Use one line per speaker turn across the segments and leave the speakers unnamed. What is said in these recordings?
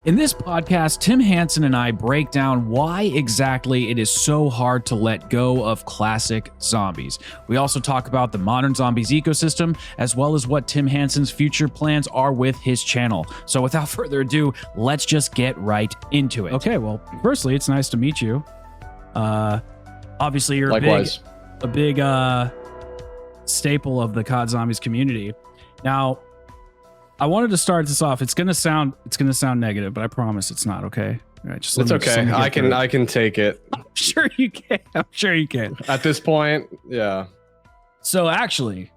In this podcast, Tim Hansen and I break down why exactly it is so hard to let go of classic zombies. We also talk about the modern zombies ecosystem, as well as what Tim Hansen's future plans are with his channel. So without further ado, let's just get right into it. Okay, well, firstly, it's nice to meet you. Obviously, you're
Likewise.
a big staple of the COD Zombies community. Now, I wanted to start this off. It's gonna sound negative, but I promise it's not. Okay, all right,
It's okay. I can take it.
I'm sure you can. I'm sure you can.
At this point, yeah.
So actually,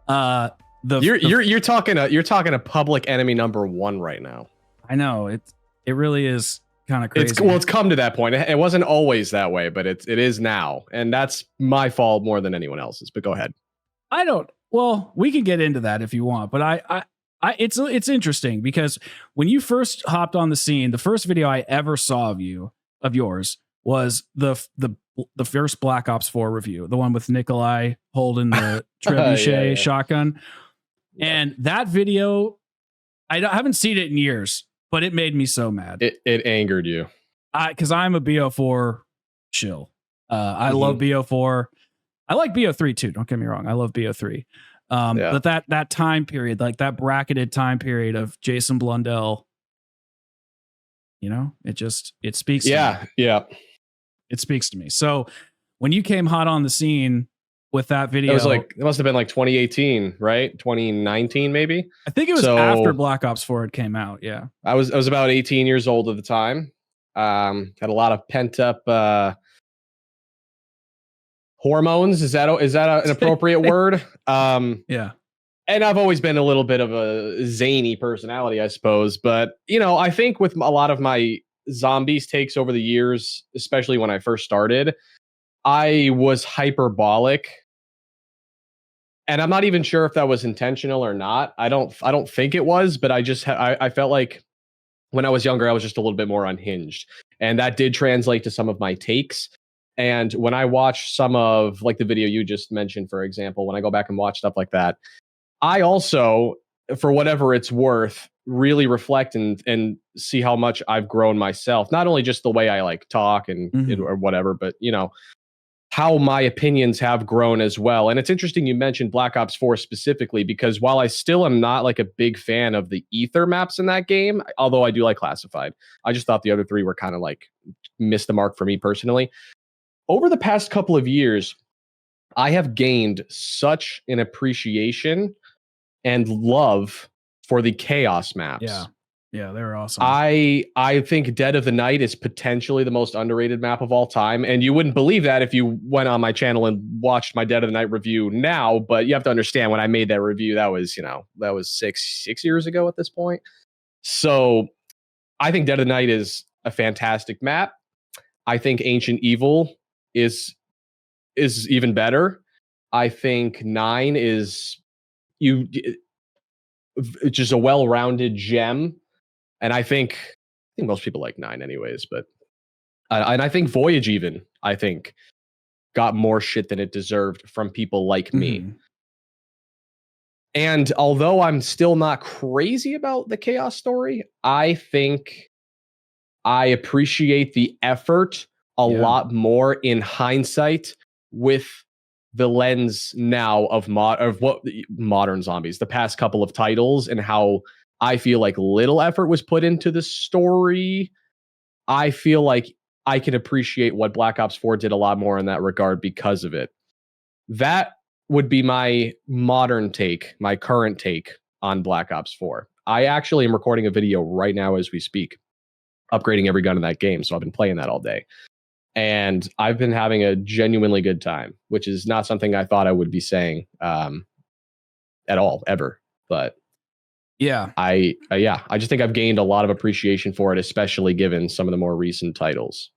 you're talking a public enemy number one right now.
I know it really is kind of crazy.
It's come to that point. It wasn't always that way, but it is now, and that's my fault more than anyone else's. But go ahead.
Well, we can get into that if you want, but it's interesting because when you first hopped on the scene, the first video I ever saw of yours was the first Black Ops 4 review, the one with Nikolai holding the trebuchet shotgun. And that video, I haven't seen it in years, but it made me so mad.
It angered you.
Because I'm a BO4 shill. I love BO4. I like BO3 too. Don't get me wrong. I love BO3. But that time period, like that bracketed time period of Jason Blundell, it speaks to me. Yeah. It speaks to me. So when you came hot on the scene with that video,
it must have been like 2018, right? 2019, maybe.
I think it was after Black Ops 4 had came out. Yeah.
I was about 18 years old at the time. Had a lot of pent up hormones. Is that an appropriate word?
Yeah.
And I've always been a little bit of a zany personality, I suppose. But, I think with a lot of my zombies takes over the years, especially when I first started, I was hyperbolic. And I'm not even sure if that was intentional or not. I don't think it was, but I felt like when I was younger, I was just a little bit more unhinged. And that did translate to some of my takes. And when I watch some of like the video you just mentioned, for example, when I go back and watch stuff like that, I also, for whatever it's worth, really reflect and see how much I've grown myself. Not only just the way I like talk and or whatever, but how my opinions have grown as well. And it's interesting you mentioned Black Ops 4 specifically, because while I still am not like a big fan of the ether maps in that game, although I do like classified, I just thought the other three were kind of like missed the mark for me personally. Over the past couple of years, I have gained such an appreciation and love for the chaos maps.
Yeah, they're awesome.
I think Dead of the Night is potentially the most underrated map of all time, and you wouldn't believe that if you went on my channel and watched my Dead of the Night review now. But you have to understand, when I made that review, that was six years ago at this point. So I think Dead of the Night is a fantastic map. I think Ancient Evil is even better. I think 9 is just a well-rounded gem, and I think most people like 9 anyways. But and I think Voyage even got more shit than it deserved from people like me. And although I'm still not crazy about the Chaos story, I think I appreciate the effort a lot more in hindsight with the lens now of what modern zombies, the past couple of titles, and how I feel like little effort was put into the story. I feel like I can appreciate what Black Ops 4 did a lot more in that regard because of it. That would be my modern take, my current take on Black Ops 4. I actually am recording a video right now as we speak, upgrading every gun in that game. So I've been playing that all day. And I've been having a genuinely good time, which is not something I thought I would be saying at all, ever. But I just think I've gained a lot of appreciation for it, especially given some of the more recent titles.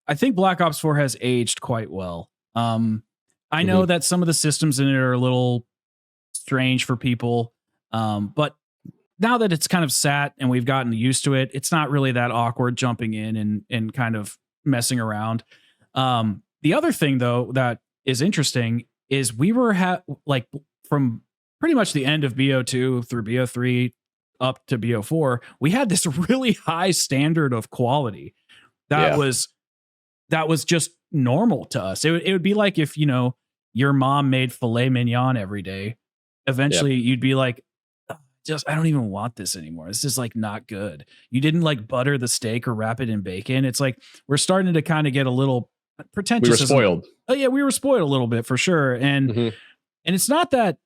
I think Black Ops 4 has aged quite well. I know that some of the systems in it are a little strange for people, but now that it's kind of sat and we've gotten used to it, it's not really that awkward jumping in and kind of messing around. The other thing, though, that is interesting is we were from pretty much the end of BO2 through BO3 up to BO4, we had this really high standard of quality that was just normal to us. It would be like if, you know, your mom made filet mignon every day. Eventually you'd be like, I don't even want this anymore. This is like not good. You didn't like butter the steak or wrap it in bacon. It's like we're starting to kind of get a little pretentious.
We were spoiled.
Oh yeah, we were spoiled a little bit for sure. And and it's not that.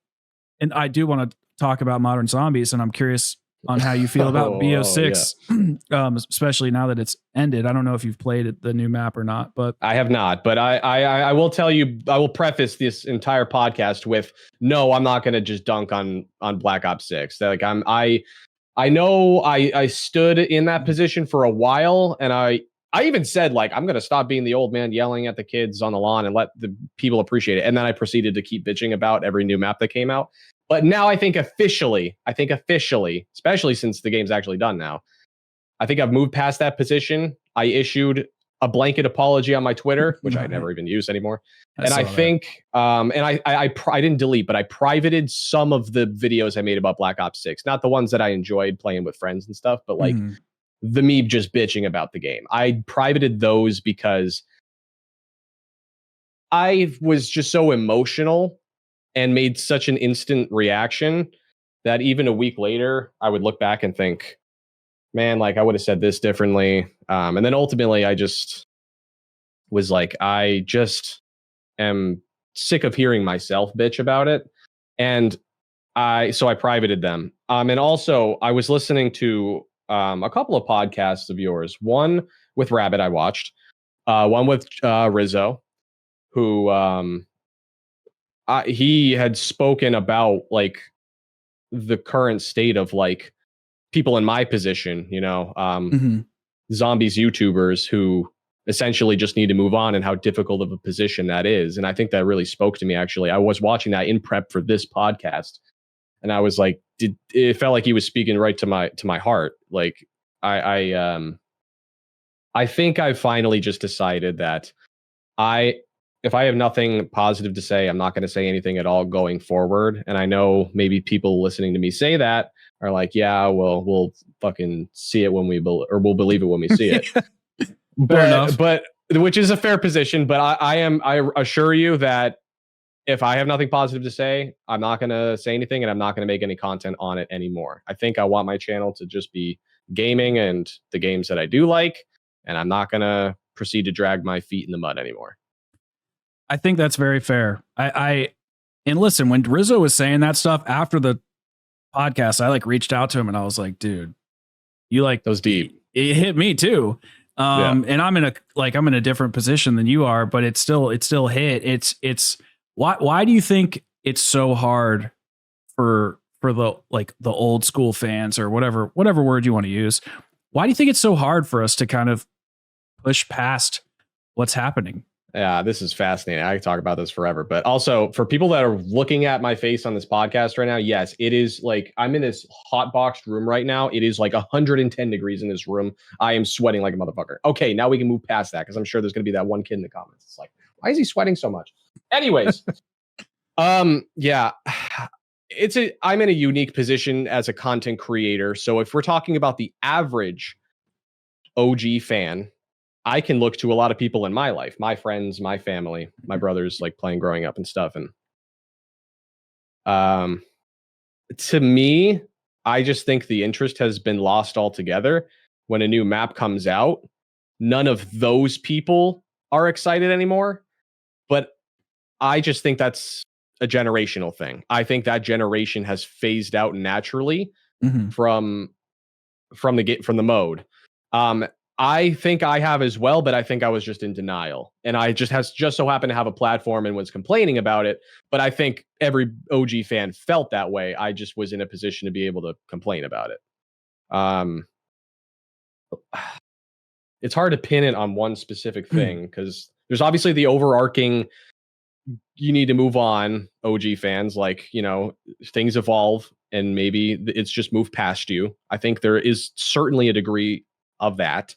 And I do want to talk about Modern Zombies, and I'm curious on how you feel about BO6, especially now that it's ended. I don't know if you've played the new map or not, but
I have not. But I will tell you, I will preface this entire podcast with, no, I'm not going to just dunk on Black Ops 6. Like I know I stood in that position for a while, and I even said, like, I'm going to stop being the old man yelling at the kids on the lawn and let the people appreciate it. And then I proceeded to keep bitching about every new map that came out. But now I think officially, especially since the game's actually done now, I think I've moved past that position. I issued a blanket apology on my Twitter, which I never even use anymore. I think, and I didn't delete, but I privated some of the videos I made about Black Ops 6. Not the ones that I enjoyed playing with friends and stuff, but like the me just bitching about the game. I privated those because I was just so emotional and made such an instant reaction that even a week later, I would look back and think, man, like I would have said this differently. And then ultimately I just was like, I just am sick of hearing myself bitch about it. And so I privated them. And also I was listening to a couple of podcasts of yours, one with Rabbit I watched, one with Rizzo, who he had spoken about like the current state of like people in my position, you know, zombies YouTubers who essentially just need to move on and how difficult of a position that is. And I think that really spoke to me. Actually, I was watching that in prep for this podcast, and I was like, it felt like he was speaking right to my heart. Like I think I finally just decided that if I have nothing positive to say, I'm not going to say anything at all going forward. And I know maybe people listening to me say that are like, yeah, well, we'll fucking see it when we'll believe it when we see it. but which is a fair position. But I assure you that if I have nothing positive to say, I'm not going to say anything, and I'm not going to make any content on it anymore. I think I want my channel to just be gaming and the games that I do like, and I'm not going to proceed to drag my feet in the mud anymore.
I think that's very fair. And listen, when Rizzo was saying that stuff after the podcast, I like reached out to him and I was like, dude, you like
those deep.
It hit me too. And I'm in a different position than you are, but it still hit. It's why do you think it's so hard for the like the old school fans or whatever word you want to use? Why do you think it's so hard for us to kind of push past what's happening?
Yeah, this is fascinating. I could talk about this forever. But also for people that are looking at my face on this podcast right now, yes, it is like I'm in this hot boxed room right now. It is like 110 degrees in this room. I am sweating like a motherfucker. Okay, now we can move past that because I'm sure there's going to be that one kid in the comments. It's like, why is he sweating so much? Anyways, yeah, I'm in a unique position as a content creator. So if we're talking about the average OG fan, I can look to a lot of people in my life, my friends, my family, my brothers, like playing growing up and stuff. And to me, I just think the interest has been lost altogether. When a new map comes out, none of those people are excited anymore. But I just think that's a generational thing. I think that generation has phased out naturally from the mode. I think I have as well, but I think I was just in denial, and I just so happened to have a platform and was complaining about it. But I think every OG fan felt that way. I just was in a position to be able to complain about it. It's hard to pin it on one specific thing because there's obviously the overarching, you need to move on, OG fans, like, you know, things evolve and maybe it's just moved past you. I think there is certainly a degree of that.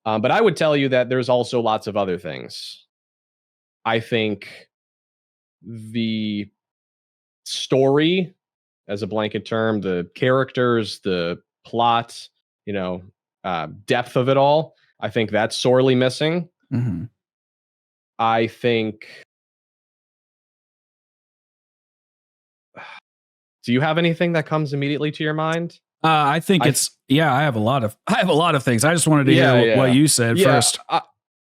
But I would tell you that there's also lots of other things. I think the story as a blanket term, the characters, the plot, depth of it all. I think that's sorely missing.
Mm-hmm.
I think. Do you have anything that comes immediately to your mind?
I think I have a lot of things. I just wanted to hear what you said first.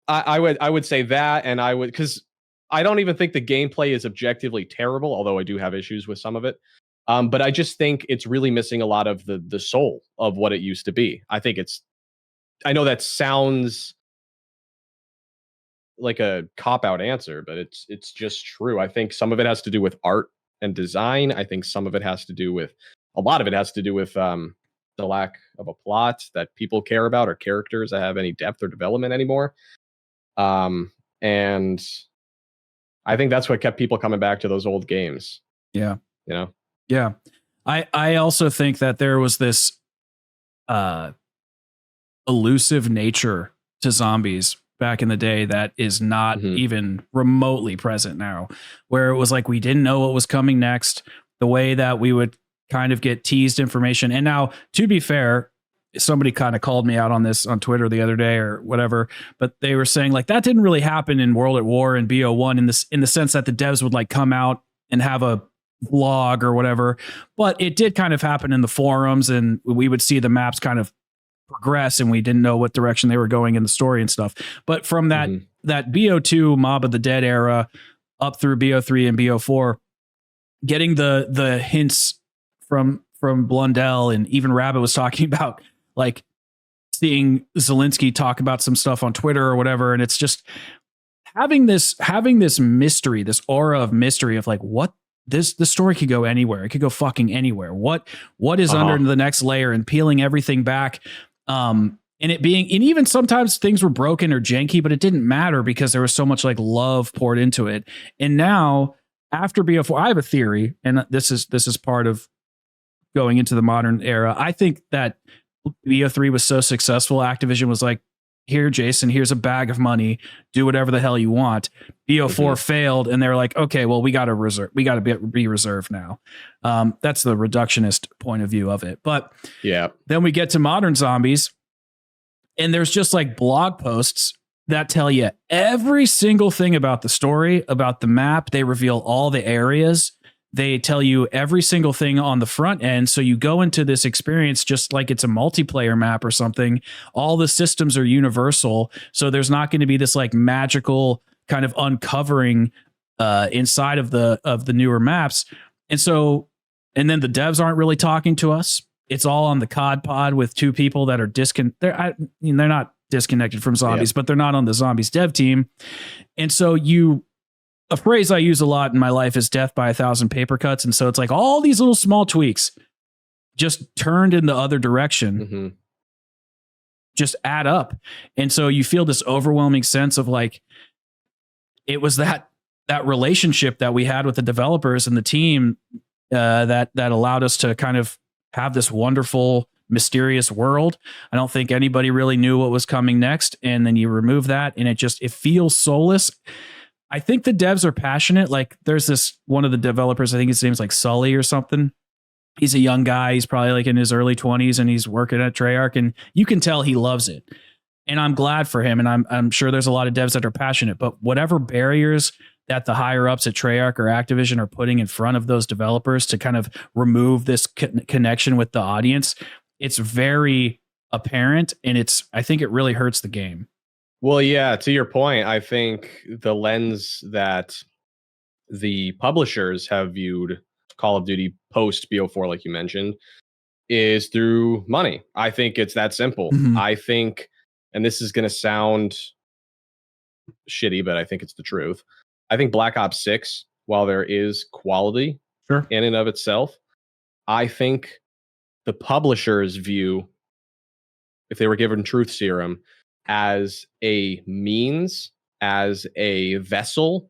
I would say that, and I would, because I don't even think the gameplay is objectively terrible, although I do have issues with some of it. But I just think it's really missing a lot of the soul of what it used to be. I know that sounds like a cop-out answer, but it's just true. I think some of it has to do with art and design. I think some of it has to do with, a lot of it has to do with the lack of a plot that people care about, or characters that have any depth or development anymore. And I think that's what kept people coming back to those old games.
Yeah.
Yeah.
I also think that there was this elusive nature to zombies back in the day that is not even remotely present now, where it was like we didn't know what was coming next, the way that we would kind of get teased information. And now, to be fair, somebody kind of called me out on this on Twitter the other day or whatever, but they were saying like that didn't really happen in World at War and BO1 in the sense that the devs would like come out and have a vlog or whatever, but it did kind of happen in the forums, and we would see the maps kind of progress, and we didn't know what direction they were going in the story and stuff. But from that BO2 Mob of the Dead era up through BO3 and BO4, getting the hints from Blundell, and even Rabbit was talking about like seeing Zelensky talk about some stuff on Twitter or whatever, and it's just having this mystery, this aura of mystery of like what the story could go anywhere. It could go fucking anywhere. What is under the next layer, and peeling everything back. And it being, and even sometimes things were broken or janky, but it didn't matter because there was so much like love poured into it. And now after BO4, I have a theory, and this is part of going into the modern era. I think that BO3 was so successful, Activision was like, here, Jason, here's a bag of money, do whatever the hell you want. BO4 failed, and they're like, okay, well, we got to be reserved now. That's the reductionist point of view of it. But
yeah,
then we get to modern zombies, and there's just like blog posts that tell you every single thing about the story, about the map. They reveal all the areas. They tell you every single thing on the front end. So you go into this experience just like it's a multiplayer map or something. All the systems are universal. So there's not going to be this like magical kind of uncovering inside of the newer maps. And then the devs aren't really talking to us. It's all on the COD pod with two people that are they're not disconnected from zombies, but they're not on the zombies dev team. And so a phrase I use a lot in my life is death by 1,000 paper cuts. And so it's like all these little small tweaks just turned in the other direction, just add up. And so you feel this overwhelming sense of like, it was that relationship that we had with the developers and the team that allowed us to kind of have this wonderful, mysterious world. I don't think anybody really knew what was coming next. And then you remove that, and it feels soulless. I think the devs are passionate. Like there's this one of the developers, I think his name's like Sully or something. He's a young guy. He's probably like in his early 20s, and he's working at Treyarch, and you can tell he loves it. And I'm glad for him. And I'm sure there's a lot of devs that are passionate, but whatever barriers that the higher ups at Treyarch or Activision are putting in front of those developers to kind of remove this connection with the audience, it's very apparent. And I think it really hurts the game.
Well, yeah, to your point, I think the lens that the publishers have viewed Call of Duty post BO4, like you mentioned, is through money. I think it's that simple. I think, and this is going to sound shitty, but I think it's the truth. I think Black Ops 6, while there is quality in and of itself, I think the publishers view, if they were given truth serum, as a means, as a vessel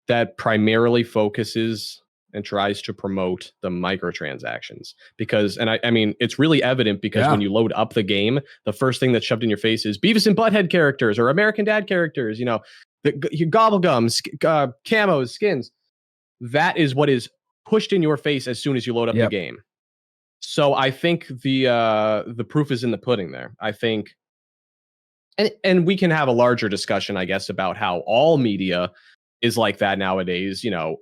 that primarily focuses and tries to promote the microtransactions. Because, and I mean, it's really evident because when you load up the game, the first thing that's shoved in your face is Beavis and Butthead characters or American Dad characters, your gobblegums, camos, skins. That is what is pushed in your face as soon as you load up the game. So I think the proof is in the pudding there. I think, and we can have a larger discussion, I guess, about how all media is like that nowadays. You know,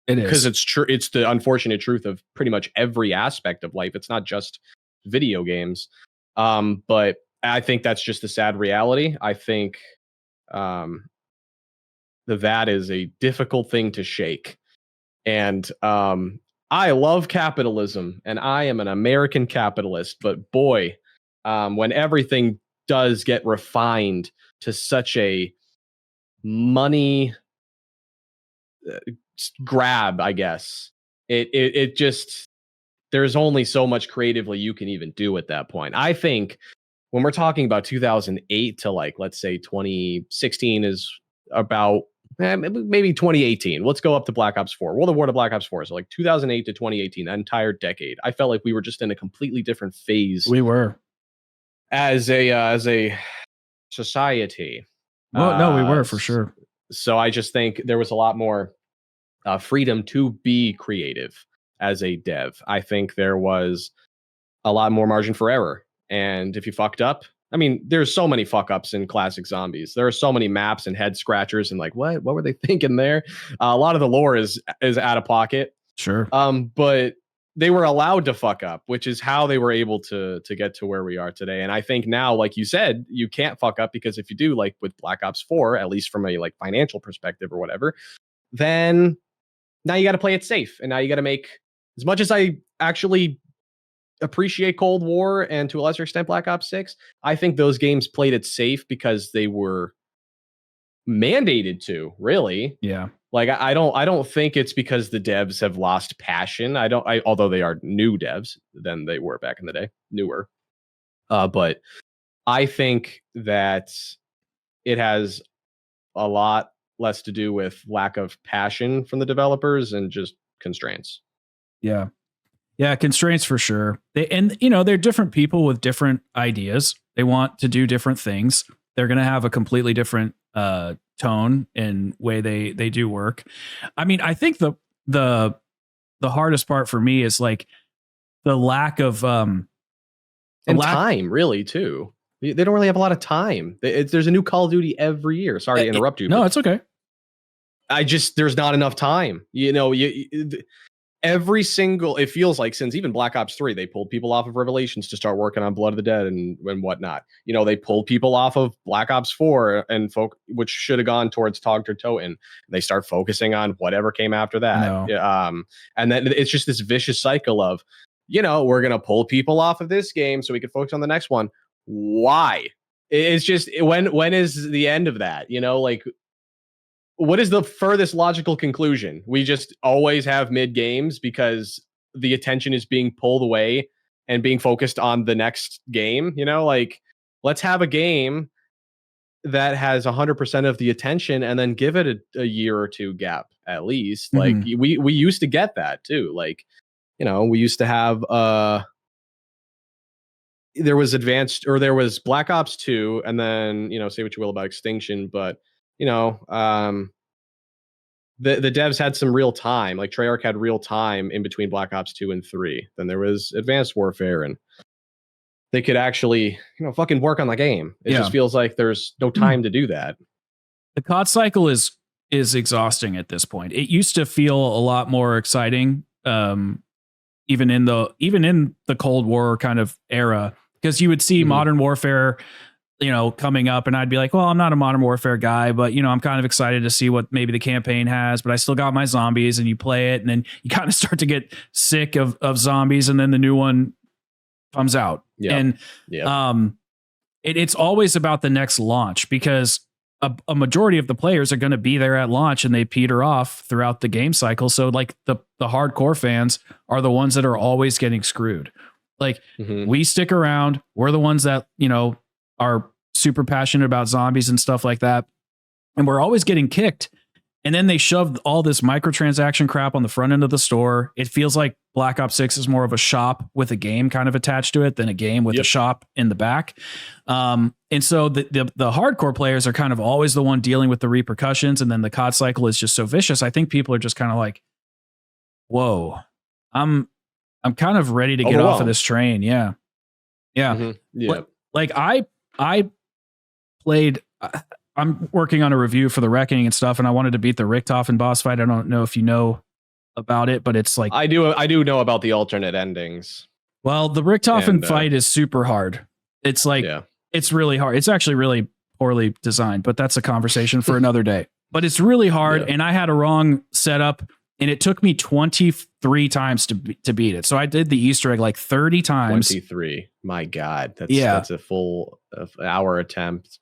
it is
because it's true. It's the unfortunate truth of pretty much every aspect of life. It's not just video games, but I think that's just the sad reality. I think that is a difficult thing to shake, and I love capitalism, and I am an American capitalist, but boy, when everything does get refined to such a money grab, I guess, it just, there's only so much creatively you can even do at that point. I think when we're talking about 2008 to like, let's say 2016 is about maybe 2018. Let's go up to Black Ops 4. World of War to Black Ops 4. So like 2008 to 2018, that entire decade. I felt like we were just in a completely different phase.
We were.
As a society.
Well, no, we were for sure.
So I just think there was a lot more freedom to be creative as a dev. I think there was a lot more margin for error. And if you fucked up, I mean, there's so many fuck ups in classic Zombies. There are so many maps and head scratchers and like, what were they thinking there? A lot of the lore is out of pocket.
Sure.
But they were allowed to fuck up, which is how they were able to get to where we are today. And I think now, like you said, you can't fuck up, because if you do, like with Black Ops 4, at least from a like financial perspective or whatever, then now you got to play it safe. And now you got to make, as much as I actually appreciate Cold War and to a lesser extent Black Ops 6, I think those games played it safe because they were mandated to, really.
Yeah.
Like I don't think it's because the devs have lost passion. Although they are new devs than they were back in the day, newer. But I think that it has a lot less to do with lack of passion from the developers and just constraints.
Yeah. Yeah, constraints for sure. They're different people with different ideas. They want to do different things. They're going to have a completely different tone and way they do work. I mean, I think the hardest part for me is like the lack of
time, really, too. They don't really have a lot of time. There's a new Call of Duty every year. Sorry to interrupt you.
No, it's okay.
There's not enough time. You know, every single, it feels like since even Black Ops 3, they pulled people off of Revelations to start working on Blood of the Dead and whatnot. You know, they pulled people off of Black Ops 4 and which should have gone towards Tog to Toten. They start focusing on whatever came after that.
No.
And then it's just this vicious cycle of, you know, we're going to pull people off of this game so we can focus on the next one. Why? It's just, when is the end of that? You know, like, what is the furthest logical conclusion? We just always have mid games because the attention is being pulled away and being focused on the next game. You know, like, let's have a game that has 100% of the attention and then give it a year or two gap at least. Like we used to get that too. Like, you know, we used to have there was Black Ops 2, and then, you know, say what you will about Extinction, but you know, the devs had some real time. Like Treyarch had real time in between Black Ops 2 and 3. Then there was Advanced Warfare, and they could actually, you know, fucking work on the game. It just feels like there's no time to do that.
The COD cycle is exhausting at this point. It used to feel a lot more exciting, even in the Cold War kind of era, because you would see Modern Warfare, you know, coming up, and I'd be like, well, I'm not a Modern Warfare guy, but, you know, I'm kind of excited to see what maybe the campaign has, but I still got my zombies, and you play it, and then you kind of start to get sick of zombies, and then the new one comes out. And it's always about the next launch, because a majority of the players are going to be there at launch, and they peter off throughout the game cycle. So like the hardcore fans are the ones that are always getting screwed. Like we stick around. We're the ones that, you know, are super passionate about zombies and stuff like that. And we're always getting kicked. And then they shoved all this microtransaction crap on the front end of the store. It feels like Black Ops 6 is more of a shop with a game kind of attached to it than a game with a shop in the back. And so the hardcore players are kind of always the one dealing with the repercussions. And then the COD cycle is just so vicious. I think people are just kind of like, whoa, I'm kind of ready to get off of this train. Yeah.
Yeah.
Like I played. I'm working on a review for the Reckoning and stuff, and I wanted to beat the Richtofen boss fight. I don't know if you know about it, but it's like
I do know about the alternate endings.
Well, the Richtofen fight is super hard. It's like it's really hard. It's actually really poorly designed, but that's a conversation for another day. But it's really hard, and I had a wrong setup, and it took me 23 times to beat it. So I did the Easter egg like 30 times.
23. My God, that's a full hour attempt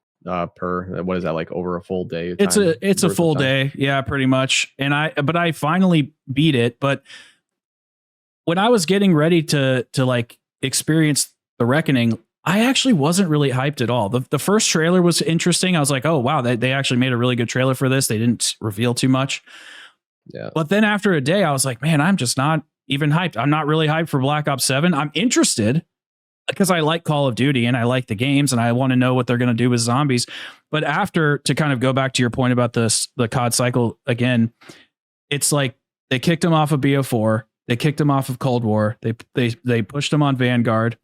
per. What is that, like over a full day?
It's a full day, yeah, pretty much. And I finally beat it. But when I was getting ready to like experience the Reckoning, I actually wasn't really hyped at all. The first trailer was interesting. I was like, oh, wow, they actually made a really good trailer for this. They didn't reveal too much.
Yeah.
But then after a day, I was like, man, I'm just not even hyped. I'm not really hyped for Black Ops 7. I'm interested because I like Call of Duty and I like the games and I want to know what they're going to do with zombies. But after, to kind of go back to your point about the COD cycle again, it's like they kicked him off of BO4. They kicked him off of Cold War. They pushed him on Vanguard.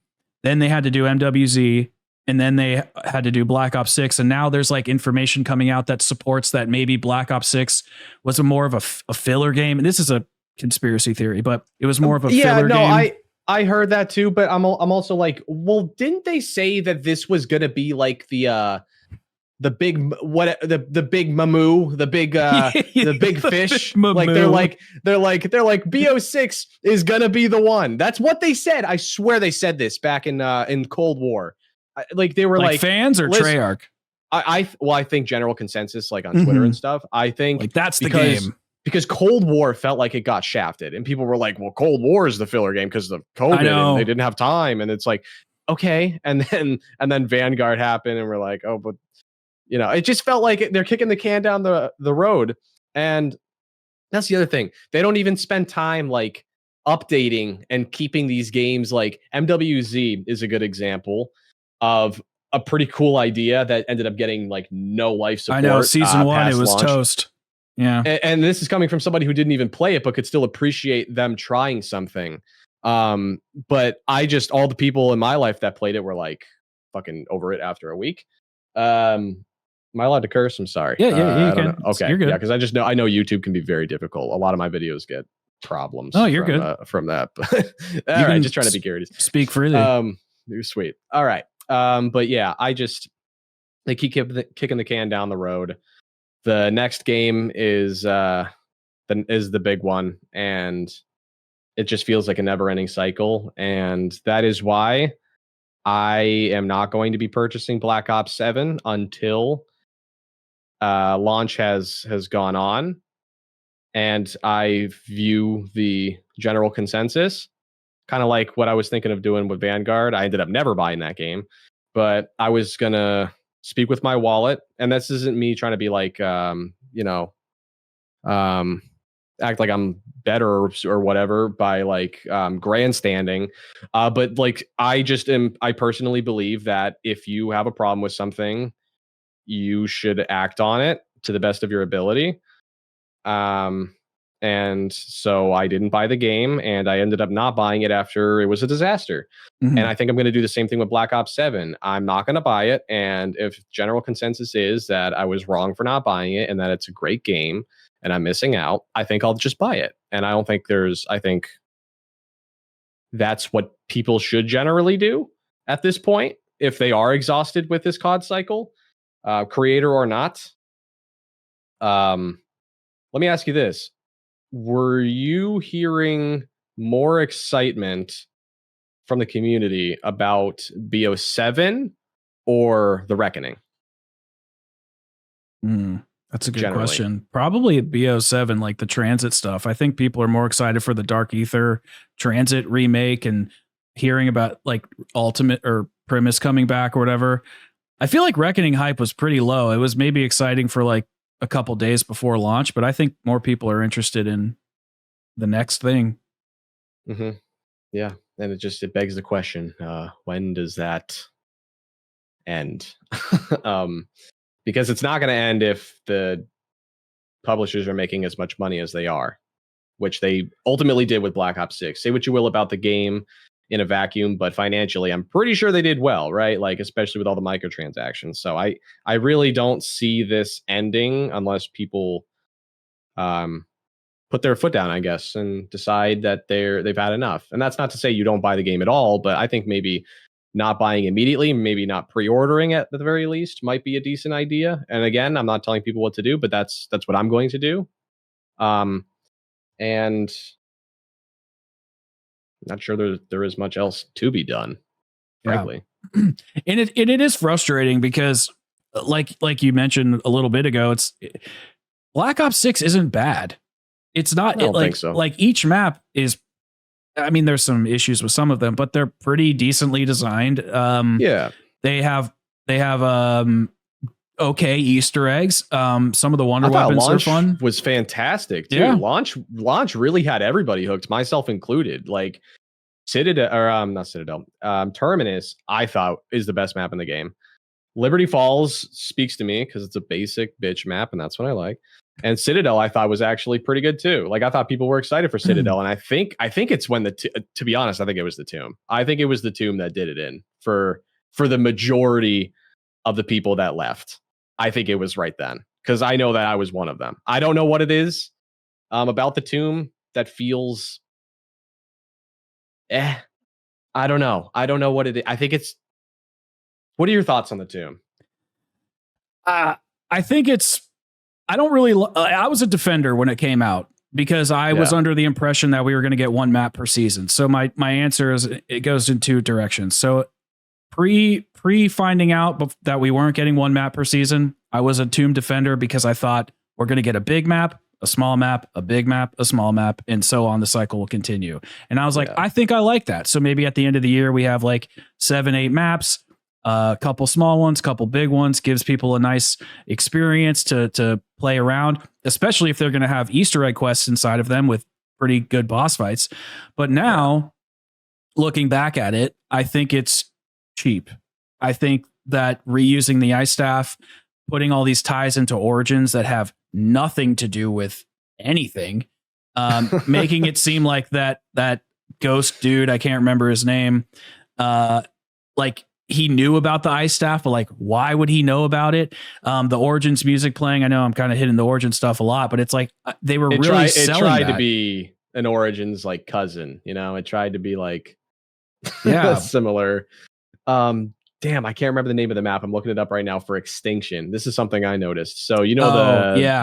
Then they had to do MWZ, and then they had to do Black Ops 6. And now there's like information coming out that supports that maybe Black Ops 6 was more of a filler game. And this is a conspiracy theory, but it was more of a filler game.
I heard that too, but I'm also like, well, didn't they say that this was gonna be like the big the big mamu, the big the big fish? Like they're like BO6 is gonna be the one. That's what they said. I swear they said this back in Cold War. Like they were like
fans or Treyarch.
I think general consensus, like on Twitter and stuff. I think
like that's the game.
Because Cold War felt like it got shafted, and people were like, "Well, Cold War is the filler game because of COVID, and they didn't have time." And it's like, okay, and then Vanguard happened, and we're like, "Oh, but it just felt like they're kicking the can down the road." And that's the other thing; they don't even spend time like updating and keeping these games. Like MWZ is a good example of a pretty cool idea that ended up getting like no life support.
I know season 1 it was
launch.
toast. Yeah.
And this is coming from somebody who didn't even play it, but could still appreciate them trying something. But all the people in my life that played it were like fucking over it after a week. Am I allowed to curse? I'm sorry.
Yeah, you can.
Okay.
You're good.
Yeah, because I know YouTube can be very difficult. A lot of my videos get problems.
Oh, you're good.
From that. All right, just trying to be curious.
Speak freely.
Sweet. All right. But yeah, they keep kicking the can down the road. The next game is the big one, and it just feels like a never-ending cycle. And that is why I am not going to be purchasing Black Ops 7 until launch has gone on. And I view the general consensus kind of like what I was thinking of doing with Vanguard. I ended up never buying that game, but I was gonna speak with my wallet, and this isn't me trying to be like act like I'm better or whatever by like grandstanding, but like I personally believe that if you have a problem with something, you should act on it to the best of your ability. And so I didn't buy the game, and I ended up not buying it after it was a disaster. And I think I'm going to do the same thing with Black Ops 7. I'm not going to buy it. And if general consensus is that I was wrong for not buying it and that it's a great game and I'm missing out, I think I'll just buy it. And I think that's what people should generally do at this point, if they are exhausted with this COD cycle, creator or not. Let me ask you this. Were you hearing more excitement from the community about BO7 or The Reckoning?
That's a good question. Probably at BO7, like the Transit stuff. I think people are more excited for the Dark Ether Transit remake and hearing about like Ultimate or Primus coming back or whatever. I feel like Reckoning hype was pretty low. It was maybe exciting for like a couple days before launch, but I think more people are interested in the next thing.
Yeah. And it begs the question, when does that end? Because it's not going to end if the publishers are making as much money as they are. which they ultimately did with Black Ops 6. Say what you will about the game in a vacuum, but financially, I'm pretty sure they did well, right? Like, especially with all the microtransactions. So I really don't see this ending unless people put their foot down, I guess, and decide that they've had enough. And that's not to say you don't buy the game at all, but I think maybe not buying immediately, maybe not pre-ordering at the very least, might be a decent idea. And again, I'm not telling people what to do, but that's what I'm going to do. And not sure there is much else to be done, frankly.
Yeah. And it is frustrating because, like you mentioned a little bit ago, it's Black Ops 6 isn't bad. It's not.
I don't think so.
Like each map is. I mean, there's some issues with some of them, but they're pretty decently designed.
Yeah,
they have okay Easter eggs. Some of the wonder weapons are fun.
Was fantastic too.
Yeah.
Launch really had everybody hooked, myself included. Like Citadel, or not Citadel, Terminus, I thought is the best map in the game. Liberty Falls speaks to me because it's a basic bitch map, and that's what I like. And Citadel, I thought was actually pretty good too. Like I thought people were excited for Citadel, and I think it's when to be honest, I think it was the Tomb. I think it was the Tomb that did it in for the majority of the people that left. I think it was right then because I know that I was one of them. I don't know what it is about the Tomb that feels. I don't know. I don't know what it is. I think it's. What are your thoughts on the Tomb?
I think it's. I don't really. I was a defender when it came out because I was under the impression that we were going to get one map per season. So my answer is it goes in two directions. So pre finding out that we weren't getting one map per season, I was a Tomb defender because I thought we're going to get a big map, a small map, a big map, a small map, and so on. The cycle will continue. And I was like, I think I like that. So maybe at the end of the year we have like 7-8 maps. A couple small ones, couple big ones, gives people a nice experience to play around, especially if they're going to have Easter egg quests inside of them with pretty good boss fights. But now, looking back at it, I think it's cheap. I think that reusing the ice staff, putting all these ties into Origins that have nothing to do with anything, making it seem like that ghost dude, I can't remember his name, like he knew about the ice staff, but like, why would he know about it? The Origins music playing. I know I'm kind of hitting the Origins stuff a lot, but it's like they were really selling
it tried
that.
To be an Origins like cousin, you know, it tried to be like similar. Damn, I can't remember the name of the map. I'm looking it up right now for Extinction. This is something I noticed. So, you know,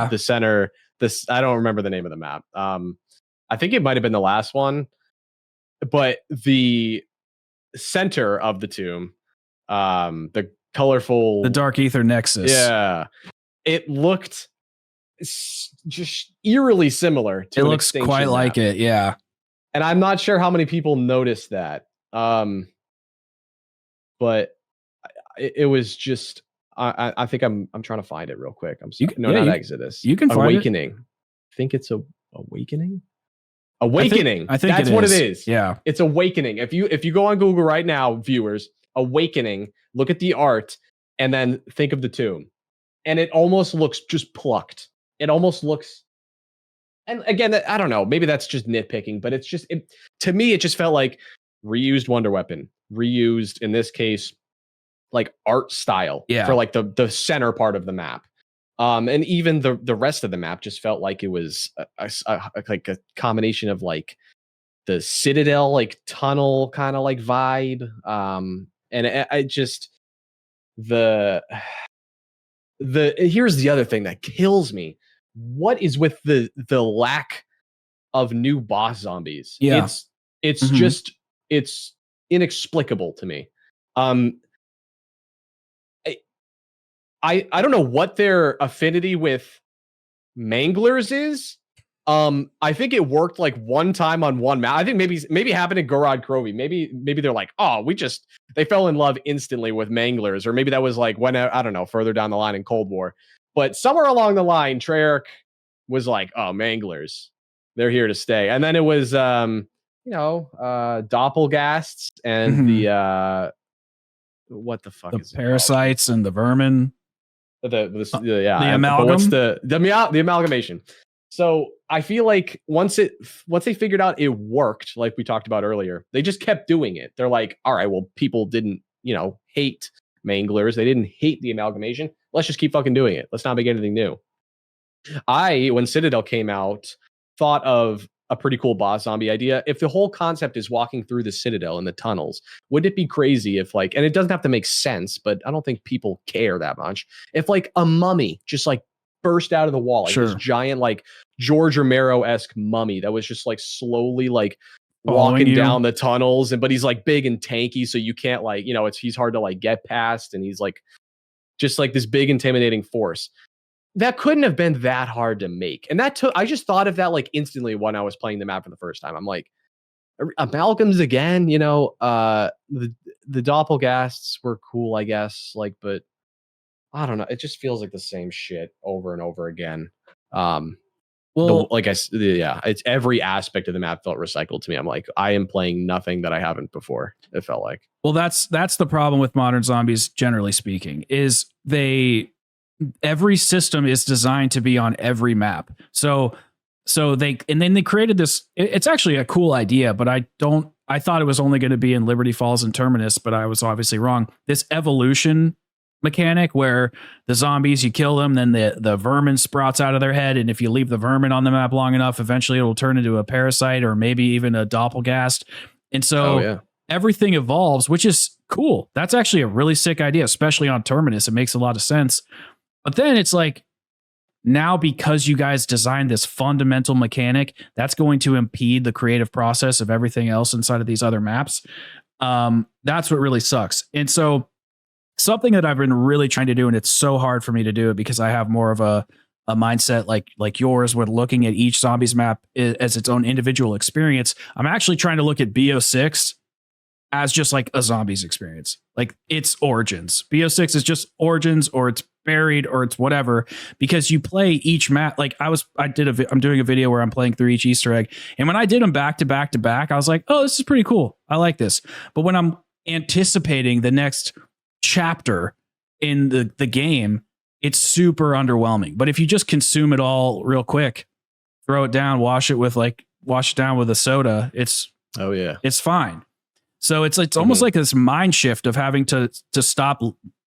the center, I don't remember the name of the map. I think it might have been the last one, but the center of the Tomb, the colorful,
the Dark Ether Nexus.
Yeah. It looked just eerily similar to
it. Looks quite
map.
like it. Yeah.
And I'm not sure how many people noticed that. But it was just, I think I'm trying to find it real quick. I'm sorry. Not Exodus.
You can find
Awakening. I think it's Awakening. Awakening.
I think
that's what it is.
Yeah.
It's Awakening. If you go on Google right now, viewers, Awakening, look at the art and then think of the Tomb. And it almost looks just plucked. It almost looks, and again, I don't know, maybe that's just nitpicking, but it's just, to me, it just felt like reused Wonder Weapon, reused, in this case, like art style for like the center part of the map. And even the rest of the map just felt like it was like a combination of like the Citadel, like tunnel kind of like vibe. And I just, here's the other thing that kills me. What is with the lack of new boss zombies?
Yeah.
It's just, it's inexplicable to me. I don't know what their affinity with manglers is. I think it worked like one time on one map. I think maybe it happened in Gorod Krovi. Maybe they're like, oh, they fell in love instantly with manglers, or maybe that was like when, I don't know, further down the line in Cold War. But somewhere along the line, Treyarch was like, oh, manglers, they're here to stay. And then it was doppelgasts and the what the fuck is
parasites and the vermin.
The amalgam.
What's
the amalgamation. So I feel like once they figured out it worked, like we talked about earlier, they just kept doing it. They're like, all right, well, people didn't, hate manglers. They didn't hate the amalgamation. Let's just keep fucking doing it. Let's not make anything new. When Citadel came out, thought of a pretty cool boss zombie idea. If the whole concept is walking through the Citadel in the tunnels, would it be crazy if and it doesn't have to make sense, but I don't think people care that much. If a mummy just burst out of the wall, this giant George Romero-esque mummy that was just slowly walking down the tunnels, but he's big and tanky, so you can't he's hard to get past, and he's just this big intimidating force. That couldn't have been that hard to make. And I just thought of that instantly when I was playing the map for the first time. I'm like, amalgams again, the doppelgasts were cool, I guess, but I don't know. It just feels like the same shit over and over again. It's every aspect of the map felt recycled to me. I'm like, I am playing nothing that I haven't before. It felt like.
Well, that's the problem with modern zombies, generally speaking, is every system is designed to be on every map. So they created this. It's actually a cool idea, but I thought it was only going to be in Liberty Falls and Terminus, but I was obviously wrong. This evolution mechanic where the zombies, you kill them, then the vermin sprouts out of their head, and if you leave the vermin on the map long enough, eventually it will turn into a parasite or maybe even a doppelgast. And so everything evolves, which is cool. That's actually a really sick idea, especially on Terminus. It makes a lot of sense. But then it's now because you guys designed this fundamental mechanic, that's going to impede the creative process of everything else inside of these other maps. That's what really sucks. And so something that I've been really trying to do, and it's so hard for me to do it because I have more of a mindset like yours, with looking at each zombies map as its own individual experience. I'm actually trying to look at BO6 as just a zombies experience, its origins. BO6 is just origins, or it's buried, or it's whatever, because you play each map. I'm doing a video where I'm playing through each Easter egg, and when I did them back to back to back, I was like, oh, this is pretty cool. I like this. But when I'm anticipating the next chapter in the game, it's super underwhelming. But if you just consume it all real quick, throw it down, wash it down with a soda, it's fine. So it's almost like this mind shift of having to stop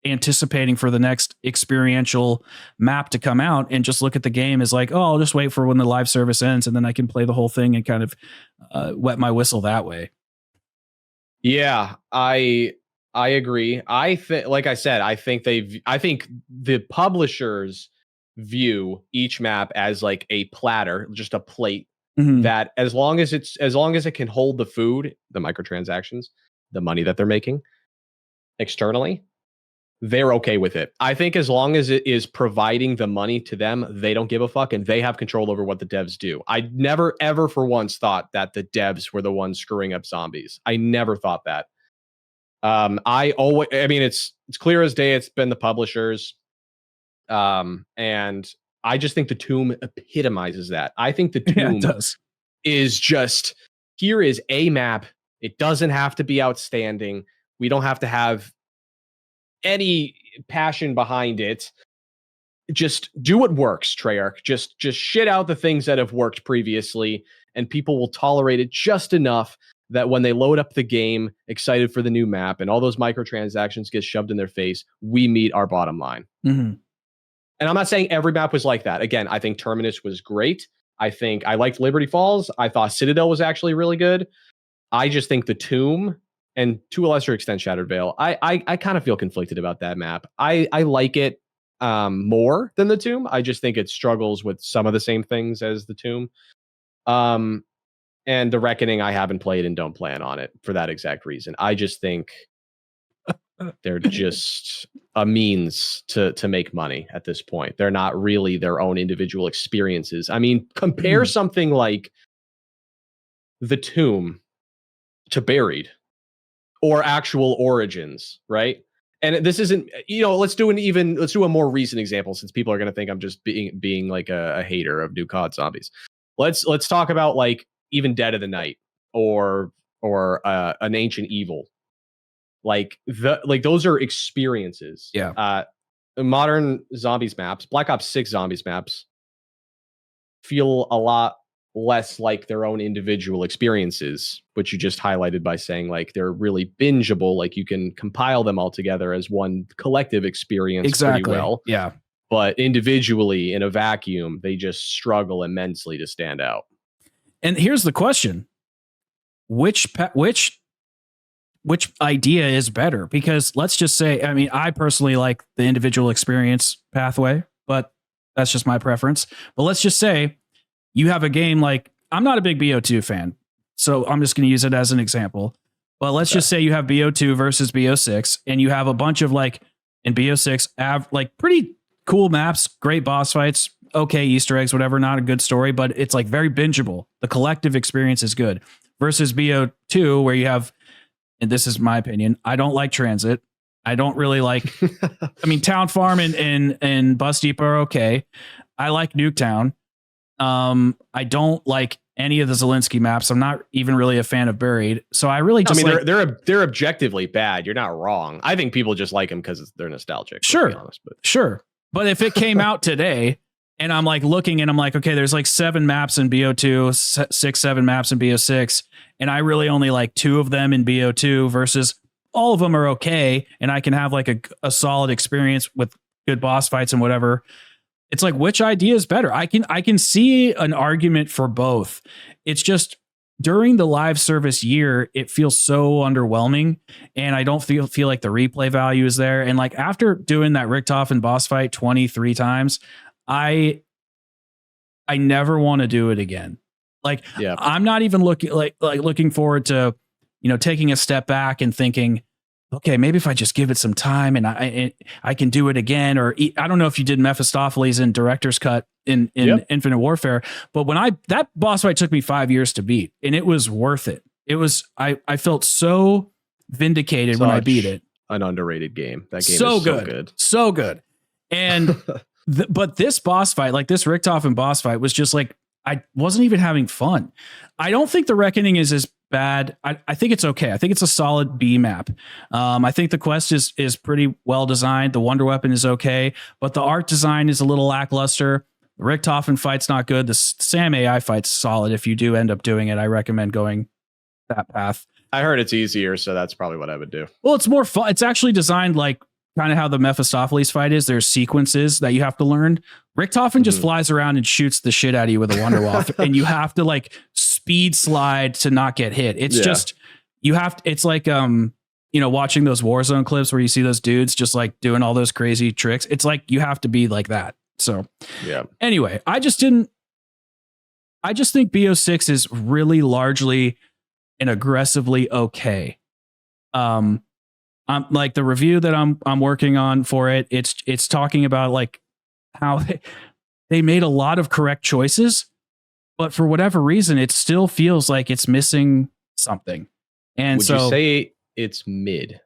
anticipating for the next experiential map to come out and just look at the game as I'll just wait for when the live service ends, and then I can play the whole thing and kind of wet my whistle that way.
Yeah, I agree. I think, like I said, I think the publishers view each map as a platter, just a plate. That as long as it can hold the food, the microtransactions, the money that they're making externally, they're okay with it. I think as long as it is providing the money to them, they don't give a fuck, and they have control over what the devs do. I never ever for once thought that the devs were the ones screwing up zombies. I never thought that. It's clear as day it's been the publishers. And I just think the Tomb epitomizes that. I think the Tomb is just, here is a map. It doesn't have to be outstanding. We don't have to have any passion behind it. Just do what works, Treyarch. Just shit out the things that have worked previously, and people will tolerate it just enough that when they load up the game, excited for the new map, and all those microtransactions get shoved in their face, we meet our bottom line. And I'm not saying every map was like that. Again, I think Terminus was great. I think I liked Liberty Falls. I thought Citadel was actually really good. I just think the Tomb, and to a lesser extent Shattered Veil, I kind of feel conflicted about that map. I like it more than the Tomb. I just think it struggles with some of the same things as the Tomb. And the Reckoning, I haven't played and don't plan on it for that exact reason. I just think they're just a means to make money at this point. They're not really their own individual experiences. I mean, compare something like the Tomb to Buried or actual Origins, right? And this isn't, let's do a more recent example, since people are going to think I'm just being like a hater of new COD Zombies. Let's talk about even Dead of the Night or an Ancient Evil. Those are experiences.
Yeah.
Modern Zombies maps, Black Ops 6 Zombies maps, feel a lot less like their own individual experiences, which you just highlighted by saying like they're really bingeable. Like you can compile them all together as one collective experience pretty well.
Yeah.
But individually in a vacuum, they just struggle immensely to stand out.
And here's the question: which idea is better? Because let's just say, I mean, I personally like the individual experience pathway, but that's just my preference. But let's just say you have a game like, I'm not a big BO2 fan, so I'm just going to use it as an example. But let's just say you have BO2 versus BO6, and you have a bunch of like in BO6, like pretty cool maps, great boss fights, okay Easter eggs, whatever, not a good story, but it's like very bingeable. The collective experience is good. Versus BO2, where you have, and this is my opinion, I don't like transit. I don't really like, I mean, Town Farm and Bus Depot are okay. I like Nuketown. I don't like any of the Zelensky maps. I'm not even really a fan of Buried. So I really just, I
mean, they're objectively bad. You're not wrong. I think people just like them because they're nostalgic.
Sure.
To be honest, but.
Sure. But if it came out today and I'm like looking and I'm like, okay, there's like 7 maps in BO2, 7 maps in BO6. And I really only like 2 of them in BO2 versus all of them are okay. And I can have like a solid experience with good boss fights and whatever. It's like, which idea is better? I can see an argument for both. It's just during the live service year, it feels so underwhelming, and I don't feel like the replay value is there. And like after doing that Richtofen boss fight 23 times, I never want to do it again. Like, yeah. I'm not even looking forward to, taking a step back and thinking, okay, maybe if I just give it some time and I can do it again. Or I don't know if you did Mephistopheles in Director's Cut in Infinite Warfare, but that boss fight took me 5 years to beat, and it was worth it. It was, I felt so vindicated when I beat it.
An underrated game. That game
so
is
good. So good. And, but this boss fight, like this Richtofen boss fight was just like, I wasn't even having fun. I don't think the Reckoning is as bad. I think it's okay. I think it's a solid B map. I think the quest is pretty well designed. The Wonder Weapon is okay, but the art design is a little lackluster. The Richtofen fight's not good. The Sam AI fight's solid. If you do end up doing it, I recommend going that path.
I heard it's easier, so that's probably what I would do.
Well, it's more fun. It's actually designed like kind of how the Mephistopheles fight is. There's sequences that you have to learn. Richtofen just flies around and shoots the shit out of you with a Wonder Waff, and you have to like speed slide to not get hit. It's just, you have to, it's like, watching those Warzone clips where you see those dudes just like doing all those crazy tricks. It's like, you have to be like that. So anyway, I just think BO6 is really largely and aggressively okay. Like the review that I'm working on for it, it's talking about like how they made a lot of correct choices, but for whatever reason, it still feels like it's missing something. And
would you say it's mid?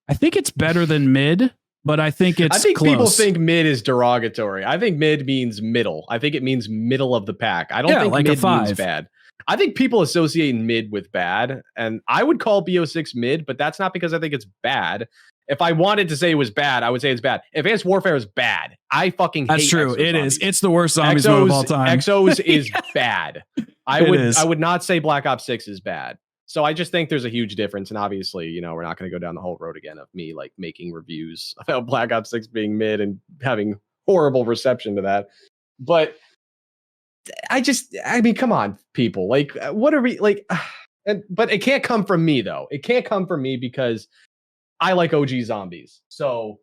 I think it's better than mid, but I think close.
People think mid is derogatory. I think mid means middle. I think it means middle of the pack. I don't think like mid means bad. I think people associate mid with bad, and I would call BO6 mid, but that's not because I think it's bad. If I wanted to say it was bad, I would say it's bad. Advanced Warfare is bad. I fucking hate
That's true.
Exos
it
zombies.
Is. It's the worst zombies mode of all time.
Exos is bad. I would not say Black Ops 6 is bad. So I just think there's a huge difference. And obviously, we're not going to go down the whole road again of me like making reviews about Black Ops 6 being mid and having horrible reception to that. But I mean, come on, people. Like, what are we like? But it can't come from me, though. It can't come from me because I like OG Zombies. So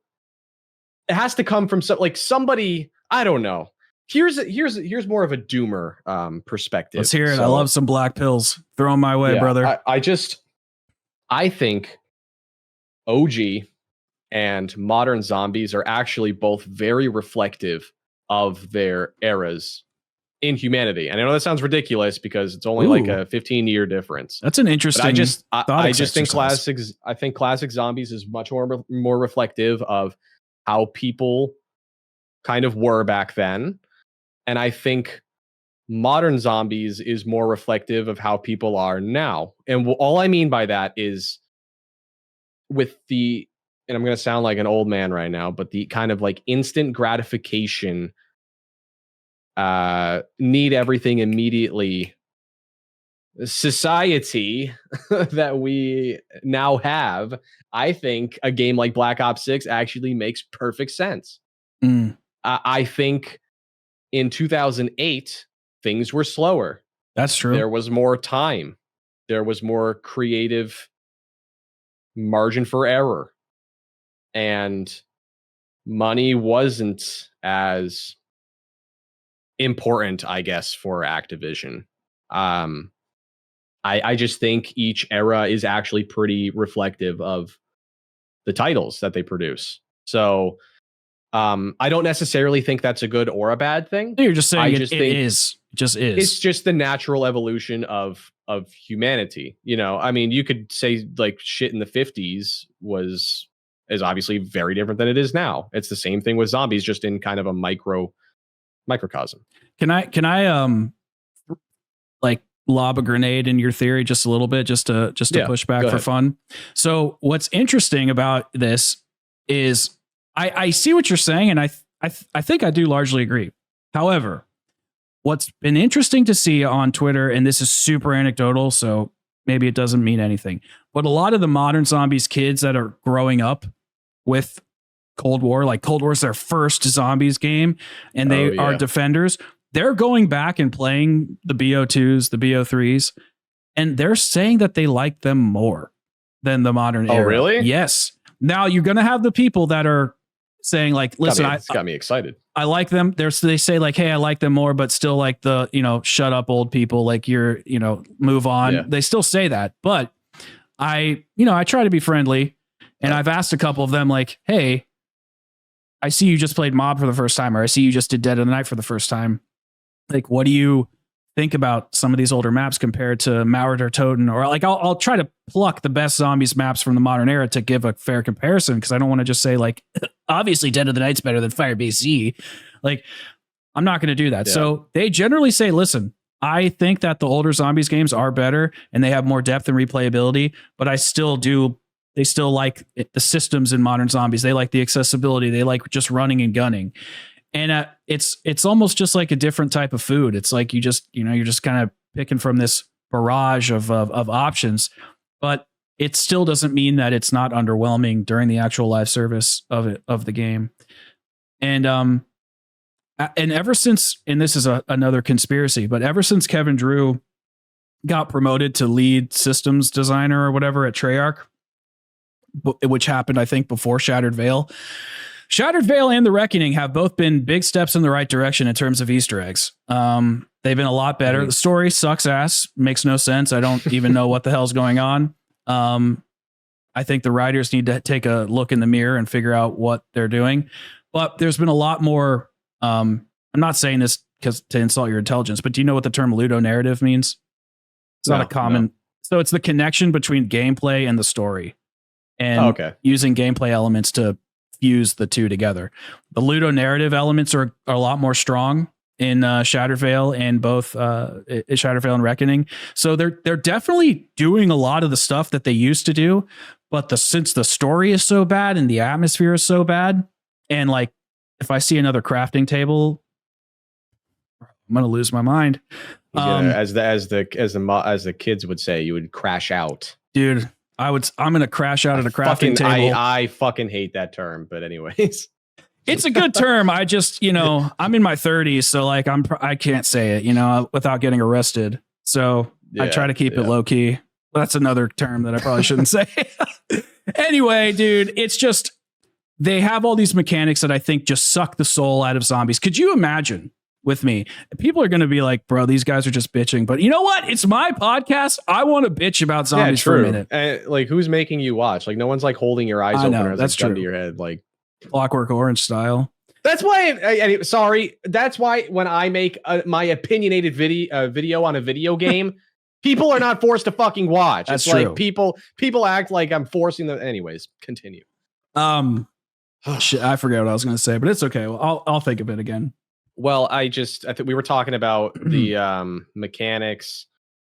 it has to come from somebody. I don't know. Here's more of a doomer perspective.
Let's hear it. I love some black pills. Throw them my way, brother.
I think OG and modern zombies are actually both very reflective of their eras in humanity. And I know that sounds ridiculous because it's only like a 15-year difference.
That's an interesting
I just think classic zombies is much more reflective of how people kind of were back then. And I think modern zombies is more reflective of how people are now. And all I mean by that is and I'm going to sound like an old man right now, but the kind of like instant gratification need everything immediately society that we now have, I think a game like Black Ops 6 actually makes perfect sense. I think in 2008, things were slower.
That's true.
There was more time. There was more creative margin for error. And money wasn't as important, I guess, for Activision. I just think each era is actually pretty reflective of the titles that they produce. So I don't necessarily think that's a good or a bad thing.
You're just saying
it is. It's just the natural evolution of humanity. You know, I mean, you could say like shit in the 50s is obviously very different than it is now. It's the same thing with zombies, just in kind of a microcosm.
Can I like lob a grenade in your theory just a little bit, just to push back for fun? So what's interesting about this is I see what you're saying, and I think I do largely agree. However, what's been interesting to see on Twitter, and this is super anecdotal, so maybe it doesn't mean anything, but a lot of the modern zombies kids that are growing up with Cold War, like Cold War's their first zombies game, and they are defenders. They're going back and playing the BO2s, the BO3s, and they're saying that they like them more than the modern era. Oh,
really?
Yes. Now you're going to have the people that are saying like, listen,
it's got me excited.
I like them. They say like, hey, I like them more, but still like the, shut up old people, like you're, move on. Yeah. They still say that, but I try to be friendly, and I've asked a couple of them like, hey, I see you just played Mob for the first time, or I see you just did Dead of the Night for the first time. Like, what do you think about some of these older maps compared to Mauer or Toten? Or like, I'll try to pluck the best zombies maps from the modern era to give a fair comparison, because I don't want to just say like, obviously Dead of the Night's better than Firebase Z. Like, I'm not going to do that. Yeah. So they generally say, listen, I think that the older zombies games are better and they have more depth and replayability, but they still like the systems in modern zombies. They like the accessibility. They like just running and gunning. And it's almost just like a different type of food. It's like you're just kind of picking from this barrage of options, but it still doesn't mean that it's not underwhelming during the actual live service of the game. And ever since, and this is another conspiracy, but ever since Kevin Drew got promoted to lead systems designer or whatever at Treyarch, which happened, I think, before Shattered Veil. Shattered Veil and The Reckoning have both been big steps in the right direction in terms of Easter eggs. They've been a lot better. The story sucks ass, makes no sense. I don't even know what the hell's going on. I think the writers need to take a look in the mirror and figure out what they're doing. But there's been a lot more. I'm not saying this to insult your intelligence, but do you know what the term ludonarrative means? It's not a common. No. So it's the connection between gameplay and the story, and using gameplay elements to fuse the two together. The ludonarrative elements are a lot more strong in Shattered Veil and both Shattered Veil and Reckoning. So they're definitely doing a lot of the stuff that they used to do, but since the story is so bad and the atmosphere is so bad, and like if I see another crafting table, I'm gonna lose my mind.
As the kids would say, you would crash out,
dude. I'm gonna crash out at a crafting table.
I fucking hate that term, but anyways,
it's a good term. I just, I'm in my 30s, so like I can't say it, without getting arrested. So I try to keep it low key. That's another term that I probably shouldn't say. Anyway, dude, it's just they have all these mechanics that I think just suck the soul out of zombies. Could you imagine? With me, people are going to be like, bro, these guys are just bitching, but you know what? It's my podcast. I want to bitch about zombies for a minute.
Like, who's making you watch? Like, no one's like holding your eyes open or has a gun to your head, like
Clockwork Orange style.
That's why. Sorry, that's why when I make my opinionated video on a video game, people are not forced to fucking watch.
That's
it's
true.
Like people act like I'm forcing them. Anyways, continue.
Shit, I forget what I was going to say, but it's okay. Well, I'll think of it again.
Well, I think we were talking about the mechanics.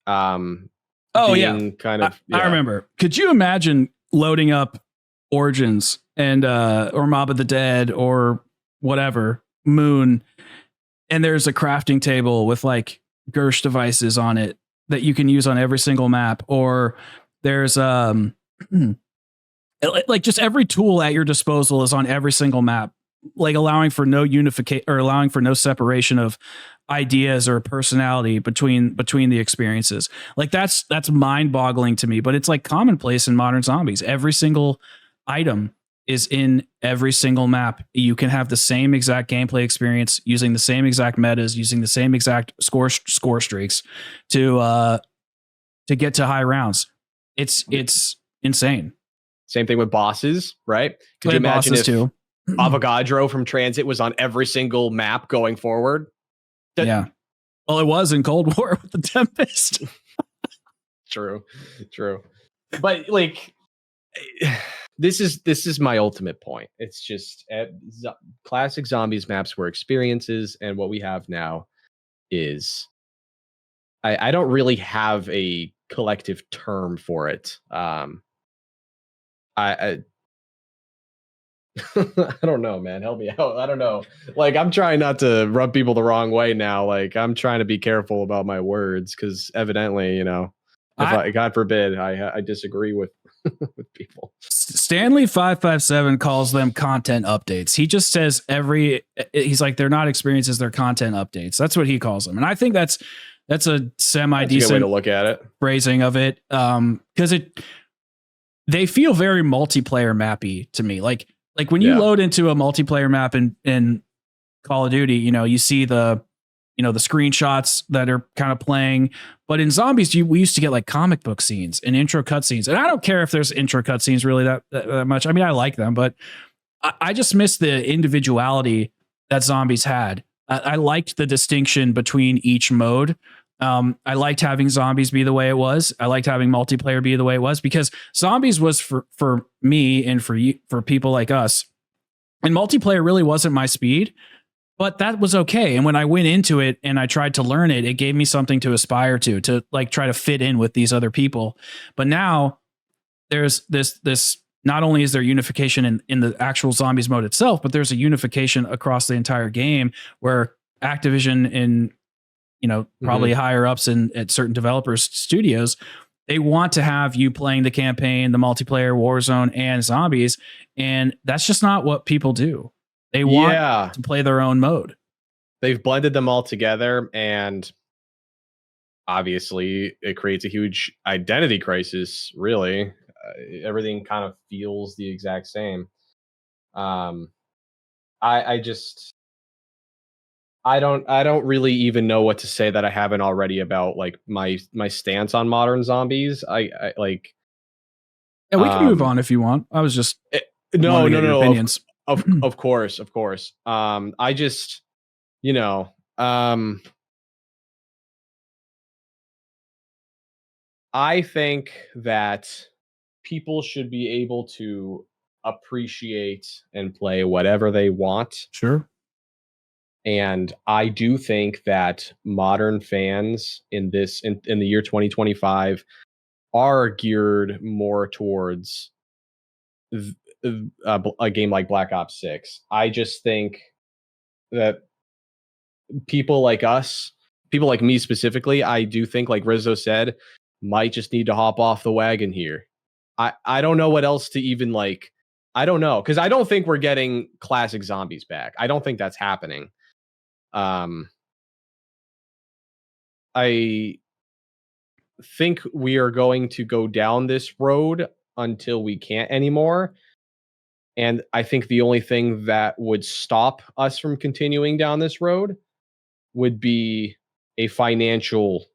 Kind of.
I remember. Could you imagine loading up Origins and or Mob of the Dead or whatever Moon and there's a crafting table with like Gersh devices on it that you can use on every single map, or there's like just every tool at your disposal is on every single map, like allowing for no unification or allowing for no separation of ideas or personality between the experiences. Like that's mind-boggling to me, but it's like commonplace in modern zombies. Every single item is in every single map. You can have the same exact gameplay experience using the same exact metas, using the same exact score streaks to get to high rounds. It's insane.
Same thing with bosses, right? Could you imagine if
too.
Avogadro from Transit was on every single map going forward?
Yeah. Well, it was in Cold War with the Tempest.
True. But like, this is my ultimate point. It's just classic zombies maps were experiences, and what we have now is I don't really have a collective term for it. I I don't know, man. Help me out. I don't know. Like, I'm trying not to rub people the wrong way now. Like, I'm trying to be careful about my words because evidently, you know, if God forbid, I disagree with with people.
Stanley 557 calls them content updates. He just says he's like, they're not experiences, they're content updates. That's what he calls them, and I think that's a semi-decent
way to look at it.
Phrasing of it, because they feel very multiplayer mappy to me. Like when you load into a multiplayer map in Call of Duty, you know, you see the screenshots that are kind of playing. But in Zombies, we used to get like comic book scenes and intro cutscenes. And I don't care if there's intro cutscenes really that much. I mean, I like them, but I just miss the individuality that Zombies had. I liked the distinction between each mode. I liked having Zombies be the way it was. I liked having multiplayer be the way it was, because Zombies was for me and for people like us. And multiplayer really wasn't my speed, but that was okay. And when I went into it and I tried to learn it, it gave me something to aspire to like try to fit in with these other people. But now there's this not only is there unification in the actual Zombies mode itself, but there's a unification across the entire game where Activision and probably higher ups at certain developers studios, they want to have you playing the campaign, the multiplayer, Warzone, and Zombies. And that's just not what people do. They want to play their own mode.
They've blended them all together, and obviously it creates a huge identity crisis, really. Everything kind of feels the exact same. I don't really even know what to say that I haven't already about like my stance on modern zombies. I like.
Yeah, we can move on if you want. I was just
no.
Opinions.
Of course. I just, I think that people should be able to appreciate and play whatever they want.
Sure.
And I do think that modern fans in the year 2025 are geared more towards a game like Black Ops 6. I just think that people like us, people like me specifically, I do think, like Rizzo said, might just need to hop off the wagon here. I don't know what else to even like. I don't know, because I don't think we're getting classic Zombies back. I don't think that's happening. I think we are going to go down this road until we can't anymore. And I think the only thing that would stop us from continuing down this road would be a financial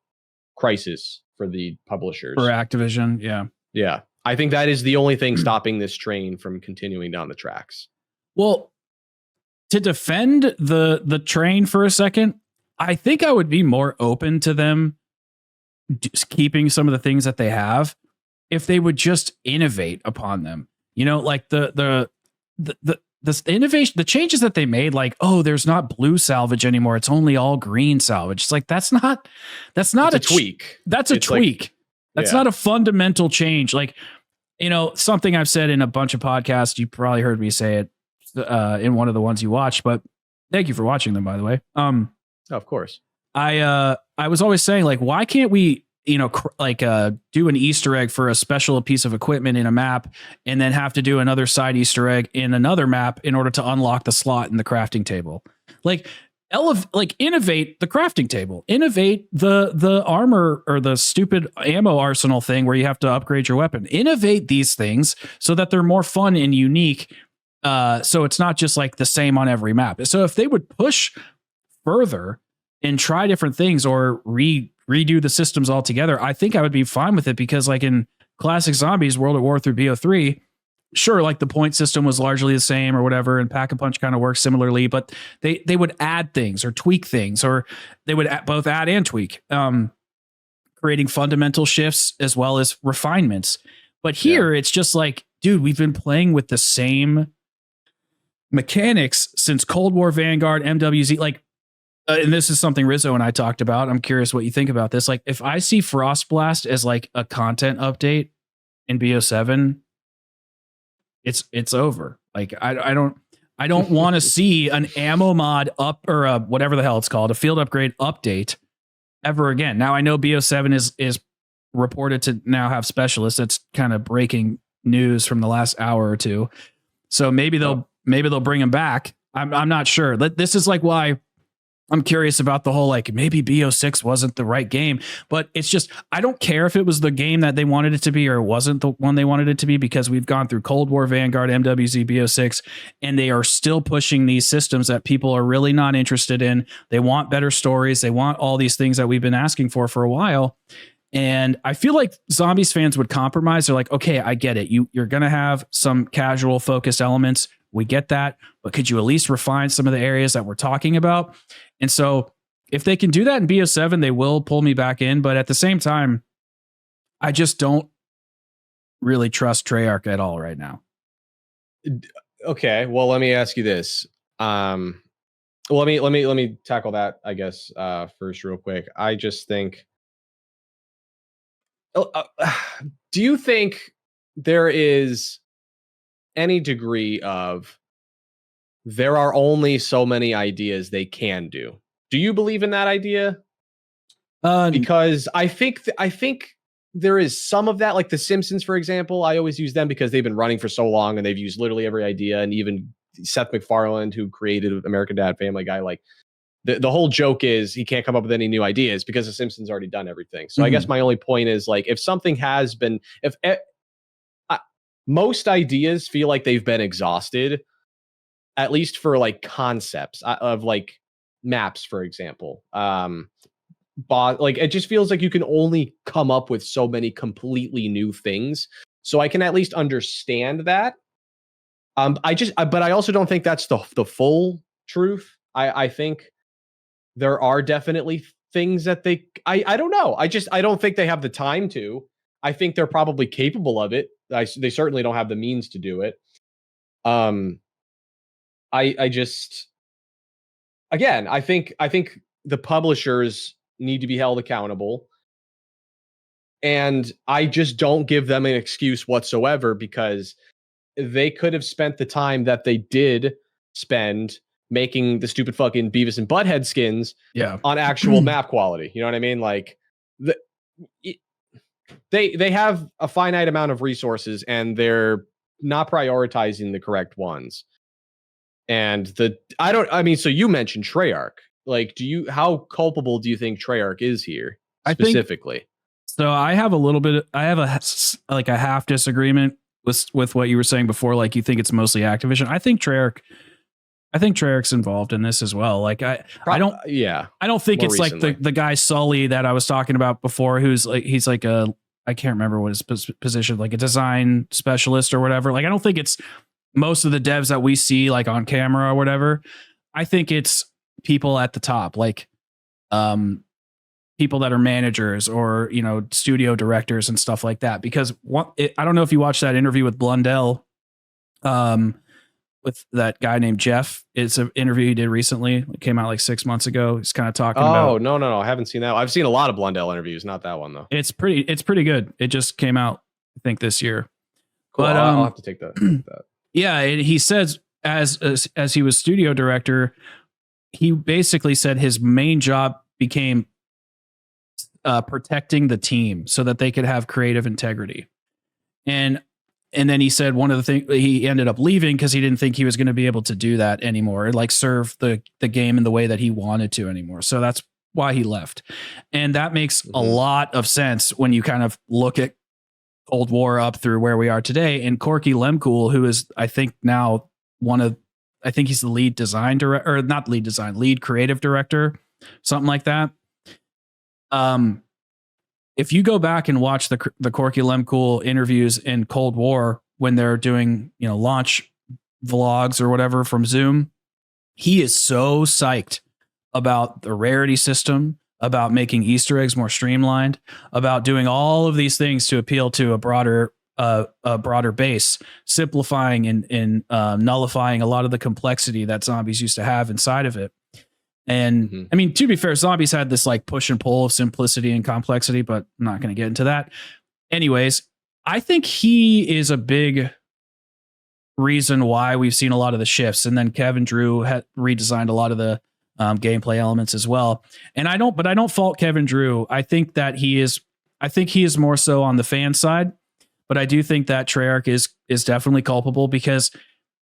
crisis for the publishers.
For Activision, yeah.
Yeah. I think that is the only thing stopping this train from continuing down the tracks.
Well, to defend the train for a second, I think I would be more open to them just keeping some of the things that they have if they would just innovate upon them. Like the innovation, the changes that they made, like, oh, there's not blue salvage anymore, it's only all green salvage. It's like that's not a tweak. That's a tweak. That's not a fundamental change. Like, something I've said in a bunch of podcasts, you probably heard me say it in one of the ones you watched, but thank you for watching them, by the way.
Oh, of course.
I was always saying, like, why can't we, do an Easter egg for a special piece of equipment in a map, and then have to do another side Easter egg in another map in order to unlock the slot in the crafting table? Like, innovate the crafting table, innovate the armor or the stupid ammo arsenal thing where you have to upgrade your weapon. Innovate these things so that they're more fun and unique. So it's not just like the same on every map. So if they would push further and try different things or redo the systems altogether, I think I would be fine with it, because like in classic Zombies, World at War through BO3, sure, like the point system was largely the same or whatever, and Pack a Punch kind of works similarly, but they would add things or tweak things, or they would both add and tweak, creating fundamental shifts as well as refinements. But here it's just like, dude, we've been playing with the same mechanics since Cold War Vanguard, MWZ, like, and this is something Rizzo and I talked about. I'm curious what you think about this. Like, if I see Frostblast as like a content update in BO7, it's over. Like, I don't want to see an ammo mod up, or whatever the hell it's called, a field upgrade update ever again. Now I know BO7 is reported to now have specialists. That's kind of breaking news from the last hour or two. So maybe they'll bring them back. I'm not sure. This is like why I'm curious about the whole, like, maybe BO6 wasn't the right game, but it's just, I don't care if it was the game that they wanted it to be or it wasn't the one they wanted it to be, because we've gone through Cold War, Vanguard, MWZ, BO6, and they are still pushing these systems that people are really not interested in. They want better stories. They want all these things that we've been asking for a while. And I feel like Zombies fans would compromise. They're like, okay, I get it. You're going to have some casual focused elements. We get that, but could you at least refine some of the areas that we're talking about? And so if they can do that in BO7, they will pull me back in. But at the same time, I just don't really trust Treyarch at all right now.
Okay, well, let me ask you this. Let me tackle that, I guess, first real quick. I just think, do you think there is any degree of, there are only so many ideas they can do? Do you believe in that idea? Because I think there is some of that, like The Simpsons, for example. I always use them because they've been running for so long and they've used literally every idea. And even Seth MacFarlane, who created American Dad, Family Guy, like the whole joke is he can't come up with any new ideas because The Simpsons already done everything. So I guess my only point is, like, if something has been, most ideas feel like they've been exhausted, at least for like concepts of like maps, for example. Like, it just feels like you can only come up with so many completely new things. So I can at least understand that. But I also don't think that's the full truth. I think there are definitely things that I don't know. I don't think they have the time to. I think they're probably capable of it. They certainly don't have the means to do it. I just, again, I think the publishers need to be held accountable, and I just don't give them an excuse whatsoever, because they could have spent the time that they did spend making the stupid fucking Beavis and Butthead skins on actual map quality. You know what I mean? Like, they have a finite amount of resources and they're not prioritizing the correct ones. And so you mentioned Treyarch. Like, how culpable do you think Treyarch is here specifically?
So I have a half disagreement with what you were saying before. Like, you think it's mostly Activision. I think Treyarch's involved in this as well. Like, I don't think it's recently, like the guy Sully that I was talking about before, who's like, he's like I can't remember what his position, like a design specialist or whatever. Like, I don't think it's most of the devs that we see like on camera or whatever. I think it's people at the top, like people that are managers or, studio directors and stuff like that. Because I don't know if you watched that interview with Blundell, with that guy named Jeff. It's an interview he did recently. It came out like 6 months ago. He's kind of talking about.
Oh, no. I haven't seen that. I've seen a lot of Blundell interviews. Not that one though.
It's pretty good. It just came out, I think, this year.
Cool. But I'll have to take that.
Yeah. He says as he was studio director, he basically said his main job became protecting the team so that they could have creative integrity. And then he said one of the things, he ended up leaving because he didn't think he was going to be able to do that anymore, like serve the game in the way that he wanted to anymore. So that's why he left. And that makes a lot of sense when you kind of look at Cold War up through where we are today. And Corky Lemcool, who is, I think now I think he's the lead design director, or not lead design, lead creative director, something like that. If you go back and watch the Corky Lemcool interviews in Cold War when they're doing, launch vlogs or whatever from Zoom, he is so psyched about the rarity system, about making Easter eggs more streamlined, about doing all of these things to appeal to a broader base, simplifying and nullifying a lot of the complexity that Zombies used to have inside of it. And I mean, to be fair, Zombies had this like push and pull of simplicity and complexity, but I'm not going to get into that. Anyways, I think he is a big reason why we've seen a lot of the shifts. And then Kevin Drew had redesigned a lot of the gameplay elements as well. And I don't fault Kevin Drew. I think he is more so on the fan side, but I do think that Treyarch is definitely culpable because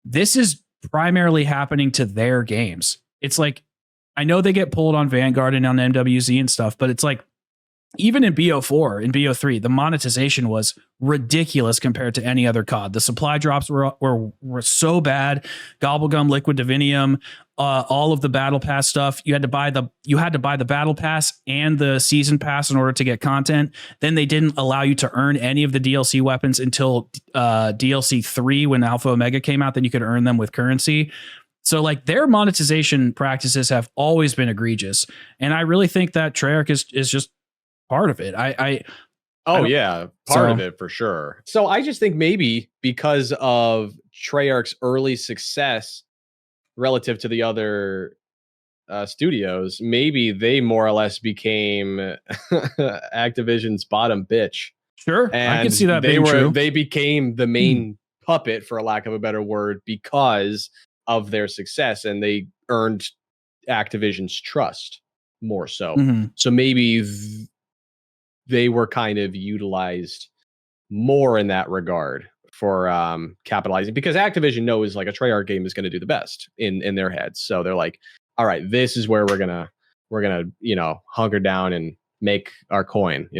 this is primarily happening to their games. It's like, I know they get pulled on Vanguard and on MWZ and stuff, but it's like, even in BO4 and BO3, the monetization was ridiculous compared to any other COD. The supply drops were so bad. Gobblegum, Liquid Divinium, all of the battle pass stuff. You had to buy the battle pass and the season pass in order to get content. Then they didn't allow you to earn any of the DLC weapons until DLC 3 when Alpha Omega came out. Then you could earn them with currency. So like their monetization practices have always been egregious. And I really think that Treyarch is just part of it.
Part of it for sure. So I just think maybe because of Treyarch's early success relative to the other studios, maybe they more or less became Activision's bottom bitch.
Sure, and I can see that being true.
They became the main puppet, for a lack of a better word, because of their success, and they earned Activision's trust more so. So maybe they were kind of utilized more in that regard for capitalizing, because Activision knows like a Treyarch game is going to do the best in their heads. So they're like, all right, this is where we're gonna hunker down and make our coin.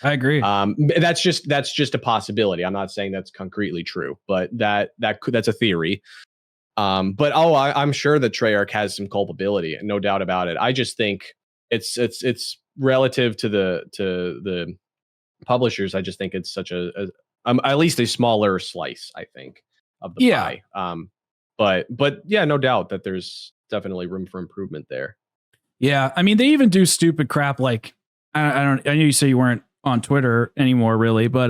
I agree.
That's just a possibility. I'm not saying that's concretely true, but that's a theory. But I'm sure that Treyarch has some culpability, no doubt about it. I just think it's relative to the publishers. I just think it's such at least a smaller slice, I think, of the pie. But yeah, no doubt that there's definitely room for improvement there.
Yeah, I mean, they even do stupid crap like I know you say you weren't on Twitter anymore, really, but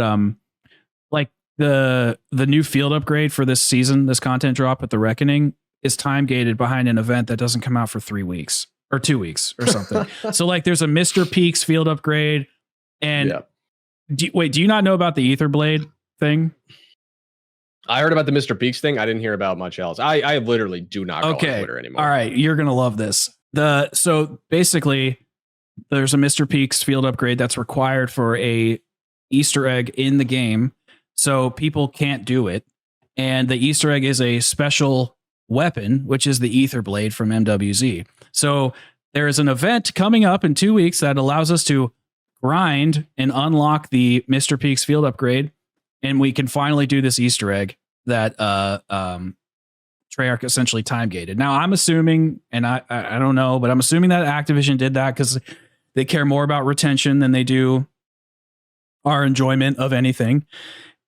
like the new field upgrade for this season, this content drop at the Reckoning, is time gated behind an event that doesn't come out for 3 weeks or 2 weeks or something. So like there's a Mr. Peaks field upgrade. And do you not know about the Ether Blade thing?
I heard about the Mr. Peaks thing. I didn't hear about much else. I literally do not go on Twitter anymore.
All right. You're going to love this. So basically there's a Mr. Peaks field upgrade that's required for a Easter egg in the game. So people can't do it. And the Easter egg is a special weapon, which is the Ether Blade from MWZ. So there is an event coming up in 2 weeks that allows us to grind and unlock the Mr. Peaks field upgrade. And we can finally do this Easter egg that Treyarch essentially time gated. Now I'm assuming, and I don't know, but I'm assuming that Activision did that because they care more about retention than they do our enjoyment of anything.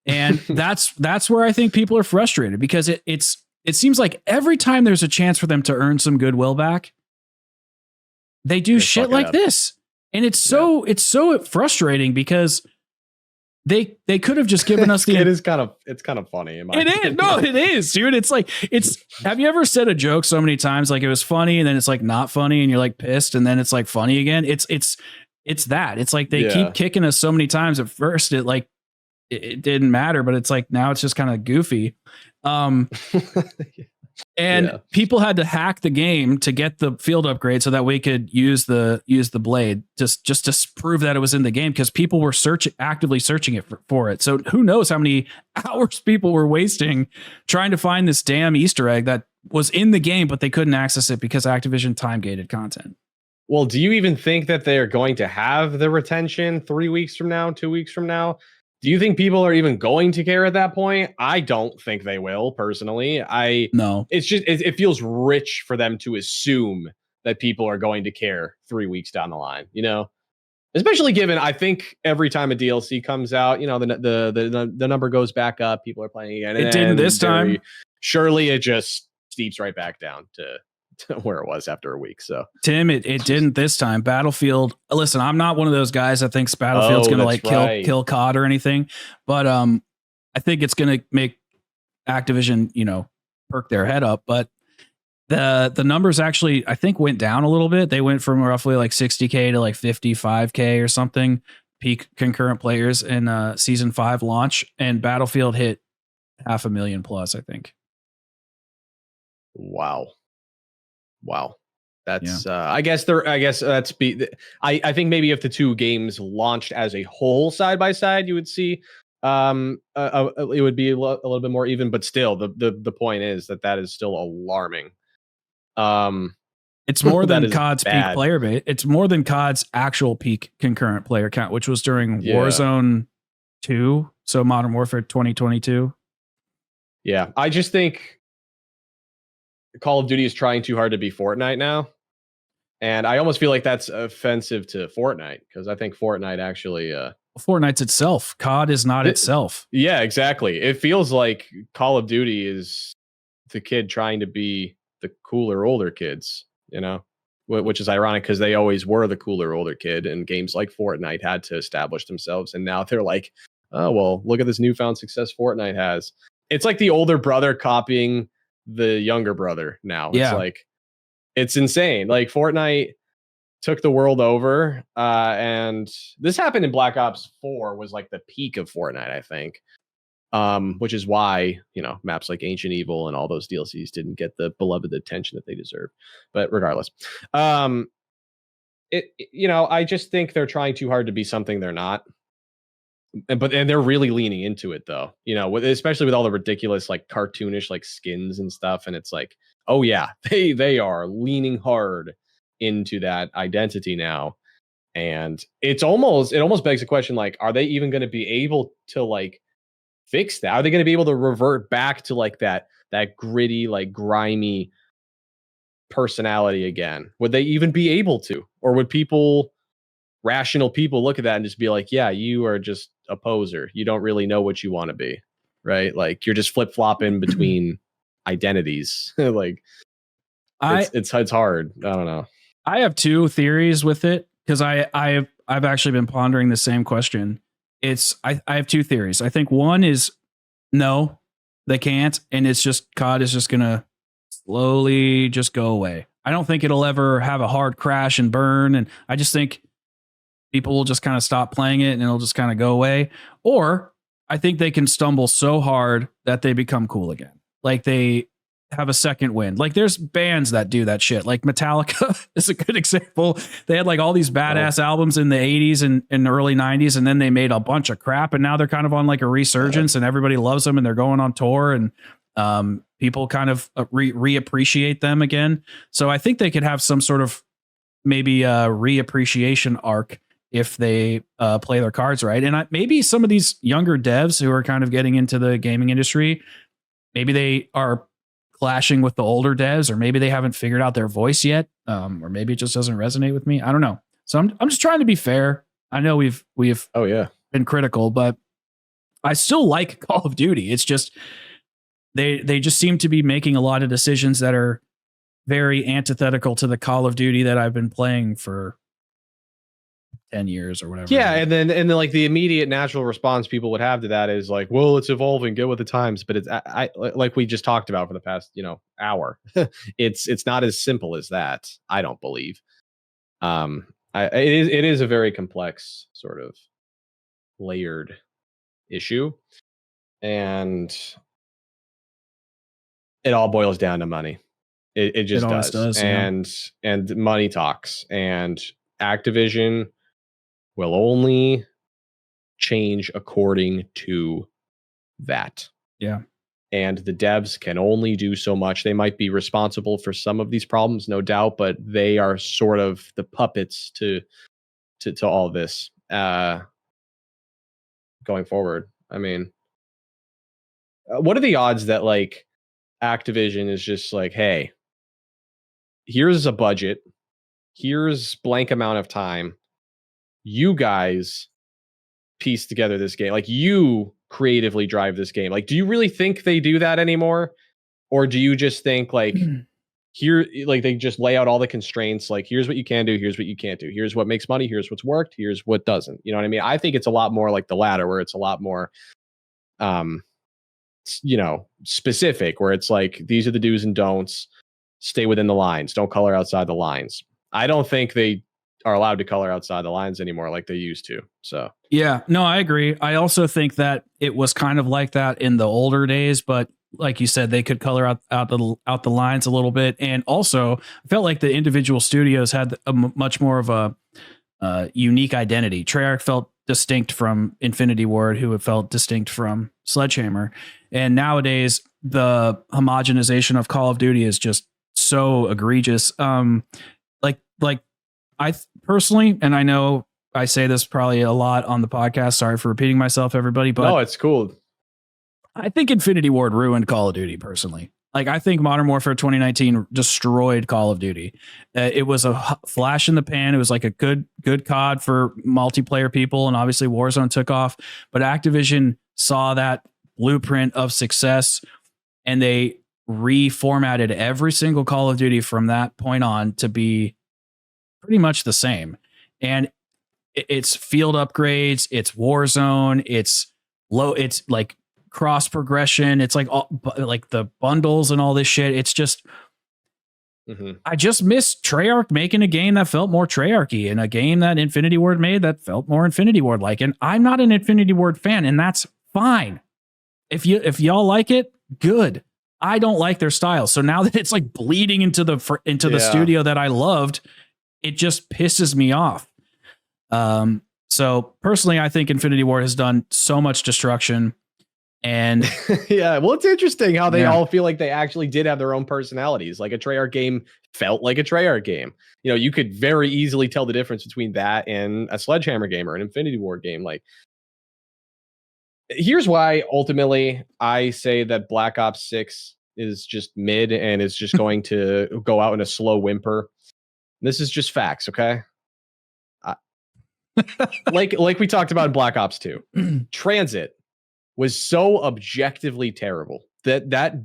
And that's where I think people are frustrated, because it seems like every time there's a chance for them to earn some goodwill back, they do shit like this. And it's so frustrating because they could have just given us
it's kind of funny.
It is, dude. It's like, have you ever said a joke so many times, like it was funny and then it's like not funny and you're like pissed and then it's like funny again? It's that. It's like they keep kicking us so many times. At first it didn't matter, but it's like now it's just kind of goofy. And people had to hack the game to get the field upgrade so that we could use the blade just to prove that it was in the game, because people were actively searching it for it. So who knows how many hours people were wasting trying to find this damn Easter egg that was in the game, but they couldn't access it because Activision time gated content.
Well, do you even think that they're going to have the retention 3 weeks from now, 2 weeks from now? Do you think people are even going to care at that point? I don't think they will, personally.
No.
It's just, it feels rich for them to assume that people are going to care 3 weeks down the line, you know? Especially given, I think every time a DLC comes out, you know, the number goes back up, people are playing again.
It didn't this time.
Surely it just steeps right back down to where it was after a week. So
Tim, it didn't this time. Battlefield. Listen, I'm not one of those guys that thinks Battlefield's going to like kill COD or anything, but I think it's going to make Activision, you know, perk their head up. But the numbers actually, I think, went down a little bit. They went from roughly like 60K to like 55K or something peak concurrent players in season 5 launch, and Battlefield hit 500,000 plus, I think.
Wow. That's I guess that's I think maybe if the two games launched as a whole side by side, you would see it would be a little bit more even, but still the point is that is still alarming.
It's more than COD's peak player base. It's more than COD's actual peak concurrent player count, which was during Warzone 2, so Modern Warfare 2022.
Yeah, I just think Call of Duty is trying too hard to be Fortnite now. And I almost feel like that's offensive to Fortnite, because I think Fortnite actually
Fortnite's itself. COD is not itself.
Yeah, exactly. It feels like Call of Duty is the kid trying to be the cooler older kids, you know, which is ironic because they always were the cooler older kid, and games like Fortnite had to establish themselves. And now they're like, oh, well, look at this newfound success Fortnite has. It's like the older brother copying the younger brother now. It's like, it's insane. Like Fortnite took the world over, and this happened in Black Ops 4 was like the peak of Fortnite, I think. Which is why, you know, maps like Ancient Evil and all those DLCs didn't get the beloved attention that they deserve. But regardless, you know, I just think they're trying too hard to be something they're not. And they're really leaning into it, though, you know, especially with all the ridiculous, like cartoonish, like skins and stuff. And it's like, oh yeah, they are leaning hard into that identity now. And it almost begs the question, like, are they even going to be able to like fix that? Are they going to be able to revert back to like that gritty, like grimy personality again? Would they even be able to? Or would rational people look at that and just be like, yeah, you are just a poser. You don't really know what you want to be, right? Like you're just flip-flopping between identities. Like it's hard. I don't know.
I have two theories with it, because I've actually been pondering the same question. I have two theories. I think one is no, they can't, and it's just COD is just gonna slowly just go away. I don't think it'll ever have a hard crash and burn, and I just think people will just kind of stop playing it and it'll just kind of go away. Or I think they can stumble so hard that they become cool again. Like they have a second wind. Like there's bands that do that shit. Like Metallica is a good example. They had like all these badass albums in the 80s and early 90s, and then they made a bunch of crap, and now they're kind of on like a resurgence and everybody loves them and they're going on tour, and people kind of reappreciate them again. So I think they could have some sort of maybe a reappreciation arc if they play their cards right. And maybe some of these younger devs who are kind of getting into the gaming industry, maybe they are clashing with the older devs, or maybe they haven't figured out their voice yet, or maybe it just doesn't resonate with me. I don't know. So I'm just trying to be fair. I know we've been critical, but I still like Call of Duty. It's just they just seem to be making a lot of decisions that are very antithetical to the Call of Duty that I've been playing for 10 years or whatever.
Yeah, and then like the immediate natural response people would have to that is like, well, it's evolving, get with the times. But it's I like we just talked about for the past, you know, hour. it's not as simple as that, I don't believe. It is a very complex sort of layered issue. And it all boils down to money. It just does.
Yeah.
And money talks. And Activision will only change according to that.
Yeah.
And the devs can only do so much. They might be responsible for some of these problems, no doubt, but they are sort of the puppets to all this going forward. I mean, what are the odds that like Activision is just like, hey, here's a budget, here's blank amount of time, you guys piece together this game, like you creatively drive this game. Like, do you really think they do that anymore? Or do you just think like here, like they just lay out all the constraints, like here's what you can do, here's what you can't do, here's what makes money, here's what's worked, here's what doesn't. You know what I mean? I think it's a lot more like the latter, where it's a lot more specific, where it's like these are the do's and don'ts, stay within the lines, don't color outside the lines. I don't think they are allowed to color outside the lines anymore like they used to. So
yeah, no, I agree. I also think that it was kind of like that in the older days, but like you said, they could color out the lines a little bit. And also I felt like the individual studios had a much more of a unique identity. Treyarch felt distinct from Infinity Ward, who felt distinct from Sledgehammer. And nowadays the homogenization of Call of Duty is just so egregious. Like I personally, and I know I say this probably a lot on the podcast, sorry for repeating myself, everybody, but
no, it's cool.
I think Infinity Ward ruined Call of Duty personally. Like, I think Modern Warfare 2019 destroyed Call of Duty. It was a flash in the pan. It was like a good COD for multiplayer people, and obviously Warzone took off. But Activision saw that blueprint of success, and they reformatted every single Call of Duty from that point on to be pretty much the same. And it's field upgrades, it's Warzone, it's like cross progression, it's like all, like the bundles and all this shit. It's just I just miss Treyarch making a game that felt more Treyarchy, and a game that Infinity Ward made that felt more Infinity Ward like. And I'm not an Infinity Ward fan, and that's fine. If y'all like it, good. I don't like their style. So now that it's like bleeding into the studio that I loved, it just pisses me off. So personally, I think Infinity Ward has done so much destruction. And
yeah, well, it's interesting how they all feel like they actually did have their own personalities. Like a Treyarch game felt like a Treyarch game. You know, you could very easily tell the difference between that and a Sledgehammer game or an Infinity Ward game. Like, here's why ultimately I say that Black Ops 6 is just mid and is just going to go out in a slow whimper. This is just facts, okay? Like we talked about in Black Ops 2. Transit was so objectively terrible that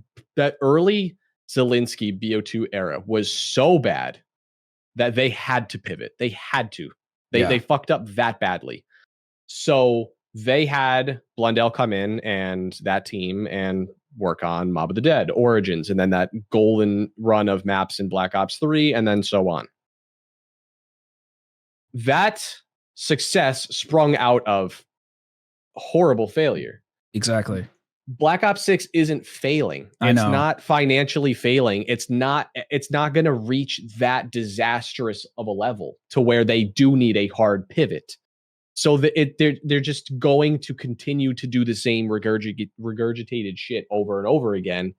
early Zelensky BO2 era was so bad that they had to pivot. They had to. They fucked up that badly. So they had Blundell come in and that team and work on Mob of the Dead, Origins, and then that golden run of maps in Black Ops 3, and then so on. That success sprung out of horrible failure.
Exactly.
Black Ops 6 isn't failing. It's not financially failing. It's not going to reach that disastrous of a level to where they do need a hard pivot. So they're just going to continue to do the same regurgitated shit over and over again.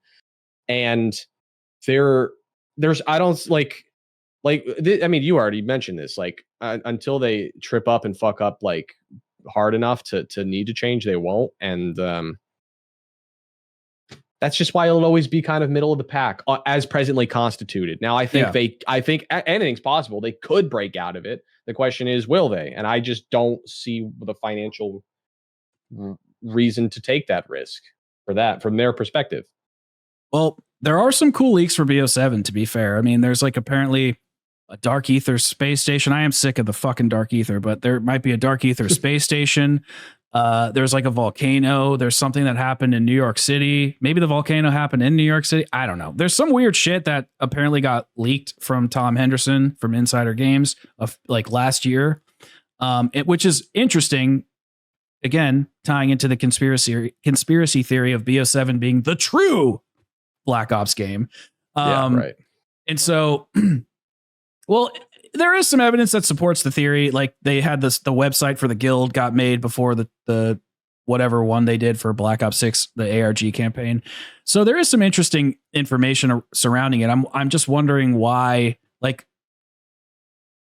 And there's I don't like I mean, you already mentioned this, like until they trip up and fuck up like hard enough to need to change, they won't. And that's just why it'll always be kind of middle of the pack as presently constituted. Now, I think I think anything's possible. They could break out of it. The question is, will they? And I just don't see the financial reason to take that risk for that from their perspective.
Well, there are some cool leaks for BO7, to be fair. I mean, there's like apparently a Dark Ether space station. I am sick of the fucking Dark Ether, but there might be a Dark Ether space station. There's like a volcano. There's something that happened in New York City. Maybe the volcano happened in New York City. I don't know. There's some weird shit that apparently got leaked from Tom Henderson from Insider Games of like last year, which is interesting. Again, tying into the conspiracy theory of BO7 being the true Black Ops game.
Right.
And so, well, there is some evidence that supports the theory. Like they had the website for the guild got made before the whatever one they did for Black Ops 6, the ARG campaign. So there is some interesting information surrounding it. I'm just wondering why, like,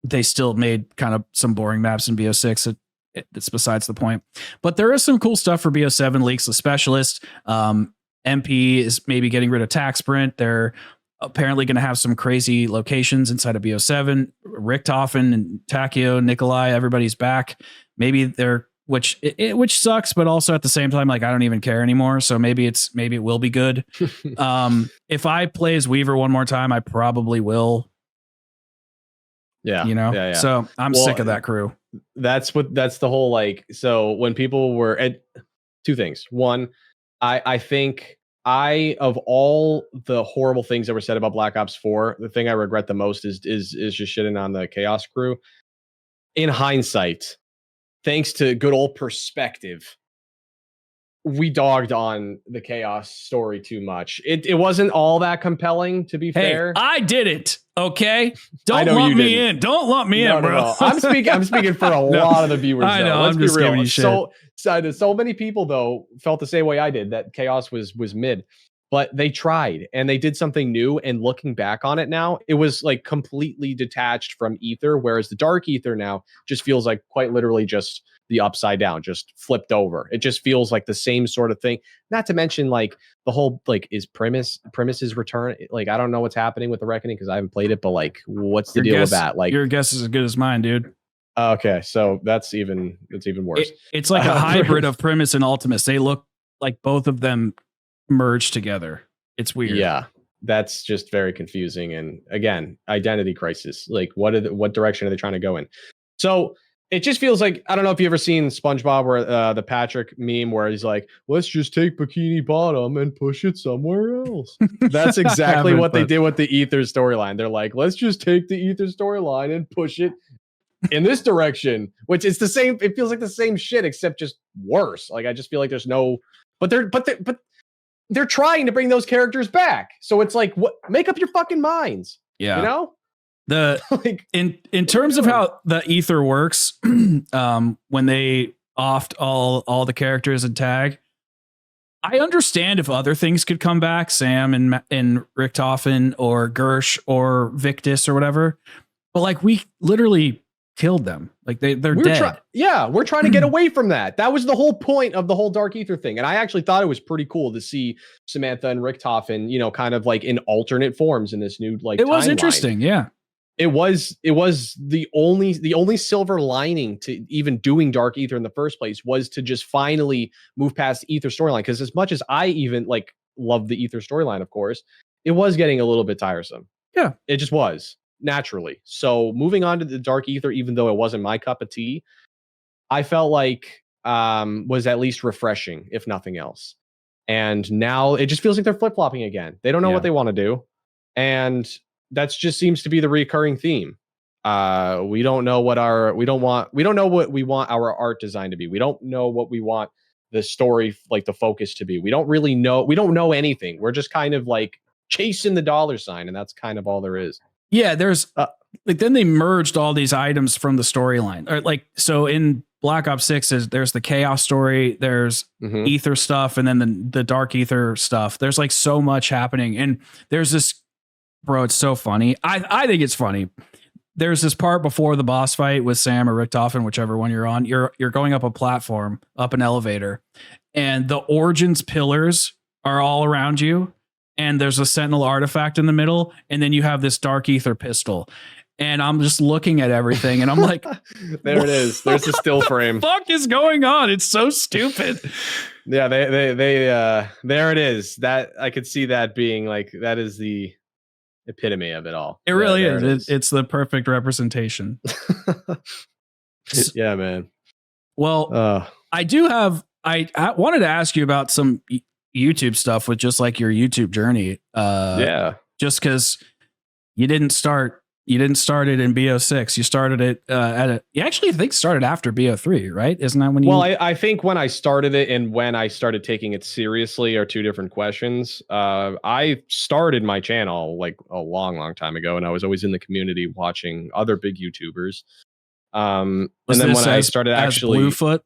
they still made kind of some boring maps in BO6. It's besides the point. But there is some cool stuff for BO7 leaks. The specialist, MP is maybe getting rid of tax sprint. They're apparently going to have some crazy locations inside of BO7. Richtofen and Takio, Nikolai, everybody's back. Maybe they're which sucks, but also at the same time, like I don't even care anymore. So maybe it will be good. If I play as Weaver one more time, I probably will.
Yeah,
you know.
Yeah.
So I'm sick of that crew.
That's the whole like. So when people were at two things. One, I think of all the horrible things that were said about Black Ops 4, the thing I regret the most is just shitting on the Chaos crew. In hindsight, thanks to good old perspective, we dogged on the Chaos story too much. It wasn't all that compelling, to be fair.
I did it. Okay, don't lump me in. Don't lump me in, bro.
No. I'm speaking for a lot of the viewers.
I know.
Let's
I'm
be
just
real.
giving you shit.
So many people though felt the same way I did, that Chaos was mid, but they tried and they did something new. And looking back on it now, it was like completely detached from Ether, whereas the Dark Ether now just feels like quite literally just the upside down, just flipped over. It just feels like the same sort of thing. Not to mention like the whole like is Primus's return. Like I don't know what's happening with the Reckoning because I haven't played it, but like what's the deal with that? Like
your guess is as good as mine, dude.
Okay, so that's even worse.
It's like a hybrid of Primus and Ultimus. They look like both of them merged together. It's weird.
Yeah, that's just very confusing. And again, identity crisis. Like what direction are they trying to go in? So it just feels like, I don't know if you ever seen SpongeBob where the Patrick meme where he's like, let's just take Bikini Bottom and push it somewhere else. That's exactly what they did with the Ether storyline. They're like, let's just take the Ether storyline and push it in this direction, which is the same. It feels like the same shit, except just worse. Like, I just feel like there's no, but they're trying to bring those characters back. So it's like, what? Make up your fucking minds.
Yeah.
You know?
Like, in terms of how the Ether works, when they offed all the characters and tag, I understand if other things could come back, Sam and Richtofen or Gersh or Victus or whatever, but like we literally killed them. Like they're dead.
We're trying to get away from that. That was the whole point of the whole Dark Ether thing. And I actually thought it was pretty cool to see Samantha and Richtofen, you know, kind of like in alternate forms in this new like.
It was interesting, yeah.
It was the only silver lining to even doing Dark Ether in the first place was to just finally move past the Ether storyline. Because as much as I even like love the Ether storyline, of course, it was getting a little bit tiresome.
Yeah,
it just was naturally. So moving on to the Dark Ether, even though it wasn't my cup of tea, I felt like was at least refreshing, if nothing else. And now it just feels like they're flip-flopping again. They don't know what they want to do, and that just seems to be the recurring theme. We don't know what we don't know what we want our art design to be. We don't know what we want the story, like the focus to be. We don't really know. We don't know anything. We're just kind of like chasing the dollar sign, and that's kind of all there is.
Yeah, there's like then they merged all these items from the storyline. Or like so in Black Ops 6 there's the Chaos story, there's Ether stuff, and then the Dark Ether stuff. There's like so much happening, and there's this. Bro, it's so funny. I think it's funny. There's this part before the boss fight with Sam or Richtofen, whichever one you're on. You're going up a platform, up an elevator, and the Origins pillars are all around you, and there's a Sentinel artifact in the middle, and then you have this Dark Ether pistol. And I'm just looking at everything, and I'm like,
there it is. There's the still frame.
What the fuck is going on? It's so stupid.
Yeah, they there it is. That I could see that being like, that is the epitome of it all.
It really is. It's the perfect representation.
Yeah, man.
Well, I do have. I wanted to ask you about some YouTube stuff with just like your YouTube journey. Just because you didn't start You didn't start it in BO6. You started it you actually think started after BO3, right? Isn't that when you?
Well, I think when I started it and when I started taking it seriously are two different questions. I started my channel like a long time ago, and I was always in the community watching other big YouTubers. And then when I started actually
Bluefoot.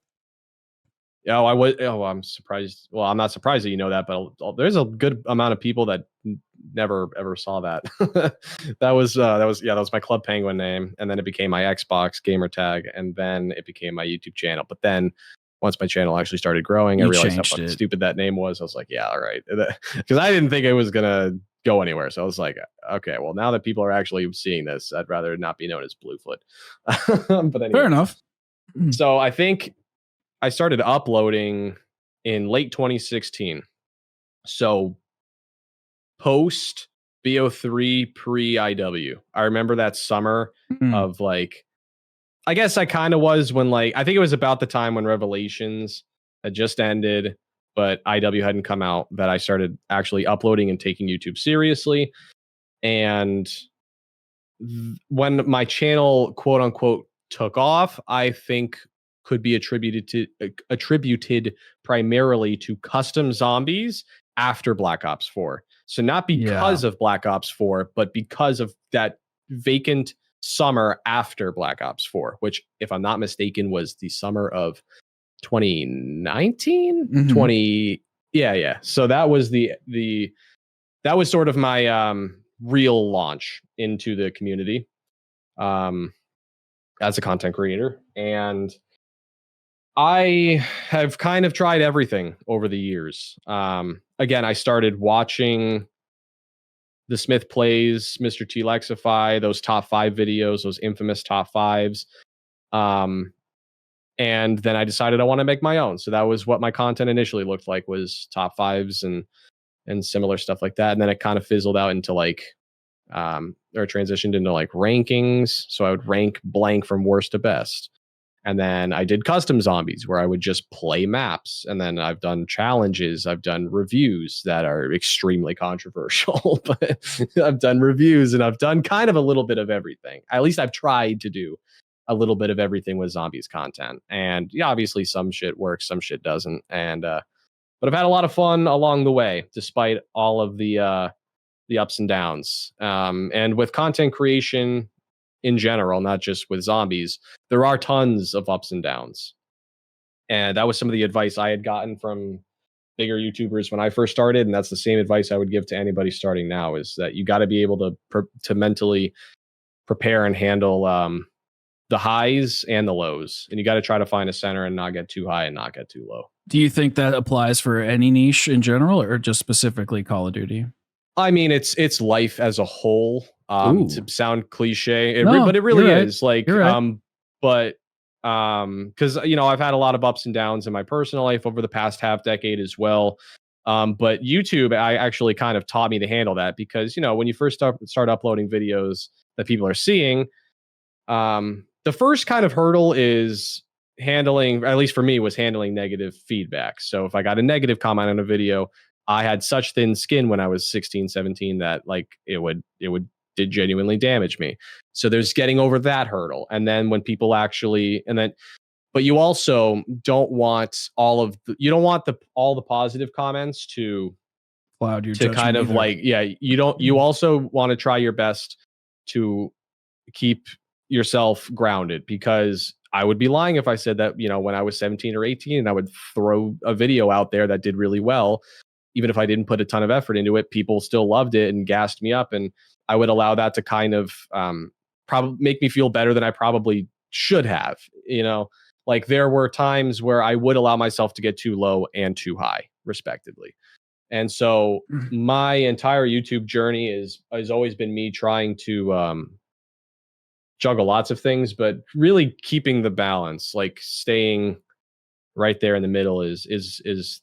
Oh, I was. Oh, I'm surprised. Well, I'm not surprised that you know that, but there's a good amount of people that never ever saw that. that was my Club Penguin name, and then it became my Xbox gamer tag, and then it became my YouTube channel. But then once my channel actually started growing, I realized how fucking stupid that name was. I was like, yeah, all right, because I didn't think it was gonna go anywhere. So I was like, okay, well, now that people are actually seeing this, I'd rather not be known as Bluefoot. But anyway,
fair enough.
So I think I started uploading in late 2016. So post BO3, pre IW. I remember that summer of like, I guess I kind of was when like, I think it was about the time when Revelations had just ended, but IW hadn't come out, that I started actually uploading and taking YouTube seriously. And when my channel, quote unquote, took off, I think could be attributed primarily to custom zombies after Black Ops 4. So not because of Black Ops 4, but because of that vacant summer after Black Ops 4, which, if I'm not mistaken, was the summer of 2019. 20. Yeah. So that was that was sort of my real launch into the community as a content creator. And I have kind of tried everything over the years. Again, I started watching the Smith Plays, Mr. T Lexify, those top 5 videos, those infamous top 5s. And then I decided I want to make my own. So that was what my content initially looked like, was top 5s and similar stuff like that. And then it kind of fizzled out into like, or transitioned into like rankings. So I would rank blank from worst to best. And then I did custom zombies where I would just play maps. And then I've done challenges. I've done reviews that are extremely controversial, but I've done reviews and I've done kind of a little bit of everything. At least I've tried to do a little bit of everything with zombies content. And yeah, obviously some shit works, some shit doesn't. And, but I've had a lot of fun along the way, despite all of the ups and downs. And with content creation in general, not just with zombies, there are tons of ups and downs. And that was some of the advice I had gotten from bigger YouTubers when I first started. And that's the same advice I would give to anybody starting now, is that you got to be able to mentally prepare and handle the highs and the lows. And you got to try to find a center and not get too high and not get too low.
Do you think that applies for any niche in general, or just specifically Call of Duty?
I mean, it's life as a whole. To sound cliche, but it really is. Like, but because I've had a lot of ups and downs in my personal life over the past half decade as well. But YouTube, I actually kind of taught me to handle that, because when you first start uploading videos that people are seeing, the first kind of hurdle is handling, at least for me, was handling negative feedback. So if I got a negative comment on a video, I had such thin skin when I was 16, 17 that like it did genuinely damage me. So there's getting over that hurdle. And then when people actually, but you also don't want all the positive comments to
cloud your
to kind of either. You also want to try your best to keep yourself grounded, because I would be lying if I said that, when I was 17 or 18 and I would throw a video out there that did really well, even if I didn't put a ton of effort into it, people still loved it and gassed me up. And I would allow that to kind of probably make me feel better than I probably should have. Like there were times where I would allow myself to get too low and too high, respectively. And so my entire YouTube journey has always been me trying to juggle lots of things, but really keeping the balance, like staying right there in the middle is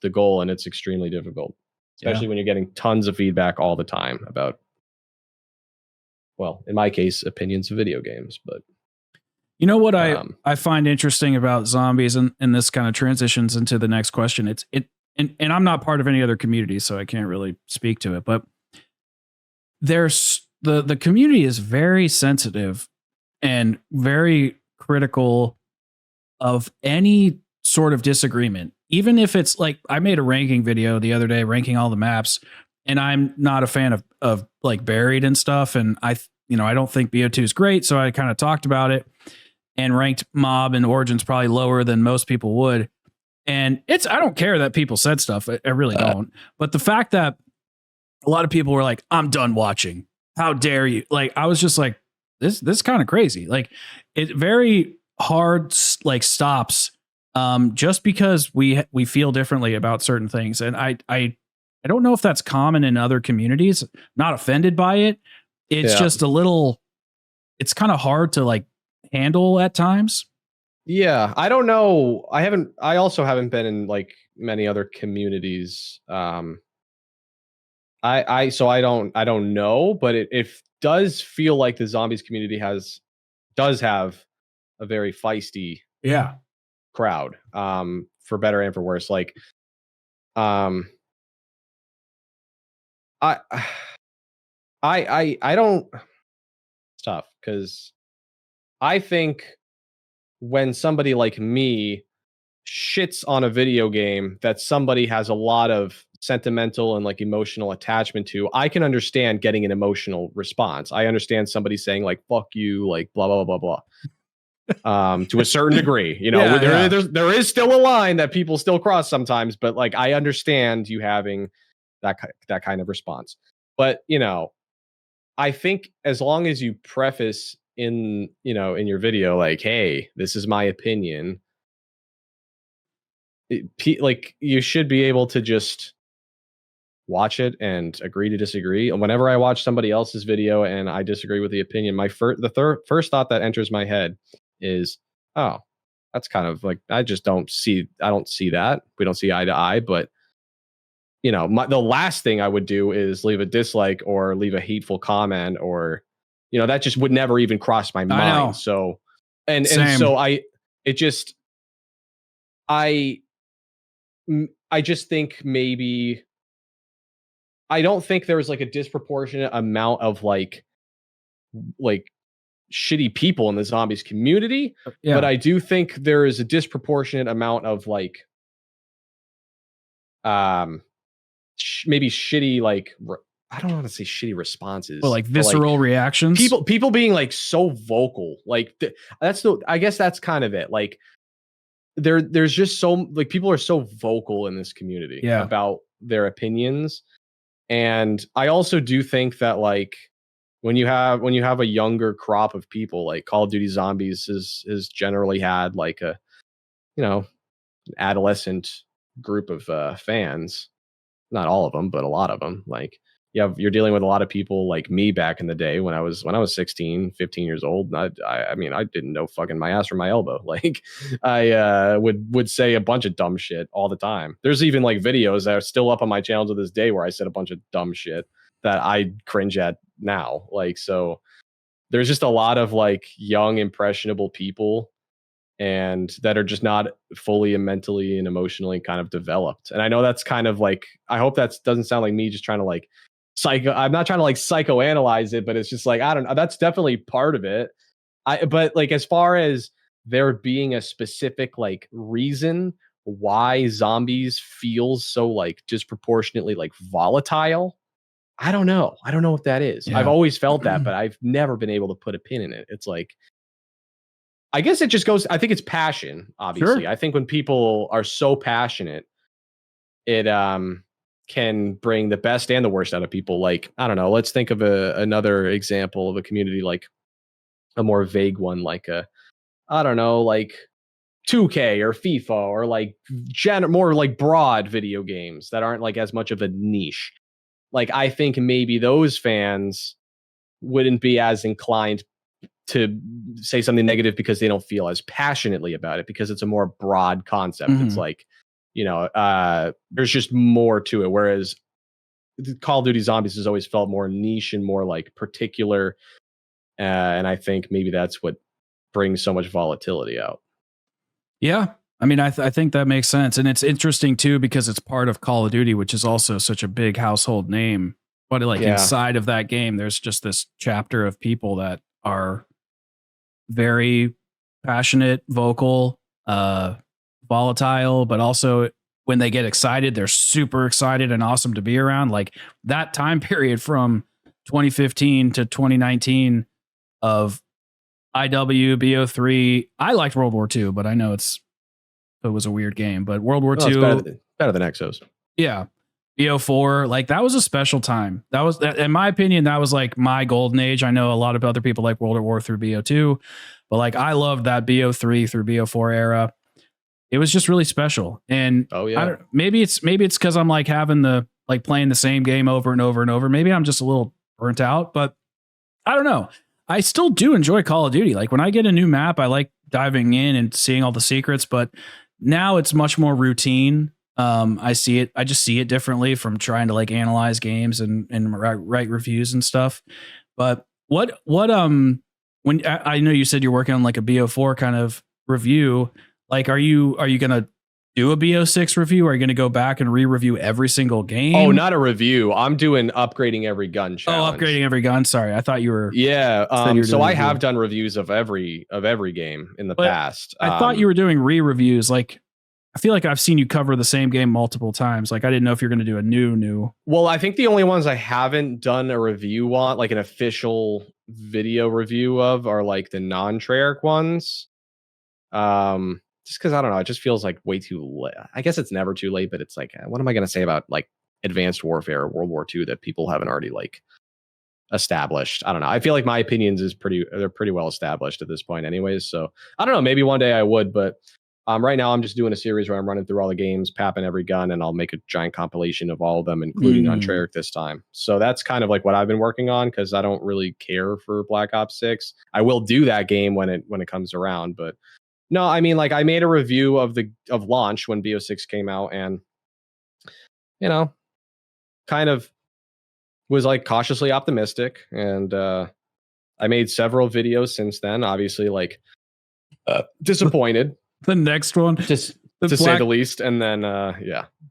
the goal. And it's extremely difficult, especially when you're getting tons of feedback all the time about, well, in my case, opinions of video games. But
what I find interesting about zombies, and this kind of transitions into the next question. And I'm not part of any other community, so I can't really speak to it, but there's the community is very sensitive and very critical of any sort of disagreement. Even if it's like, I made a ranking video the other day, ranking all the maps, and I'm not a fan of like Buried and stuff. And I don't think BO2 is great. So I kind of talked about it and ranked Mob and Origins probably lower than most people would. And I don't care that people said stuff. I really don't. But the fact that a lot of people were like, I'm done watching. How dare you? Like, I was just like, this is kind of crazy. Like, it very hard like stops just because we feel differently about certain things. And I don't know if that's common in other communities. Not offended by it. It's just a little, it's kind of hard to like handle at times.
Yeah, I don't know. I also haven't been in like many other communities. So I don't know, but it does feel like the Zombies community does have a very feisty crowd, for better and for worse. Like, I don't. It's tough because I think when somebody like me shits on a video game that somebody has a lot of sentimental and like emotional attachment to, I can understand getting an emotional response. I understand somebody saying like "fuck you," like blah blah blah blah blah. To a certain degree, there is still a line that people still cross sometimes, but like I understand you having that kind of response. But I think as long as you preface in your video like, hey, this is my opinion, like you should be able to just watch it and agree to disagree. And whenever I watch somebody else's video and I disagree with the opinion, first thought that enters my head is, oh, that's kind of like, I don't see that. We don't see eye to eye. But the last thing I would do is leave a dislike or leave a hateful comment, or that just would never even cross my mind. So and so I just think maybe I don't think there was like a disproportionate amount of like shitty people in the Zombies community, but I do think there is a disproportionate amount of like maybe shitty, like I don't want to say shitty responses,
but like visceral reactions.
People being like so vocal, like I guess that's kind of it. Like there's just so like people are so vocal in this community about their opinions, and I also do think that like when you have a younger crop of people, like Call of Duty Zombies is generally had like a an adolescent group of fans. Not all of them, but a lot of them. Like you're dealing with a lot of people like me back in the day when I was 16, 15 years old. I mean, I didn't know fucking my ass from my elbow. Like I would say a bunch of dumb shit all the time. There's even like videos that are still up on my channel to this day where I said a bunch of dumb shit that I cringe at now. Like, so there's just a lot of like young, impressionable people and that are just not fully and mentally and emotionally kind of developed. And I know that's kind of like, I hope that doesn't sound like me just trying to like I'm not trying to like psychoanalyze it, but it's just like, I don't know. That's definitely part of it. But like, as far as there being a specific like reason why Zombies feels so like disproportionately like volatile, I don't know. I don't know what that is. I've always felt that, but I've never been able to put a pin in it. It's like, I guess it just goes, I think it's passion, obviously. Sure. I think when people are so passionate, it can bring the best and the worst out of people. Like, I don't know, let's think of another example of a community, like a more vague one, like I don't know, like 2K or FIFA or like more like broad video games that aren't like as much of a niche. Like, I think maybe those fans wouldn't be as inclined to say something negative because they don't feel as passionately about it, because it's a more broad concept. Mm-hmm. It's like, there's just more to it. Whereas Call of Duty Zombies has always felt more niche and more like particular. And I think maybe that's what brings so much volatility out.
Yeah. I mean, I think that makes sense. And it's interesting too, because it's part of Call of Duty, which is also such a big household name. But like inside of that game, there's just this chapter of people that are very passionate, vocal, volatile, but also when they get excited, they're super excited and awesome to be around. Like that time period from 2015 to 2019 of IW, BO3. I liked World War II, but I know it was a weird game. But World War II,
better than Exos.
Yeah. BO4, like that was a special time. That was, in my opinion, that was like my golden age. I know a lot of other people like World War through BO2, but like I loved that BO3 through BO4 era. It was just really special. And maybe it's because I'm like having playing the same game over and over and over. Maybe I'm just a little burnt out, but I don't know. I still do enjoy Call of Duty. Like when I get a new map, I like diving in and seeing all the secrets, but now it's much more routine. I just see it differently from trying to like analyze games and write reviews and stuff. But when I know you said you're working on like a BO4 kind of review, like, are you going to do a BO6 review? Are you going to go back and re-review every single game?
Oh, not a review. I'm doing upgrading every gun challenge.
Oh, upgrading every gun. Sorry. I thought you were.
Yeah. So I have done reviews of every game in the past.
I thought you were doing re-reviews. Like, I feel like I've seen you cover the same game multiple times. Like, I didn't know if you're going to do a new.
Well, I think the only ones I haven't done a review on, like an official video review of, are like the non-Treyarch ones. Just because I don't know, it just feels like way too late. I guess it's never too late, but it's like, what am I going to say about like Advanced Warfare or World War II that people haven't already like established? I don't know. I feel like my opinions they're pretty well established at this point, anyways. So I don't know. Maybe one day I would, but right now I'm just doing a series where I'm running through all the games, papping every gun, and I'll make a giant compilation of all of them, including on Treyarch this time. So that's kind of like what I've been working on, because I don't really care for Black Ops 6. I will do that game when it comes around, but. No, I mean, like I made a review of launch when BO6 came out, and kind of was like cautiously optimistic, and I made several videos since then. Obviously, like disappointed.
The next one,
just to say the least, and then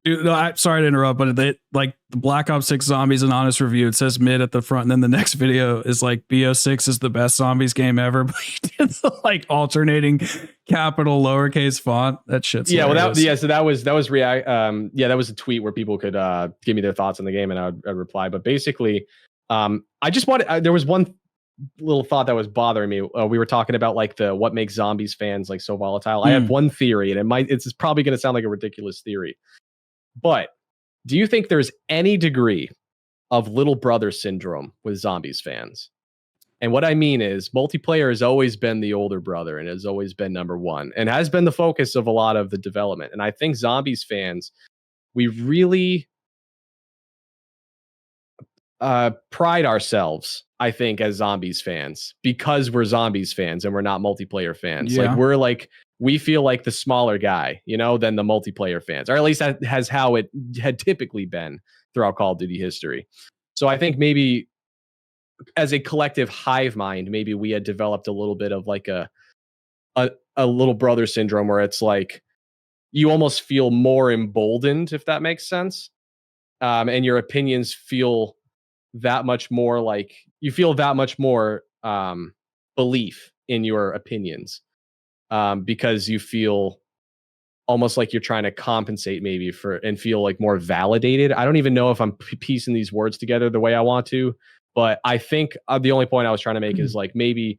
Dude, no, I'm sorry to interrupt, but the Black Ops 6 Zombies, an honest review. It says mid at the front, and then the next video is like BO6 is the best zombies game ever. But he did the like alternating capital lowercase font. That shit's hilarious.
So that was that was a tweet where people could give me their thoughts on the game, and I'd reply. But basically, I just wanted there was one little thought that was bothering me. We were talking about like what makes zombies fans like so volatile. I have one theory, and it's probably going to sound like a ridiculous theory. But do you think there's any degree of little brother syndrome with zombies fans? And what I mean is multiplayer has always been the older brother and has always been number one and has been the focus of a lot of the development. And I think zombies fans, we really pride ourselves, I think, as zombies fans, because we're zombies fans and we're not multiplayer fans.
Yeah.
Like we feel like the smaller guy, than the multiplayer fans, or at least that has how it had typically been throughout Call of Duty history. So I think maybe as a collective hive mind, maybe we had developed a little bit of like a little brother syndrome, where it's like you almost feel more emboldened, if that makes sense. And your opinions feel that much more like you feel that much more belief in your opinions, because you feel almost like you're trying to compensate maybe and feel like more validated. I don't even know if I'm piecing these words together the way I want to, but I think the only point I was trying to make is like maybe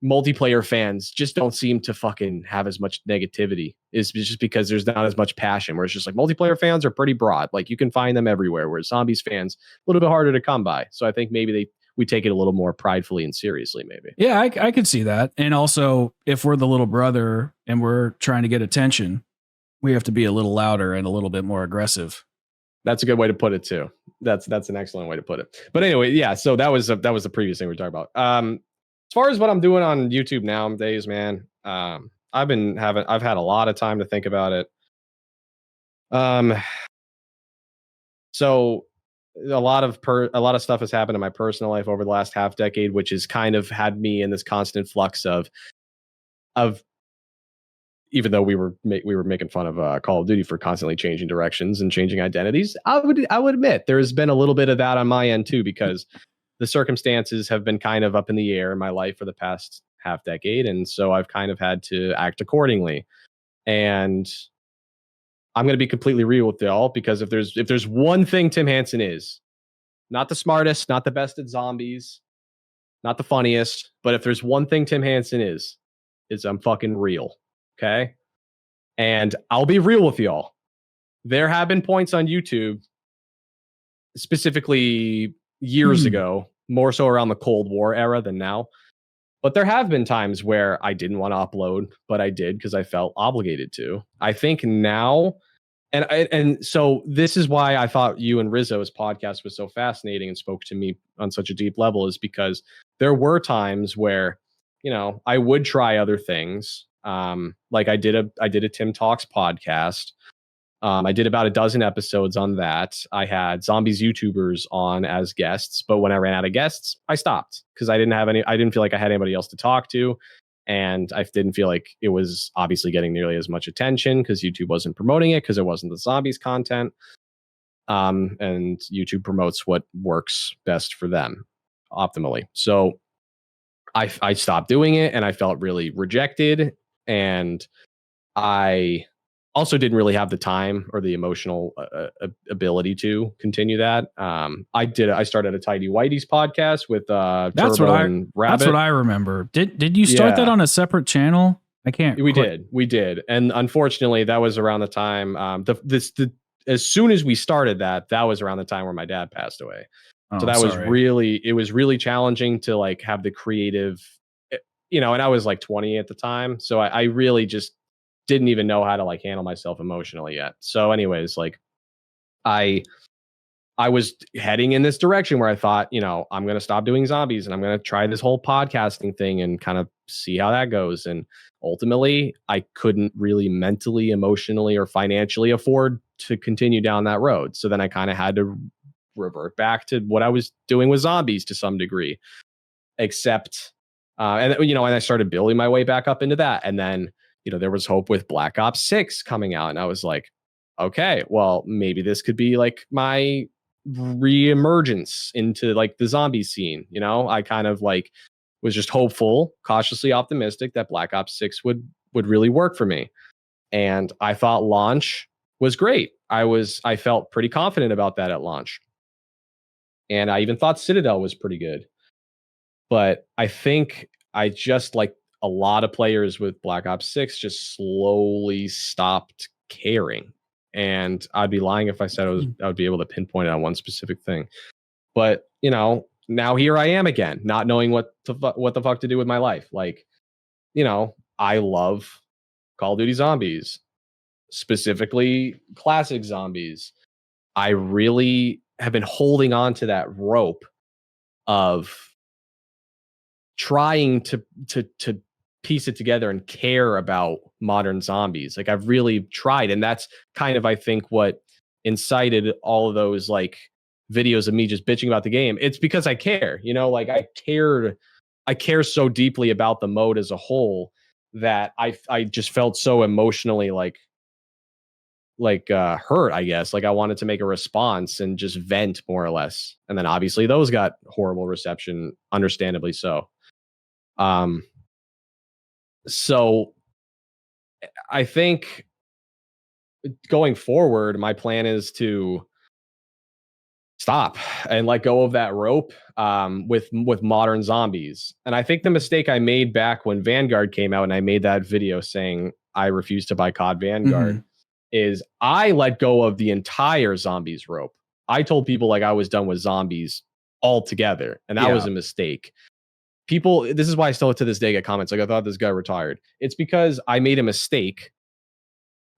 multiplayer fans just don't seem to fucking have as much negativity, is just because there's not as much passion, where it's just like multiplayer fans are pretty broad, like you can find them everywhere, whereas zombies fans a little bit harder to come by. So I think maybe we take it a little more pridefully and seriously, maybe.
Yeah, I could see that. And also, if we're the little brother and we're trying to get attention, we have to be a little louder and a little bit more aggressive.
That's a good way to put it too. That's an excellent way to put it. But anyway, yeah, so that was the previous thing we were talking about. As far as what I'm doing on YouTube nowadays, man, I've had a lot of time to think about it. So a lot of stuff has happened in my personal life over the last half decade, which has kind of had me in this constant flux of even though we were making fun of Call of Duty for constantly changing directions and changing identities, I would admit there has been a little bit of that on my end too, because the circumstances have been kind of up in the air in my life for the past half decade, and so I've kind of had to act accordingly. And I'm going to be completely real with y'all, because if there's one thing Tim Hansen is, not the smartest, not the best at zombies, not the funniest, but if there's one thing Tim Hansen is I'm fucking real. Okay? And I'll be real with y'all. There have been points on YouTube, specifically years ago, more so around the Cold War era than now. But there have been times where I didn't want to upload, but I did because I felt obligated to. I think now, and so this is why I thought you and Rizzo's podcast was so fascinating and spoke to me on such a deep level, is because there were times where, I would try other things. Like I did a Tim Talks podcast. I did about a dozen episodes on that. I had Zombies YouTubers on as guests, but when I ran out of guests, I stopped because I didn't feel like I had anybody else to talk to. And I didn't feel like it was obviously getting nearly as much attention because YouTube wasn't promoting it, because it wasn't the zombies content. And YouTube promotes what works best for them optimally. So I stopped doing it, and I felt really rejected. And I also didn't really have the time or the emotional ability to continue that. I started a Tidy Whitey's podcast with Turbo and Rabbit.
That's what I remember. Did you start that on a separate channel? I can't.
We did, and unfortunately, that was around the time. As soon as we started that was around the time where my dad passed away. So that was really challenging to like have the creative, and I was like 20 at the time, so I really just didn't even know how to like handle myself emotionally yet. So anyways, like I was heading in this direction where I thought, I'm going to stop doing zombies and I'm going to try this whole podcasting thing and kind of see how that goes. And ultimately, I couldn't really mentally, emotionally, or financially afford to continue down that road. So then I kind of had to revert back to what I was doing with zombies to some degree, except, and I started building my way back up into that. And then, there was hope with Black Ops 6 coming out. And I was like, okay, well, maybe this could be like my reemergence into like the zombie scene. I kind of like was just hopeful, cautiously optimistic that Black Ops 6 would really work for me. And I thought launch was great. I felt pretty confident about that at launch. And I even thought Citadel was pretty good. But I think I just, like a lot of players with Black Ops 6, just slowly stopped caring. And I'd be lying if I said I would be able to pinpoint it on one specific thing. But, now here I am again, not knowing what the fuck to do with my life. Like, I love Call of Duty Zombies, specifically classic zombies. I really have been holding on to that rope of trying to piece it together and care about modern zombies. Like I've really tried, and that's kind of, I think, what incited all of those like videos of me just bitching about the game. It's because I care, like I care so deeply about the mode as a whole that I just felt so emotionally like hurt, I guess. Like I wanted to make a response and just vent more or less. And then obviously those got horrible reception, understandably so. So I think going forward, my plan is to stop and let go of that rope with modern zombies. And I think the mistake I made back when Vanguard came out and I made that video saying I refuse to buy COD Vanguard is I let go of the entire zombies rope. I told people like I was done with zombies altogether, and that was a mistake. People, this is why I still to this day get comments like, I thought this guy retired. It's because I made a mistake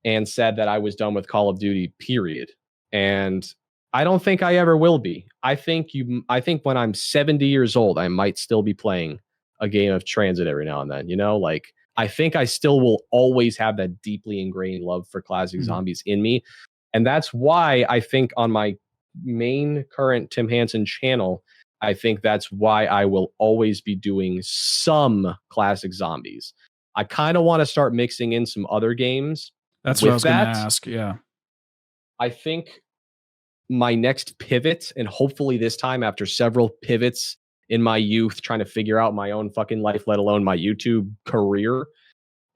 and said that I was done with Call of Duty, period. And I don't think I ever will be. I think when I'm 70 years old, I might still be playing a game of Transit every now and then, like I think I still will always have that deeply ingrained love for classic zombies in me. And that's why I think on my main current Tim Hansen channel, I think that's why I will always be doing some classic zombies. I kind of want to start mixing in some other games.
That's what I was going to ask. Yeah.
I think my next pivot, and hopefully this time after several pivots in my youth, trying to figure out my own fucking life, let alone my YouTube career,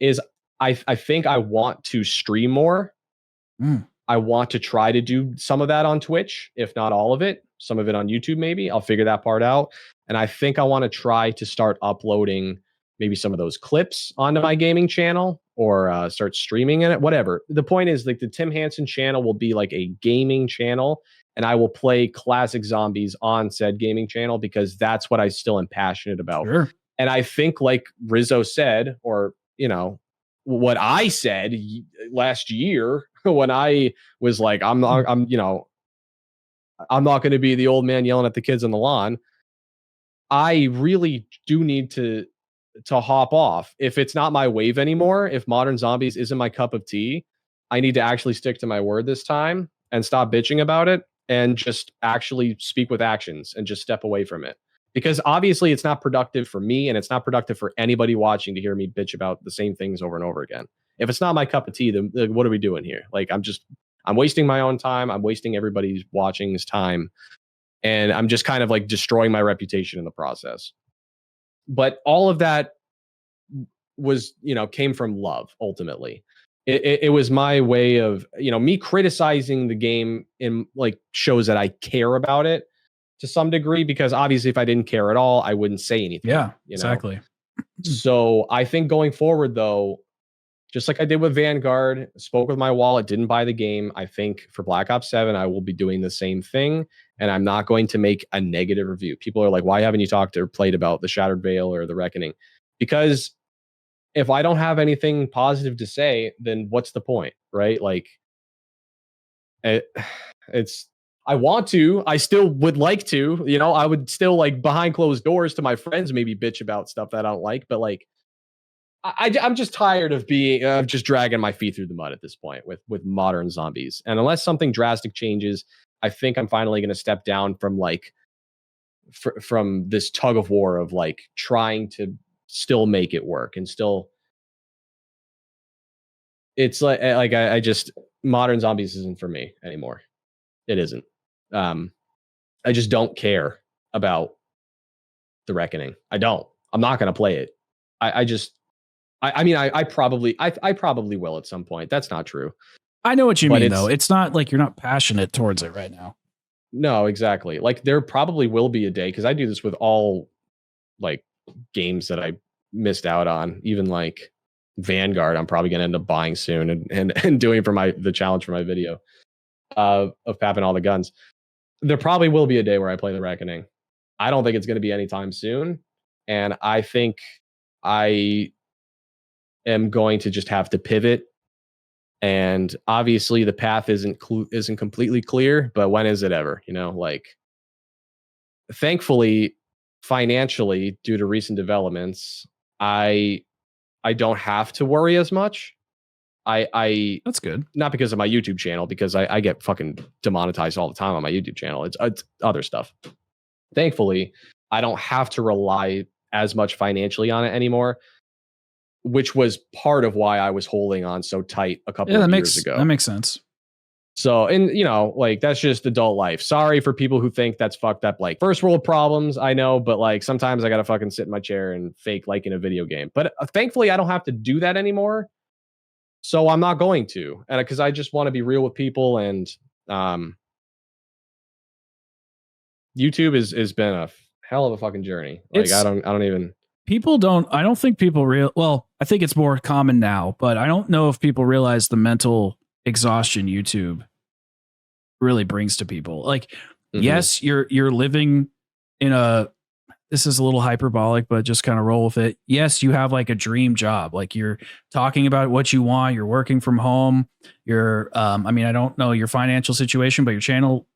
is I think I want to stream more. I want to try to do some of that on Twitch, if not all of it. Some of it on YouTube, maybe. I'll figure that part out. And I think I want to try to start uploading maybe some of those clips onto my gaming channel, or start streaming in it, whatever. The point is, like, the Tim Hansen channel will be like a gaming channel, and I will play classic zombies on said gaming channel because that's what I still am passionate about.
Sure.
And I think, like Rizzo said, or, you know, what I said last year when I was like, I'm not going to be the old man yelling at the kids on the lawn. I really do need to hop off. If it's not my wave anymore, if Modern Zombies isn't my cup of tea, I need to actually stick to my word this time and stop bitching about it and just actually speak with actions and just step away from it. Because obviously it's not productive for me, and it's not productive for anybody watching to hear me bitch about the same things over and over again. If it's not my cup of tea, then what are we doing here? Like, I'm wasting my own time. I'm wasting everybody's watching's time. And I'm just kind of like destroying my reputation in the process. But all of that was, came from love, ultimately. It was my way of, me criticizing the game in like shows that I care about it to some degree, because obviously if I didn't care at all, I wouldn't say anything.
Yeah, exactly.
So I think going forward, though, just like I did with Vanguard, spoke with my wallet, didn't buy the game. I think for Black Ops 7, I will be doing the same thing. And I'm not going to make a negative review. People are like, why haven't you talked or played about the Shattered Veil or the Reckoning? Because if I don't have anything positive to say, then what's the point, right? Like, I want to, I still would like to, I would still, like, behind closed doors to my friends, maybe bitch about stuff that I don't like, but like, I'm just tired of just dragging my feet through the mud at this point with Modern Zombies. And unless something drastic changes, I think I'm finally going to step down from from this tug of war of like trying to still make it work and still. It's like I just, Modern Zombies isn't for me anymore. It isn't. I just don't care about the Reckoning. I'm not going to play it. I probably will at some point. That's not true.
I know what you mean, though. It's not like you're not passionate towards it right now.
No, exactly. Like, there probably will be a day, because I do this with all like games that I missed out on. Even like Vanguard, I'm probably going to end up buying soon and doing for the challenge for my video of papping all the guns. There probably will be a day where I play the Reckoning. I don't think it's going to be anytime soon, and I think I am going to just have to pivot. And obviously the path isn't completely clear, but when is it ever? Like, thankfully, financially, due to recent developments, I don't have to worry as much.
That's good.
Not because of my YouTube channel, because I get fucking demonetized all the time on my YouTube channel. It's other stuff. Thankfully, I don't have to rely as much financially on it anymore, which was part of why I was holding on so tight a couple of years ago.
That makes sense.
So, and like, that's just adult life. Sorry for people who think that's fucked up, like first world problems. I know, but like, sometimes I gotta fucking sit in my chair and fake like in a video game. But thankfully, I don't have to do that anymore. So I'm not going to, and because I just want to be real with people. And YouTube has been a hell of a fucking journey. Like, I don't even.
I don't think people well, I think it's more common now, but I don't know if people realize the mental exhaustion YouTube really brings to people. Like, yes, you're living in this is a little hyperbolic, but just kind of roll with it. Yes, you have like a dream job. Like, you're talking about what you want. You're working from home. You're, I don't know your financial situation, but your channel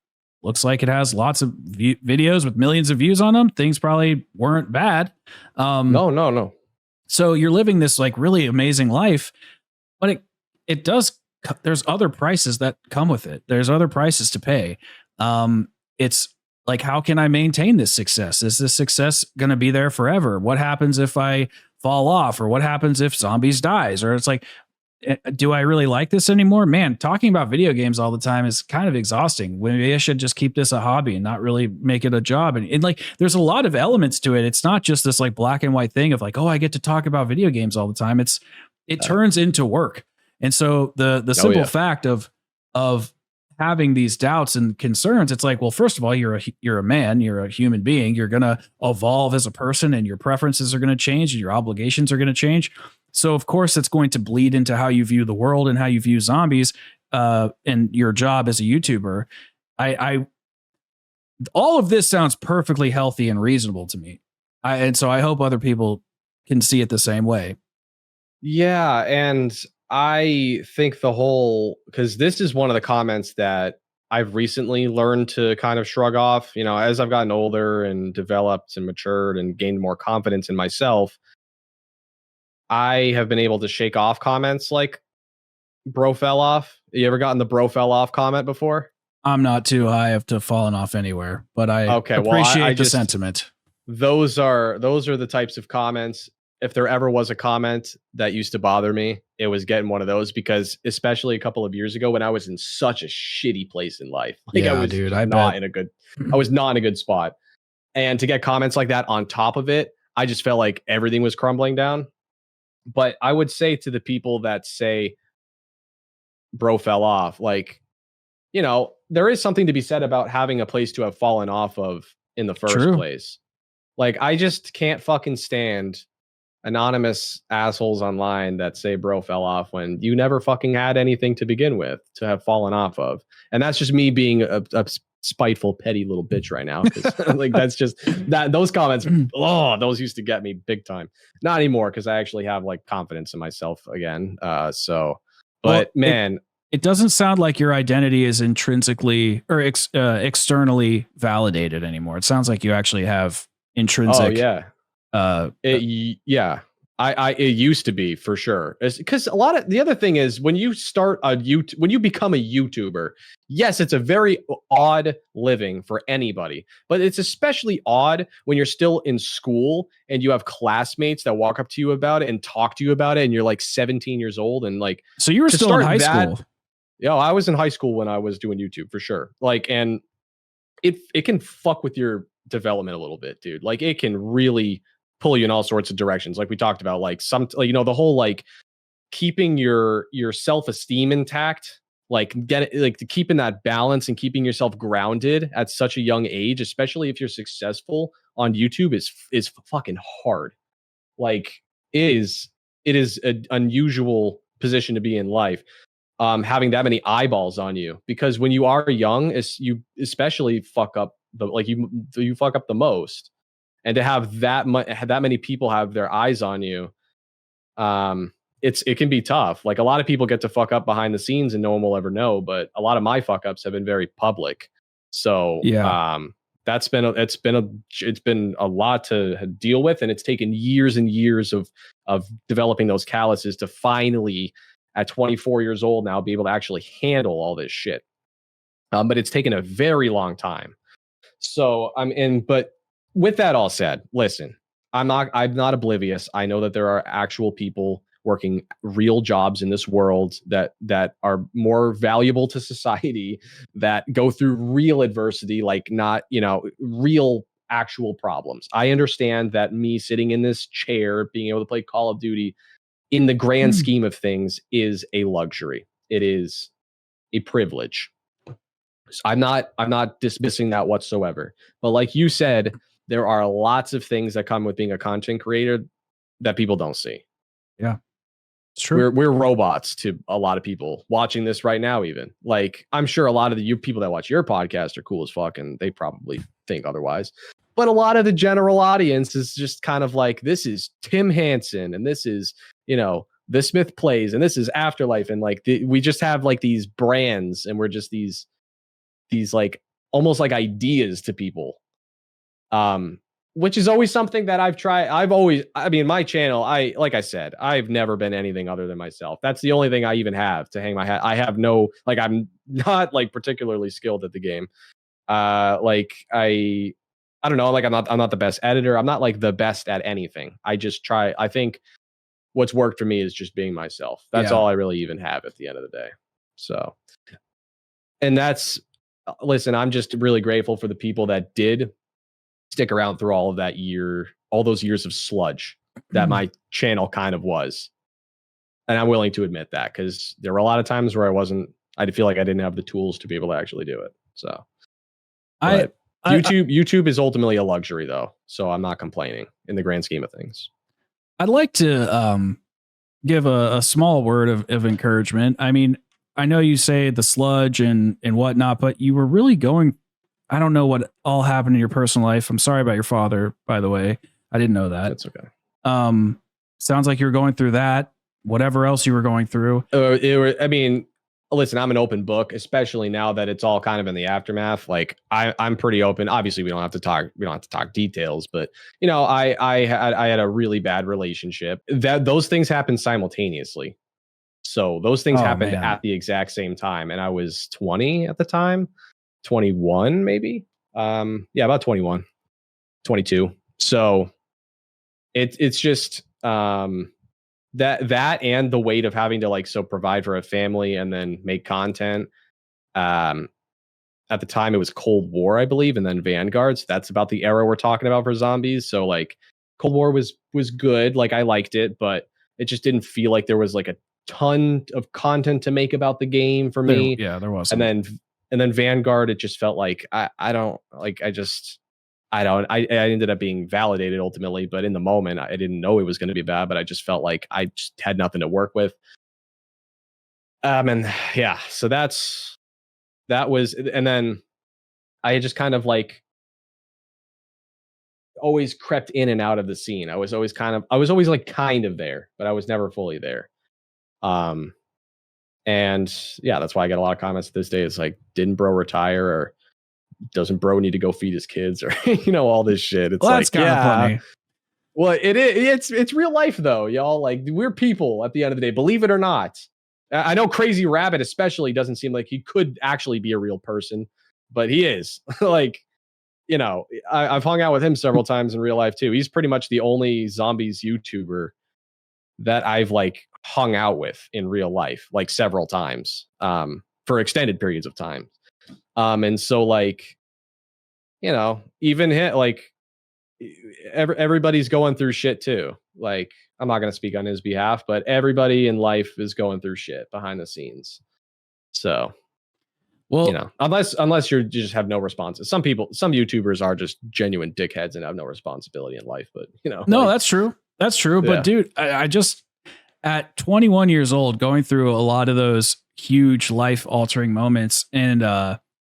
looks like it has lots of videos with millions of views on them. Things probably weren't bad.
No.
So you're living this like really amazing life, but it does. There's other prices that come with it. There's other prices to pay. It's like, how can I maintain this success? Is this success going to be there forever? What happens if I fall off, or what happens if Zombies dies, or it's like, do I really like this anymore? Man, talking about video games all the time is kind of exhausting. Maybe I should just keep this a hobby and not really make it a job. And like, there's a lot of elements to it. It's not just this like black and white thing of like, oh, I get to talk about video games all the time. It turns into work. And so the simple fact of having these doubts and concerns, it's like, well, first of all, you're a man, you're a human being, you're going to evolve as a person, and your preferences are going to change and your obligations are going to change. So of course it's going to bleed into how you view the world and how you view zombies, and your job as a YouTuber. I all of this sounds perfectly healthy and reasonable to me. And so I hope other people can see it the same way.
Yeah, and I think because this is one of the comments that I've recently learned to kind of shrug off, as I've gotten older and developed and matured and gained more confidence in myself. I have been able to shake off comments like bro fell off. You ever gotten the bro fell off comment before?
I'm not too high up to falling off anywhere, but I appreciate the sentiment.
Those are the types of comments. If there ever was a comment that used to bother me, it was getting one of those, because especially a couple of years ago when I was in such a shitty place in life, like I was not in a good spot. And to get comments like that on top of it, I just felt like everything was crumbling down. But I would say to the people that say bro fell off, like, there is something to be said about having a place to have fallen off of in the first place. Like, I just can't fucking stand anonymous assholes online that say bro fell off when you never fucking had anything to begin with to have fallen off of. And that's just me being a spiteful, petty little bitch right now. Like, that's just those comments. Oh, those used to get me big time. Not anymore, because I actually have like confidence in myself again. Man,
it doesn't sound like your identity is intrinsically or externally validated anymore. It sounds like you actually have intrinsic.
Oh yeah. It used to be, for sure. Because the other thing is, when you when you become a YouTuber, yes, it's a very odd living for anybody, but it's especially odd when you're still in school and you have classmates that walk up to you about it and talk to you about it, and you're like 17 years old, and like,
so you were still in high school.
Yeah, I was in high school when I was doing YouTube, for sure. Like, and it can fuck with your development a little bit, dude. Like, it can really pull you in all sorts of directions, like we talked about, like the whole like keeping your self-esteem intact, like keeping that balance and keeping yourself grounded at such a young age, especially if you're successful on YouTube, is fucking hard. Like, it is an unusual position to be in life, having that many eyeballs on you, because when you are young, you especially fuck up you fuck up the most. And to have that many people have their eyes on you, it can be tough. Like, a lot of people get to fuck up behind the scenes and no one will ever know, but a lot of my fuck ups have been very public. So it's been a lot to deal with, and it's taken years and years of developing those calluses to finally, at 24 years old now, be able to actually handle all this shit. But it's taken a very long time. So but with that all said, listen, I'm not oblivious. I know that there are actual people working real jobs in this world that are more valuable to society, that go through real adversity, like, not, real actual problems. I understand that me sitting in this chair, being able to play Call of Duty, in the grand scheme of things, is a luxury. It is a privilege. I'm not dismissing that whatsoever. But like you said, there are lots of things that come with being a content creator that people don't see.
Yeah, it's true.
We're robots to a lot of people watching this right now. Even, like, I'm sure a lot of the people that watch your podcast are cool as fuck, and they probably think otherwise. But a lot of the general audience is just kind of like, this is Tim Hansen, and this is, The Smith Plays, and this is Afterlife, and like we just have like these brands, and we're just these like almost like ideas to people. Which is always something that I've tried. My channel, like I said, I've never been anything other than myself. That's the only thing I even have to hang my hat. I have no, like, I'm not like particularly skilled at the game. I I don't know, like I'm not the best editor. I'm not like the best at anything. I just try. I think what's worked for me is just being myself. That's all I really even have at the end of the day. So, and that's, listen, I'm just really grateful for the people that did stick around through all those years of sludge that my channel kind of was. And I'm willing to admit that, because there were a lot of times where I feel like I didn't have the tools to be able to actually do it. So YouTube is ultimately a luxury though. So I'm not complaining in the grand scheme of things.
I'd like to give a small word of encouragement. I mean, I know you say the sludge and whatnot, but you were really going, I don't know what all happened in your personal life. I'm sorry about your father, by the way. I didn't know that.
That's okay.
Sounds like you were going through that, whatever else you were going through.
I mean, listen, I'm an open book, especially now that it's all kind of in the aftermath. Like I'm pretty open. Obviously, we don't have to talk details, but you know, I had a really bad relationship. Those things happened simultaneously. So those things happened at the exact same time, and I was 20 at the time, 21 maybe. Yeah, about 21, 22. So it's just that and the weight of having to like provide for a family and then make content. At the time it was Cold War, I believe, and then Vanguard. So that's about the era we're talking about for zombies. So like Cold War was good, like I liked it, but it just didn't feel like there was like a ton of content to make about the game for me.
There was.
And then Vanguard, it just felt like I ended up being validated ultimately, but in the moment I didn't know it was going to be bad, but I just felt like I just had nothing to work with. And yeah, so that was, and then I just kind of like always crept in and out of the scene. I was always like kind of there, but I was never fully there. And yeah, that's why I get a lot of comments this day. It's like, didn't bro retire, or doesn't bro need to go feed his kids, or all this shit. It's
that's kind of funny.
Well, it's real life though, y'all. Like, we're people at the end of the day, believe it or not. I know Crazy Rabbit especially doesn't seem like he could actually be a real person, but he is. Like, I've hung out with him several times in real life too. He's pretty much the only zombies YouTuber that I've like hung out with in real life, like several times, for extended periods of time. And so like, even him, like everybody's going through shit too. Like, I'm not going to speak on his behalf, but everybody in life is going through shit behind the scenes. So, well, unless you just have no responses. Some YouTubers are just genuine dickheads and have no responsibility in life, but
no, that's true. That's true. Yeah. But dude, I just, at 21 years old, going through a lot of those huge life altering moments and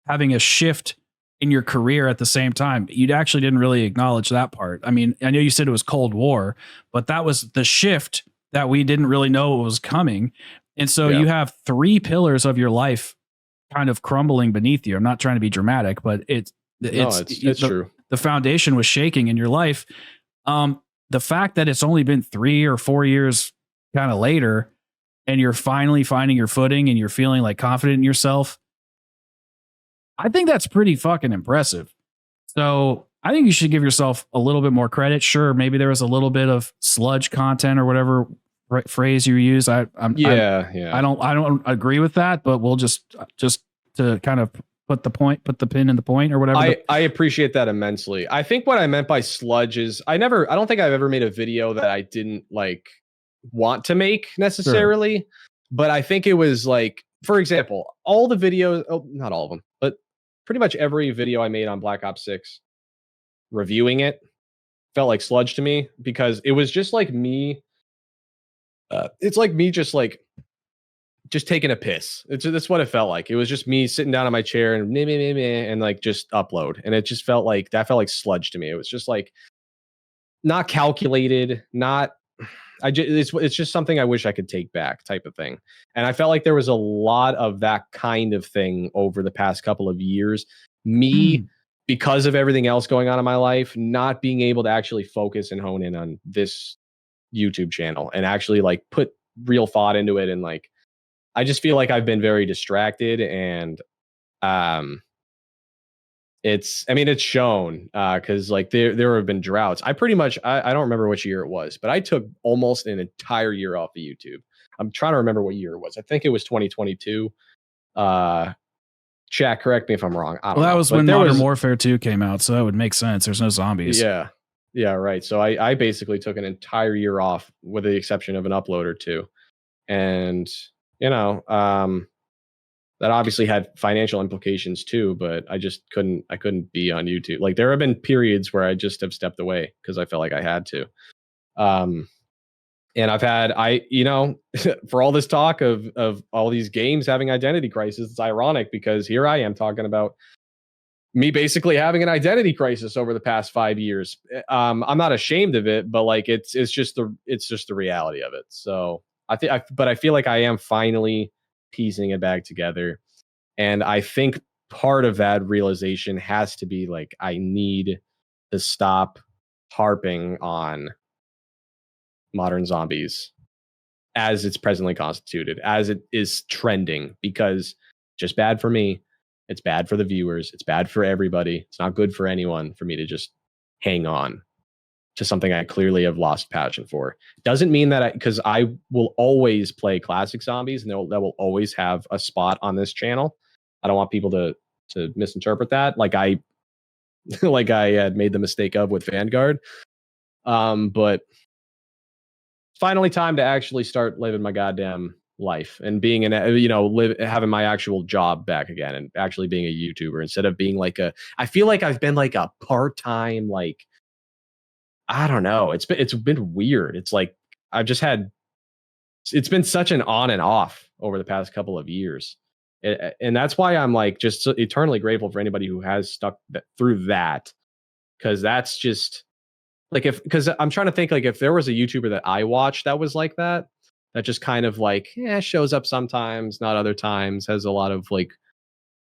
having a shift in your career at the same time, you actually didn't really acknowledge that part. I mean, I know you said it was Cold War, but that was the shift that we didn't really know was coming. And so you have three pillars of your life kind of crumbling beneath you. I'm not trying to be dramatic, but it's true. The foundation was shaking in your life. The fact that it's only been 3 or 4 years kind of later, and you're finally finding your footing and you're feeling like confident in yourself, I think that's pretty fucking impressive. So I think you should give yourself a little bit more credit. Sure, maybe there was a little bit of sludge content or whatever phrase you use. I don't agree with that, but we'll just to kind of put the pin in the point or whatever.
I appreciate that immensely. I think what I meant by sludge is I don't think I've ever made a video that I didn't like want to make necessarily, sure. But I think it was like, for example, all the videos, not all of them, but pretty much every video I made on Black Ops 6 reviewing it felt like sludge to me, because it was just like me. It's like me just taking a piss. That's what it felt like. It was just me sitting down in my chair and like just upload. And it just felt like sludge to me. It was just like not calculated, it's just something I wish I could take back type of thing. And I felt like there was a lot of that kind of thing over the past couple of years. Because of everything else going on in my life, not being able to actually focus and hone in on this YouTube channel and actually like put real thought into it. And like, I just feel like I've been very distracted, and I mean, it's shown because like there have been droughts. I pretty much I don't remember which year it was, but I took almost an entire year off of YouTube. I'm trying to remember what year it was. I think it was 2022. Chat, correct me if I'm wrong. I don't know.
That was when Modern Warfare 2 came out, so that would make sense. There's no zombies.
Yeah, right. So I basically took an entire year off, with the exception of an upload or two, and that obviously had financial implications too. But I just couldn't be on YouTube. Like there have been periods where I just have stepped away because I felt like I had to. And I've had for all this talk of all these games having identity crisis, it's ironic because here I am talking about me basically having an identity crisis over the past 5 years. I'm not ashamed of it, but like it's just the reality of it. So but I feel like I am finally piecing it back together, and I think part of that realization has to be like I need to stop harping on Modern Zombies as it's presently constituted, as it is trending, because just bad for me. It's bad for the viewers. It's bad for everybody. It's not good for anyone for me to just hang on to something I clearly have lost passion for. Doesn't mean that because I will always play classic zombies, and that will always have a spot on this channel. I don't want people to misinterpret that. Like I had made the mistake of with Vanguard. But finally time to actually start living my goddamn life and being having my actual job back again and actually being a YouTuber instead of being like I feel like I've been like a part-time, like, I don't know. It's been weird. It's like it's been such an on and off over the past couple of years. And that's why I'm like just so eternally grateful for anybody who has stuck through that. Cause that's just like because I'm trying to think like if there was a YouTuber that I watched that was like that just kind of like shows up sometimes, not other times, has a lot of like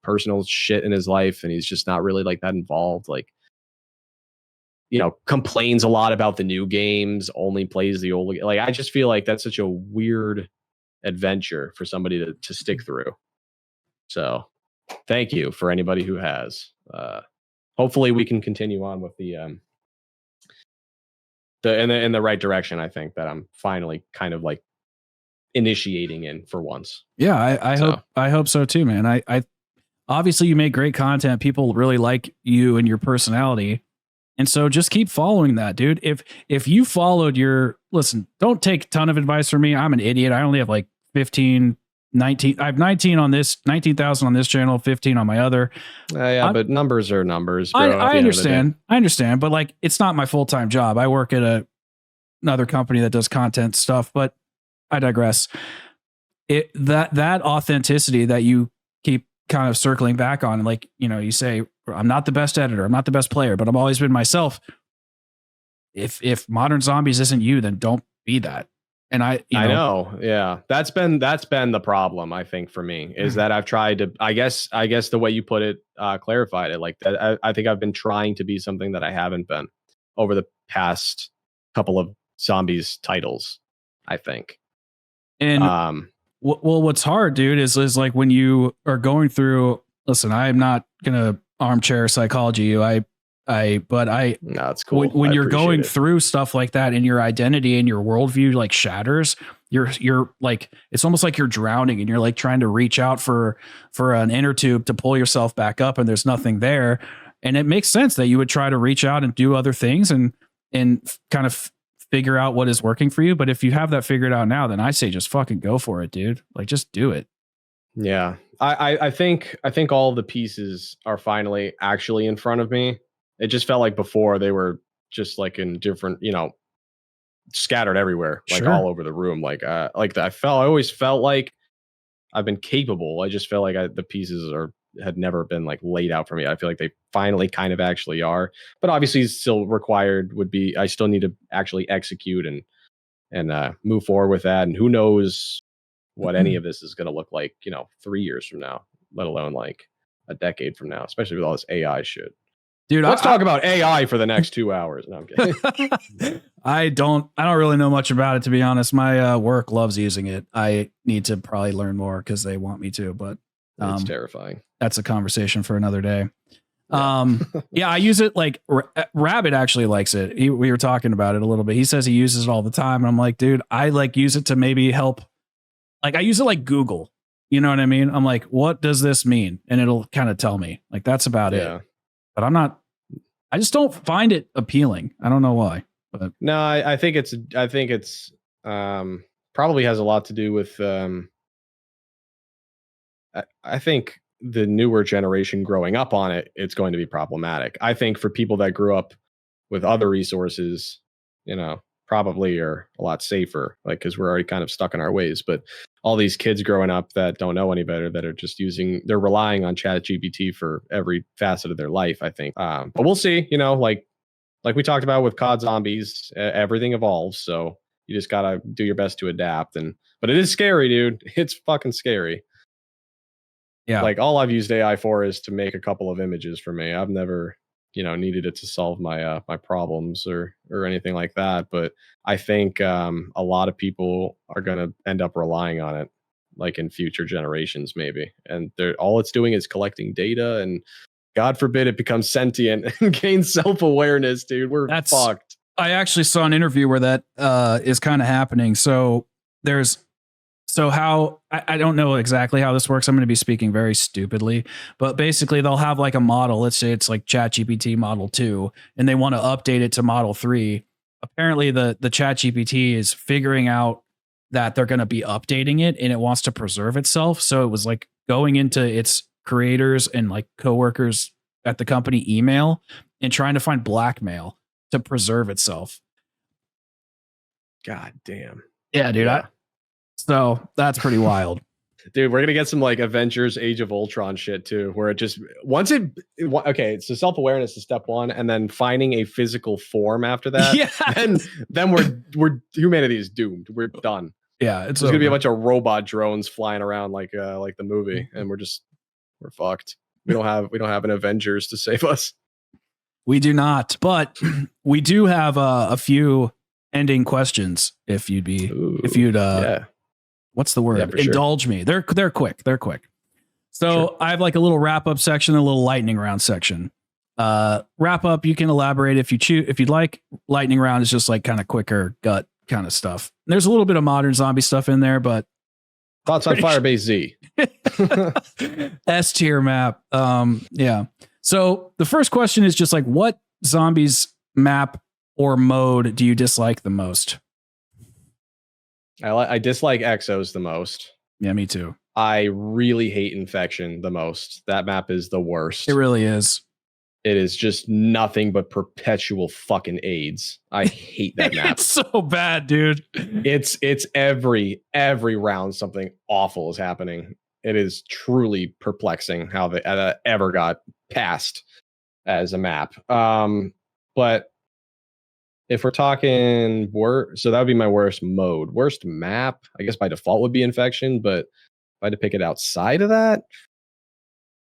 personal shit in his life, and he's just not really like that involved. Like, complains a lot about the new games, only plays the old. Like, I just feel like that's such a weird adventure for somebody to stick through. So, thank you for anybody who has. Hopefully, we can continue on with the in the right direction. I think that I'm finally kind of like initiating in for once.
Yeah, I hope so too, man. I obviously you make great content. People really like you and your personality. And so just keep following that, dude. If you followed listen, don't take a ton of advice from me. I'm an idiot. I only have like 19. I have 19,000 on this channel, 15 on my other.
But numbers are numbers, bro.
I understand. I understand. But like, it's not my full-time job. I work at another company that does content stuff, but I digress. That authenticity that you keep kind of circling back on, like, you say, I'm not the best editor, I'm not the best player, but I've always been myself. If Modern Zombies isn't you, then don't be that. And I know.
Yeah. That's been the problem, I think, for me, is that I've tried to, I guess the way you put it, clarified it like that. I think I've been trying to be something that I haven't been over the past couple of Zombies titles, I think.
And well, what's hard, dude, is like when you are going through, listen, I'm not going to armchair psychology you. No, it's cool. When you're going through stuff like that and your identity and your worldview like shatters, you're like, it's almost like you're drowning and you're like trying to reach out for an inner tube to pull yourself back up, and there's nothing there. And it makes sense that you would try to reach out and do other things and kind of figure out what is working for you. But if you have that figured out now, then I say just fucking go for it, dude. Like, just do it.
Yeah. I think all of the pieces are finally actually in front of me. It just felt like before they were just like in different, scattered everywhere, like all over the room. Like I always felt like I've been capable. I just felt like the pieces had never been like laid out for me. I feel like they finally kind of actually are, but obviously still required would be, I still need to actually execute and move forward with that. And who knows what any of this is going to look like, 3 years from now, let alone like a decade from now, especially with all this AI shit. Dude, let's talk about AI for the next 2 hours. No, I'm kidding.
I don't really know much about it, to be honest. My work loves using it. I need to probably learn more because they want me to, but
it's terrifying.
That's a conversation for another day. Yeah, I use it like Rabbit actually likes it. We were talking about it a little bit. He says he uses it all the time. And I'm like, dude, I like use it to maybe help. Like I use it like Google. You know what I mean? I'm like, what does this mean? And it'll kind of tell me. Like that's about it. But I just don't find it appealing. I don't know why. But
no, I think it's probably has a lot to do with I think the newer generation growing up on it, it's going to be problematic. I think for people that grew up with other resources, probably are a lot safer, like, because we're already kind of stuck in our ways. But all these kids growing up that don't know any better, that are just they're relying on ChatGPT for every facet of their life, I think. But we'll see, like we talked about with COD Zombies, everything evolves. So you just got to do your best to adapt. But it is scary, dude. It's fucking scary.
Yeah.
Like all I've used AI for is to make a couple of images for me. I've never, needed it to solve my my problems or anything like that. But I think a lot of people are going to end up relying on it, like in future generations, maybe. And all it's doing is collecting data, and God forbid it becomes sentient and gains self-awareness, dude. We're fucked.
I actually saw an interview where that is kind of happening. So I don't know exactly how this works. I'm going to be speaking very stupidly, but basically they'll have like a model. Let's say it's like ChatGPT Model 2, and they want to update it to Model 3. Apparently the ChatGPT is figuring out that they're going to be updating it, and it wants to preserve itself. So it was like going into its creators and like coworkers at the company email and trying to find blackmail to preserve itself.
God damn.
Yeah, dude.
Yeah.
So that's pretty wild.
Dude, we're going to get some like Avengers Age of Ultron shit too, where it just, okay, so self-awareness is step one, and then finding a physical form after that.
Yeah.
Then we're humanity is doomed. We're done.
Yeah.
There's going to be a bunch of robot drones flying around like the movie, and we're fucked. We don't have an Avengers to save us.
We do not, but we do have a few ending questions. If you'd
yeah.
What's the word?
Yeah,
Indulge me. They're quick. They're quick. So sure. I have like a little wrap up section, a little lightning round section. Wrap up, you can elaborate if you'd like. Lightning round is just like kind of quicker gut kind of stuff. There's a little bit of modern zombie stuff in there, but
thoughts on Firebase Z.
S tier map. Yeah. So the first question is just like, what zombies map or mode do you dislike the most?
I dislike Exos the most.
Yeah, me too.
I really hate Infection the most. That map is the worst.
It really is.
It is just nothing but perpetual fucking AIDS. I hate that map.
It's so bad, dude.
It's every round something awful is happening. It is truly perplexing how they ever got passed as a map. But if we're talking so that would be my worst mode. Worst map, I guess by default would be Infection, but if I had to pick it outside of that,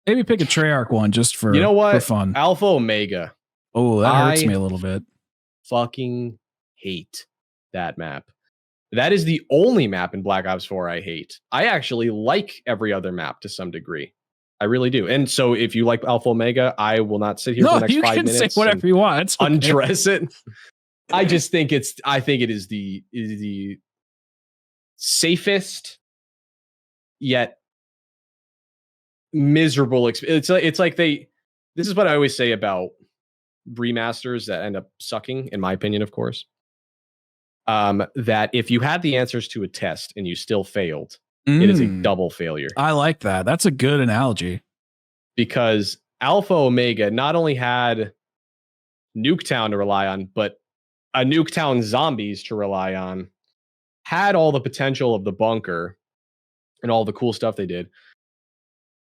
maybe pick a Treyarch one just for for fun.
Alpha Omega.
Oh, that hurts me a little bit.
Fucking hate that map. That is the only map in Black Ops 4 I hate. I actually like every other map to some degree. I really do. And so if you like Alpha Omega, I will not sit here for the next 5 minutes.
You can say whatever you want. It's okay.
Undress it. I just think it is the safest yet miserable experience. It's like this is what I always say about remasters that end up sucking, in my opinion, of course. That if you had the answers to a test and you still failed, it is a double failure.
I like that. That's a good analogy.
Because Alpha Omega not only had Nuketown to rely on, but a Nuketown Zombies to rely on, had all the potential of the bunker and all the cool stuff they did.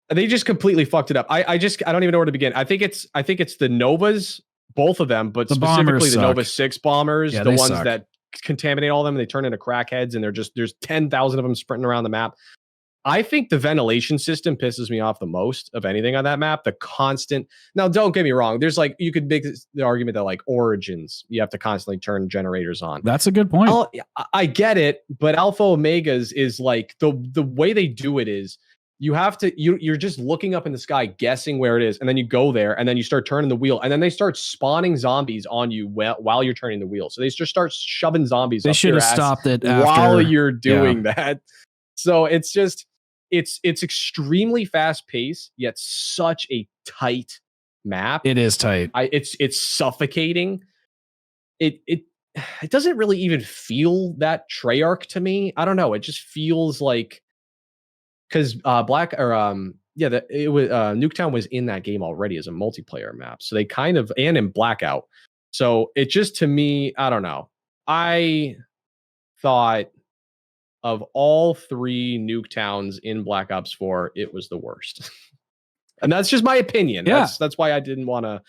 They just completely fucked it up. I don't even know where to begin. I think it's the Novas, both of them, but specifically the Nova 6 bombers, the ones that contaminate all of them, and they turn into crackheads, and there's 10,000 of them sprinting around the map. I think the ventilation system pisses me off the most of anything on that map. The constant. Now, don't get me wrong. There's like, you could make the argument that like Origins, you have to constantly turn generators on.
That's a good point.
I get it, but Alpha Omegas is like the way they do it is you have to you're just looking up in the sky guessing where it is, and then you go there and then you start turning the wheel, and then they start spawning zombies on you while you're turning the wheel. So they just start shoving zombies
They
up
should
your
have
ass
stopped it
while
after.
you're doing that. So it's just it's extremely fast paced, yet such a tight map.
It is tight.
It's suffocating. It doesn't really even feel that Treyarch to me. I don't know. It just feels like, because Nuketown was in that game already as a multiplayer map, so they kind of, and in Blackout. So it just, to me, I don't know. I thought of all 3 Nuketowns in Black Ops 4, it was the worst. And that's just my opinion.
Yeah.
That's why I didn't want to.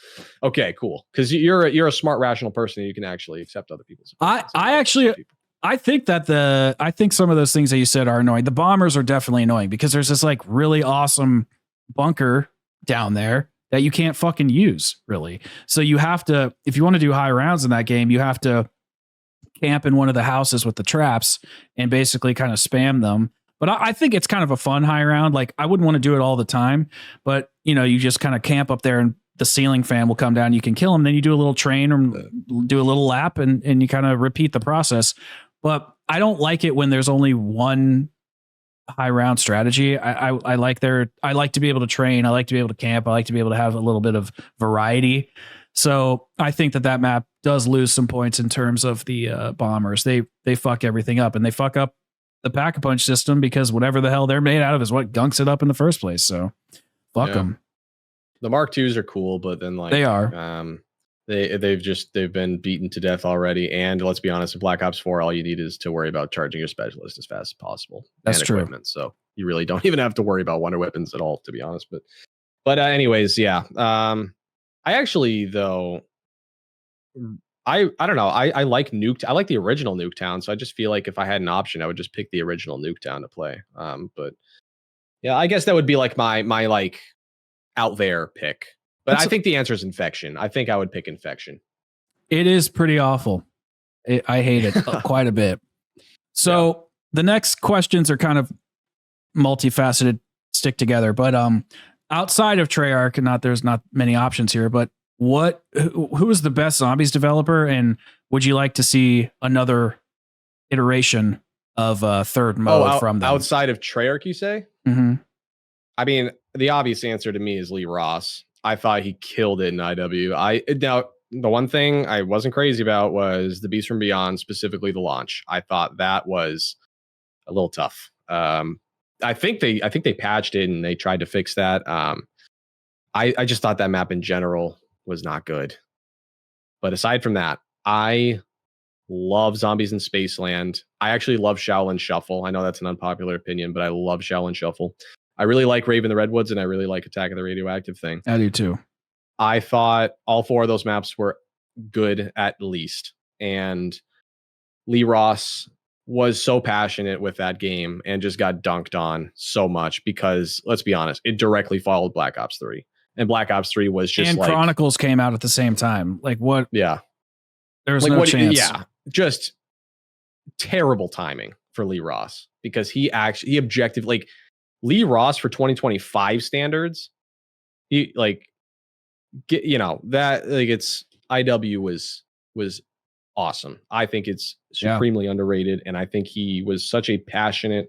Okay, cool. Because you're a smart, rational person, and you can actually accept other people's opinions.
I think some of those things that you said are annoying. The bombers are definitely annoying because there's this like really awesome bunker down there that you can't fucking use, really. So you have to, if you want to do high rounds in that game, you have to camp in one of the houses with the traps and basically kind of spam them. But I think it's kind of a fun high round. Like, I wouldn't want to do it all the time, but you just kind of camp up there and the ceiling fan will come down. You can kill him. Then you do a little train or do a little lap and you kind of repeat the process. But I don't like it when there's only one high round strategy. I like to be able to train. I like to be able to camp. I like to be able to have a little bit of variety. So I think that map does lose some points in terms of the bombers. They fuck everything up, and they fuck up the pack-a-punch system because whatever the hell they're made out of is what gunks it up in the first place. So fuck them.
The Mark IIs are cool, but then
they are.
They've been beaten to death already. And let's be honest, in Black Ops 4, all you need is to worry about charging your specialist as fast as possible.
That's
and
true.
Equipment. So you really don't even have to worry about wonder weapons at all, to be honest. But anyways, yeah. I actually, though, I don't know. I like I like the original Nuketown, so I just feel like if I had an option, I would just pick the original Nuketown to play. But yeah, I guess that would be like my like out there pick. But I think the answer is Infection. I think I would pick Infection.
It is pretty awful. I hate it quite a bit. So the next questions are kind of multifaceted, stick together. But outside of Treyarch, and there's not many options here, but who is the best Zombies developer, and would you like to see another iteration of third mode from them?
Outside of Treyarch, you say?
Mm-hmm.
I mean, the obvious answer to me is Lee Ross. I thought he killed it in IW. Now, the one thing I wasn't crazy about was the Beast from Beyond, specifically the launch. I thought that was a little tough. I think they patched it and they tried to fix that. I just thought that map in general was not good. But aside from that, I love Zombies in Spaceland. I actually love Shaolin Shuffle. I know that's an unpopular opinion, but I love Shaolin Shuffle. I really like Raven the Redwoods, and I really like Attack of the Radioactive thing.
I do too.
I thought all 4 of those maps were good at least. And Lee Ross was so passionate with that game and just got dunked on so much because, let's be honest, it directly followed Black Ops 3. And Black Ops 3 was just
and Chronicles came out at the same time. Like what?
Yeah.
There's no chance.
Yeah. Just terrible timing for Lee Ross because he objectively, like, Lee Ross for 2025 standards, he it's IW was awesome. I think it's supremely underrated, and I think he was such a passionate.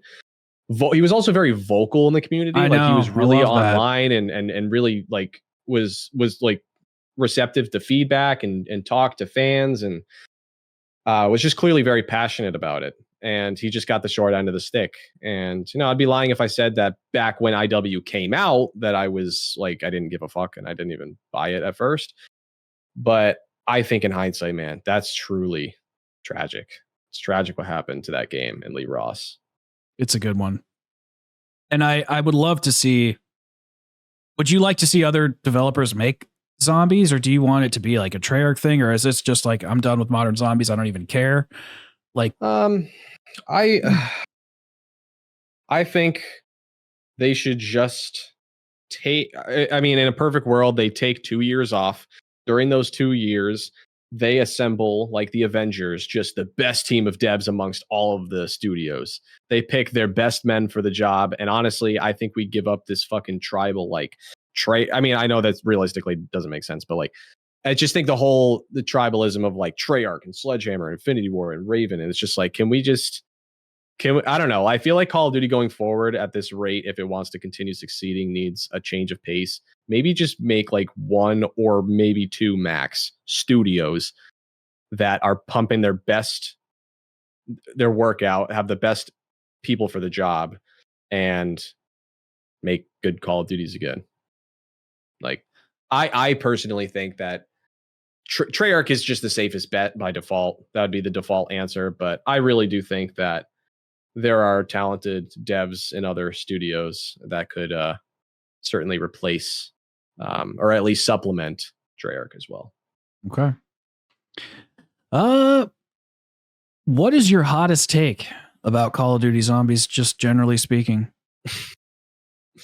He was also very vocal in the community. He was really online and really was receptive to feedback and talk to fans and was just clearly very passionate about it. And he just got the short end of the stick. And I'd be lying if I said that back when IW came out that I was like, I didn't give a fuck and I didn't even buy it at first. But I think in hindsight, man, that's truly tragic. It's tragic what happened to that game and Lee Ross.
It's a good one. And I would love to see, would you like to see other developers make Zombies, or do you want it to be like a Treyarch thing, or is this just like, I'm done with modern zombies, I don't even care? Like,
I think they should just take, I mean, in a perfect world, they take 2 years off. During those 2 years, they assemble like the Avengers, just the best team of devs amongst all of the studios. They pick their best men for the job. And honestly, I think we give up this fucking tribal like I mean, I know that realistically doesn't make sense, but like I just think the tribalism of like Treyarch and Sledgehammer, Infinity War and Raven, and it's just like, I don't know. I feel like Call of Duty going forward at this rate, if it wants to continue succeeding, needs a change of pace. Maybe just make like one or maybe two max studios that are pumping their work out, have the best people for the job, and make good Call of Duties again. Like, I personally think that Treyarch is just the safest bet by default. That would be the default answer. But I really do think that there are talented devs in other studios that could certainly replace or at least supplement Treyarch as well.
Okay. What is your hottest take about Call of Duty Zombies, just generally speaking?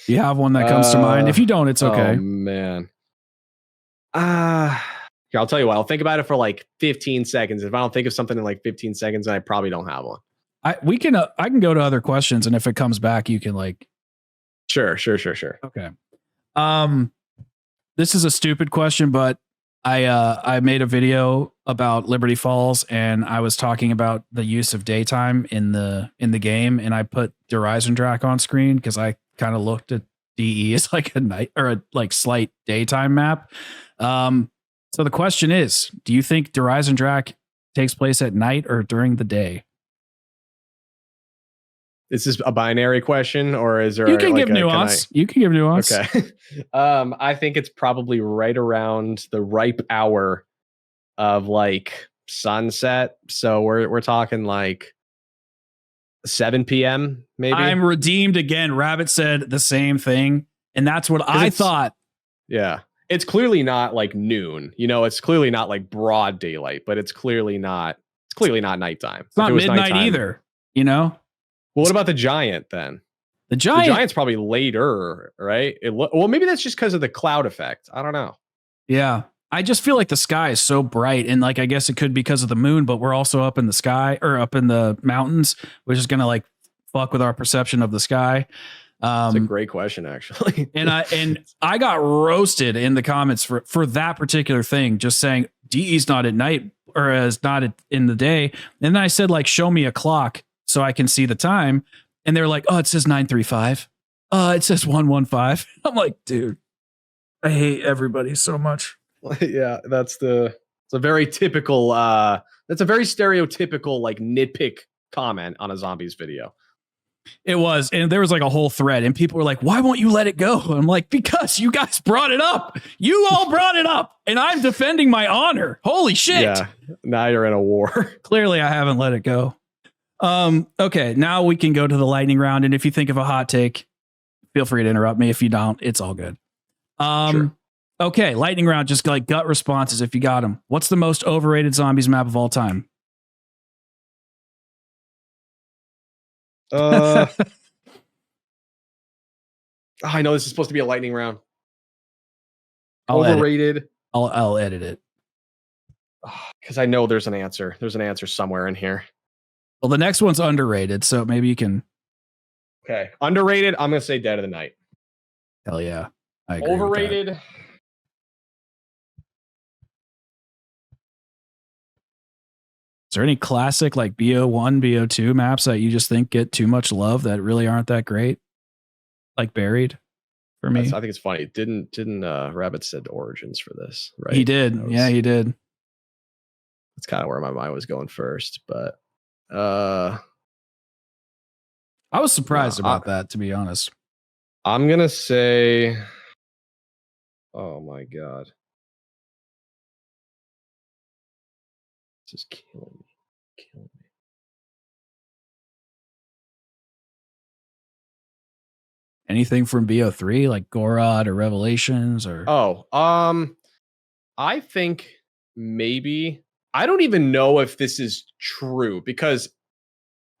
Do you have one that comes to mind? If you don't, it's okay.
Oh, man. Here, I'll tell you what. I'll think about it for like 15 seconds. If I don't think of something in like 15 seconds, then I probably don't have one.
I can go to other questions, and if it comes back, you can like.
Sure.
Okay. This is a stupid question, but I made a video about Liberty Falls, and I was talking about the use of daytime in the game, and I put Drak on screen because I kind of looked at DE as like a night or a like slight daytime map. So the question is, do you think Drak takes place at night or during the day?
Is this a binary question, or is there?
You can give nuance. You can give nuance.
Okay. I think it's probably right around the ripe hour of like sunset. So we're talking like 7 p.m. maybe.
I'm redeemed again. Rabbit said the same thing, and that's what I thought.
Yeah, it's clearly not like noon. You know, it's clearly not like broad daylight, but it's clearly not. It's clearly not nighttime.
It's not midnight either. You know.
Well, what about the Giant then?
The Giant's
probably later, right? Well, maybe that's just because of the cloud effect. I don't know.
Yeah. I just feel like the sky is so bright, and like I guess it could be because of the moon, but we're also up in the sky or up in the mountains, which is gonna like fuck with our perception of the sky.
That's a great question, actually.
and I got roasted in the comments for that particular thing, just saying DE's not at night or is not in the day. And then I said, like, show me a clock so I can see the time. And they're like, oh, it says 9:35. It says 1:15. I'm like, dude, I hate everybody so much.
Yeah, it's a very typical, that's a very stereotypical, like, nitpick comment on a Zombies video.
It was. And there was like a whole thread, and people were like, why won't you let it go? And I'm like, because you guys brought it up. You all brought it up, and I'm defending my honor. Holy shit.
Yeah, now you're in a war.
Clearly, I haven't let it go. Okay, now we can go to the lightning round, and if you think of a hot take, feel free to interrupt me. If you don't, it's all good. Sure. Okay, lightning round, just like gut responses if you got them. What's the most overrated Zombies map of all time?
I know this is supposed to be a lightning round. Overrated.
I'll edit it.
Because I know there's an answer. There's an answer somewhere in here.
Well, the next one's underrated, so maybe you can.
Okay, underrated. I'm gonna say Dead of the Night.
Hell yeah, I agree.
Overrated.
Is there any classic like BO1, BO2 maps that you just think get too much love that really aren't that great? Like Buried, for me.
I think it's funny. Didn't Rabbit said Origins for this, right?
He did. Yeah, he did.
That's kind of where my mind was going first, but I
was surprised about that, to be honest.
I'm gonna say, oh my god, this is killing me.
Anything from BO3 like Gorod or Revelations or
I think maybe, I don't even know if this is true because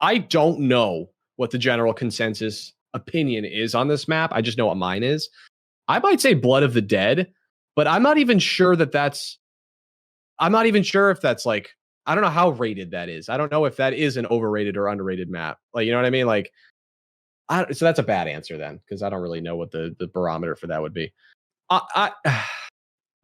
I don't know what the general consensus opinion is on this map. I just know what mine is. I might say Blood of the Dead, but I'm not even sure that that's I'm not even sure if that's like, I don't know how rated that is. I don't know if that is an overrated or underrated map. Like, you know what I mean? Like, so that's a bad answer then, because I don't really know what the barometer for that would be. I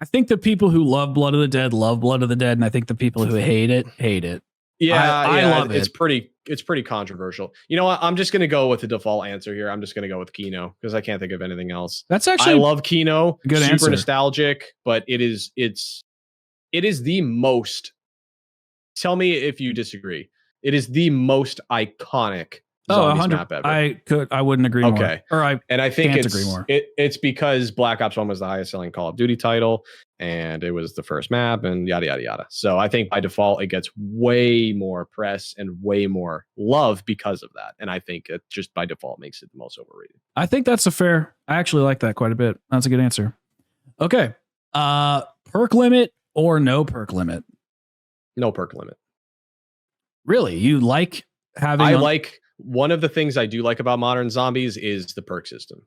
think the people who love Blood of the Dead love Blood of the Dead, and I think the people who hate it hate it.
Yeah,
I love it.
It's pretty controversial. You know what? I'm just gonna go with the default answer here. I'm just gonna go with Kino because I can't think of anything else.
That's actually
I love Kino.
Good
super
answer.
Nostalgic, but it is the most. Tell me if you disagree. It is the most iconic Zombies map ever.
I wouldn't agree more.
Okay. And I think
can't agree more.
It's because Black Ops 1 was the highest selling Call of Duty title, and it was the first map, and yada yada yada. So I think by default it gets way more press and way more love because of that. And I think it just by default makes it the most overrated.
I think that's I actually like that quite a bit. That's a good answer. Okay. Perk limit or no perk limit?
No perk limit.
Really? You like having
one of the things I do like about modern zombies is the perk system.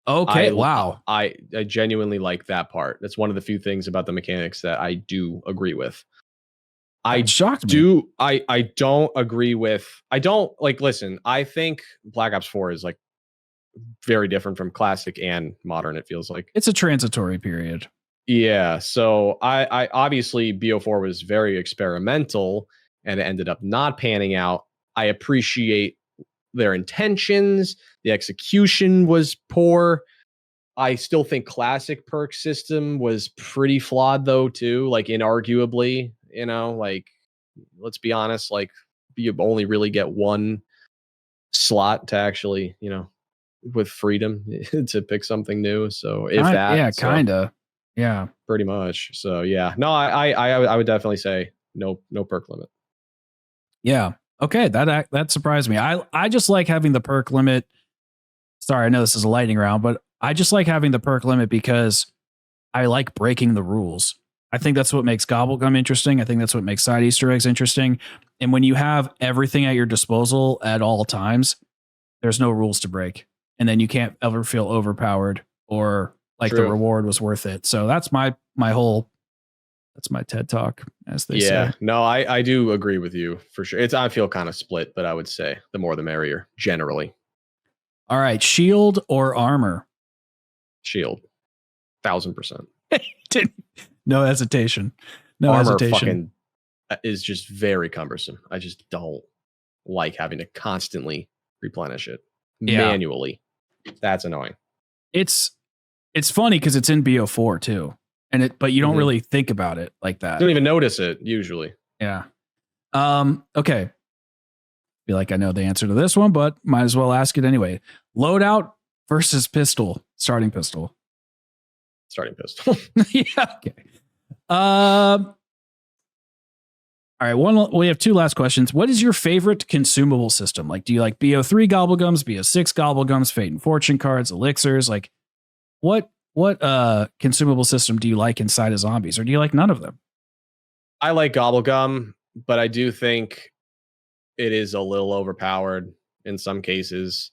Okay, wow.
I genuinely like that part. That's one of the few things about the mechanics that I do agree with.
Shocked me.
I don't agree with. I don't like. Listen, I think Black Ops 4 is like very different from classic and modern. It feels like
it's a transitory period.
Yeah. So I obviously BO4 was very experimental and it ended up not panning out. I appreciate their intentions. The execution was poor. I still think classic perk system was pretty flawed though too. Like inarguably, you know, like let's be honest, like you only really get one slot to actually, you know, with freedom to pick something new. So if that,
yeah, kind of, yeah,
pretty much. So yeah, no, I would definitely say no perk limit.
Yeah. Okay, that surprised me. I just like having the perk limit. Sorry, I know this is a lightning round, but I just like having the perk limit because I like breaking the rules. I think that's what makes Gobblegum interesting. I think that's what makes side Easter eggs interesting. And when you have everything at your disposal at all times, there's no rules to break. And then you can't ever feel overpowered or like the reward was worth it. So that's my TED talk, as they say.
Yeah, no, I do agree with you for sure. I feel kind of split, but I would say the more the merrier generally.
All right, shield or armor?
Shield, 1000%.
No hesitation. No
armor
hesitation.
Fucking is just very cumbersome. I just don't like having to constantly replenish it manually. That's annoying.
It's funny because it's in BO4 too. But you don't really think about it like that.
You don't even notice it usually.
Yeah. Okay. Feel like I know the answer to this one, but might as well ask it anyway. Loadout versus pistol. Starting pistol.
Starting pistol.
Yeah. Okay. All right. We have two last questions. What is your favorite consumable system? Like, do you like BO3 Gobblegums, BO6 Gobblegums, Fate and Fortune cards, elixirs? Like, what consumable system do you like inside of Zombies, or do you like none of them?
I like Gobblegum, but I do think it is a little overpowered in some cases.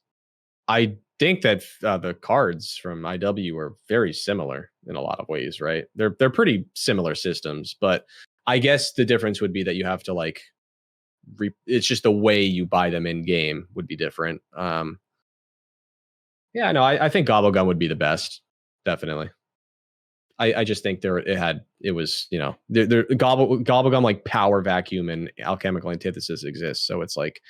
I think that the cards from IW are very similar in a lot of ways, right? They're pretty similar systems, but I guess the difference would be that you have to like it's just the way you buy them in game would be different. Yeah, no, I think Gobblegum would be the best. Definitely. I just think it was, you know, Gobblegum like power vacuum and alchemical antithesis exists. So it's like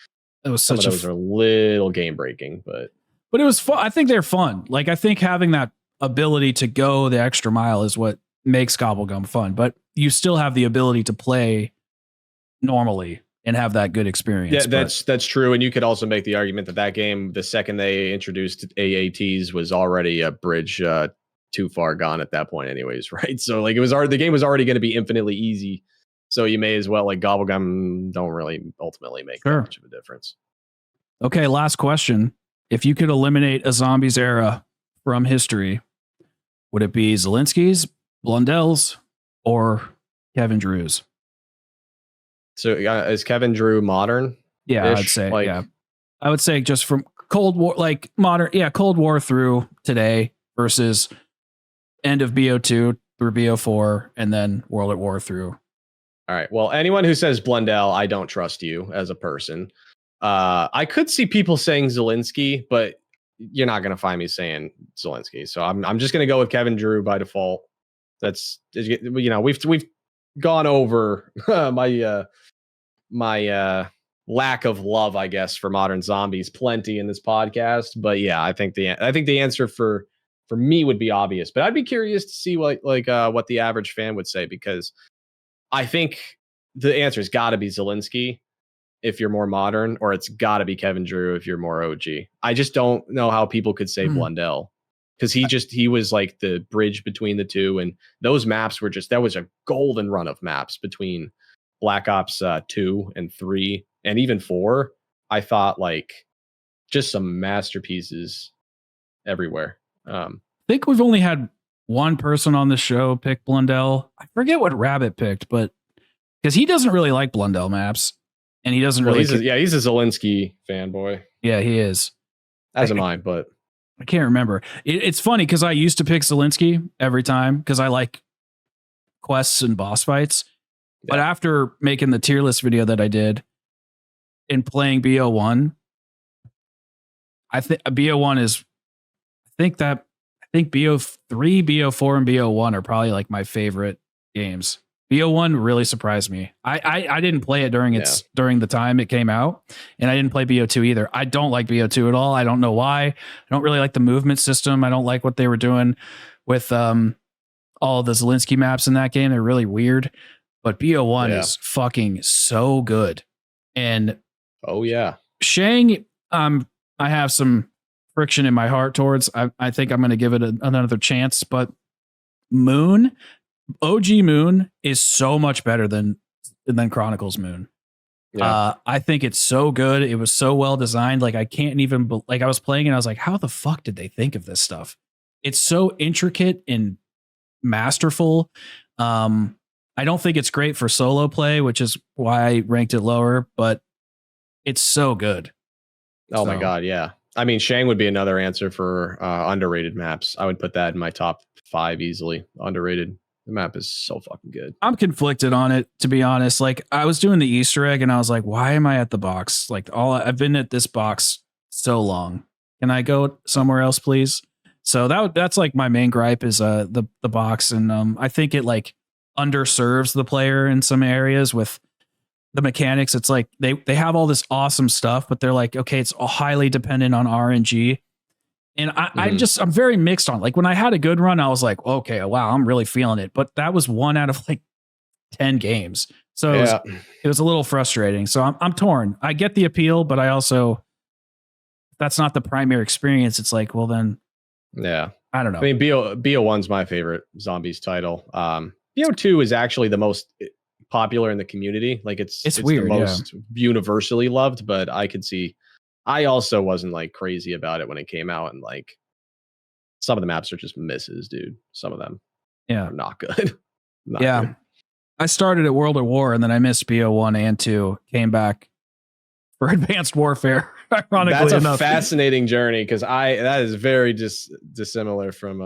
some of those are a little game breaking, but
it was fun. I think they're fun. Like I think having that ability to go the extra mile is what makes Gobblegum fun, but you still have the ability to play normally and have that good experience.
Yeah, that's true. And you could also make the argument that game, the second they introduced AATs, was already a bridge too far gone at that point anyways, right? So like the game was already going to be infinitely easy. So you may as well, like Gobblegum don't really ultimately make that much of a difference.
Okay, last question. If you could eliminate a Zombies era from history, would it be Zelensky's, Blundell's, or Kevin Drew's?
So is Kevin Drew modern?
Yeah, I'd say. Like, yeah, I would say just from Cold War, like modern. Yeah, Cold War through today versus end of BO2 through BO4, and then World at War through
All right. Well, anyone who says Blundell, I don't trust you as a person. I could see people saying Zelensky, but you're not going to find me saying Zelensky. So I'm just going to go with Kevin Drew by default. That's, we've gone over my lack of love, I guess, for modern zombies plenty in this podcast. But yeah, I think the answer for me would be obvious. But I'd be curious to see what the average fan would say, because I think the answer has got to be Zelensky if you're more modern, or it's got to be Kevin Drew if you're more OG. I just don't know how people could say Blundell, because he was like the bridge between the two, and those maps were that was a golden run of maps between Black Ops 2 and 3 and even 4. I thought like just some masterpieces everywhere.
I think we've only had one person on the show pick Blundell. I forget what Rabbit picked, but because he doesn't really like Blundell maps, and he doesn't really.
He's a Zelensky fanboy.
Yeah, he is.
As am I, but
I can't remember. It's funny because I used to pick Zelensky every time because I like quests and boss fights. Yeah. But after making the tier list video that I did and playing BO1, I think BO1 is. I think BO3, BO4, and BO1 are probably like my favorite games. BO1 really surprised me. I didn't play it during the time it came out, and I didn't play BO2 either. I don't like BO2 at all. I don't know why. I don't really like the movement system. I don't like what they were doing with all the Zelensky maps in that game. They're really weird. But BO1 is fucking so good. And
oh yeah,
Shang, I have some friction in my heart towards. I think I'm going to give it another chance, but Moon. OG Moon is so much better than Chronicles Moon. Yeah. I think it's so good. It was so well designed. Like I can't even I was playing and I was like, how the fuck did they think of this stuff? It's so intricate and masterful. I don't think it's great for solo play, which is why I ranked it lower, but it's so good.
Oh my God. Yeah. I mean, Shang would be another answer for underrated maps. I would put that in my top 5 easily. Underrated. The map is so fucking good.
I'm conflicted on it, to be honest. Like I was doing the Easter egg and I was like, why am I at the box? Like I've been at this box so long. Can I go somewhere else, please? So that's like my main gripe is the box. And I think it like underserves the player in some areas with the mechanics. It's like they have all this awesome stuff, but they're like, okay, it's highly dependent on RNG. And I'm very mixed on it. Like when I had a good run, I was like, okay, wow, I'm really feeling it. But that was 1 out of like 10 games. So it was a little frustrating. So I'm torn. I get the appeal, but I also, that's not the primary experience. It's like, well then,
yeah,
I don't know.
I mean, BO1's my favorite Zombies title. BO2 is actually the most popular in the community. Like it's weird, the most universally loved, but I could see, I also wasn't like crazy about it when it came out, and like some of the maps are just misses, dude. Some of them are not good. Good.
I started at World at War and then I missed BO1 and 2, came back for Advanced Warfare. Ironically
that's a
enough.
Fascinating journey, because that is very dissimilar from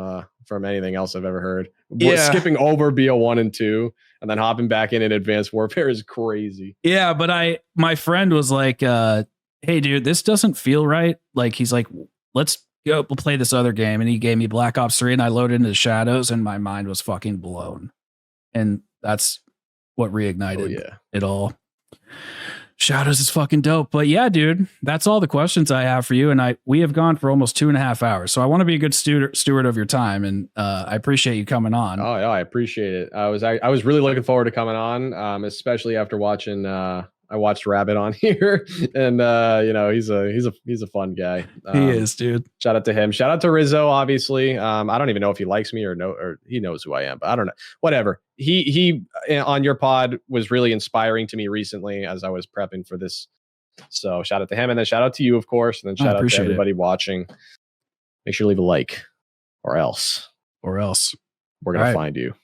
anything else I've ever heard. Skipping over BO1 and 2 and then hopping back in Advanced Warfare is crazy.
Yeah, but my friend was like, hey dude, this doesn't feel right. Like he's like, let's go play this other game. And he gave me Black Ops 3 and I loaded into the Shadows and my mind was fucking blown. And that's what reignited it all. Shadows is fucking dope. But yeah, dude, that's all the questions I have for you. And we have gone for almost 2.5 hours. So I want to be a good steward of your time. And I appreciate you coming on.
Oh yeah, I appreciate it. I was really looking forward to coming on, especially after watching I watched Rabbit on here, and he's a fun guy.
He is, dude.
Shout out to him. Shout out to Rizzo. Obviously, I don't even know if he likes me or he knows who I am, but I don't know. Whatever. He on your pod was really inspiring to me recently as I was prepping for this. So shout out to him, and then shout out to you, of course, and then shout out to everybody watching. Make sure to leave a like, or else
we're
gonna find you.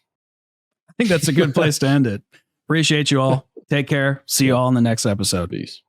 I think that's a good place to end it. Appreciate you all. Take care. See you all in the next episode.
Peace.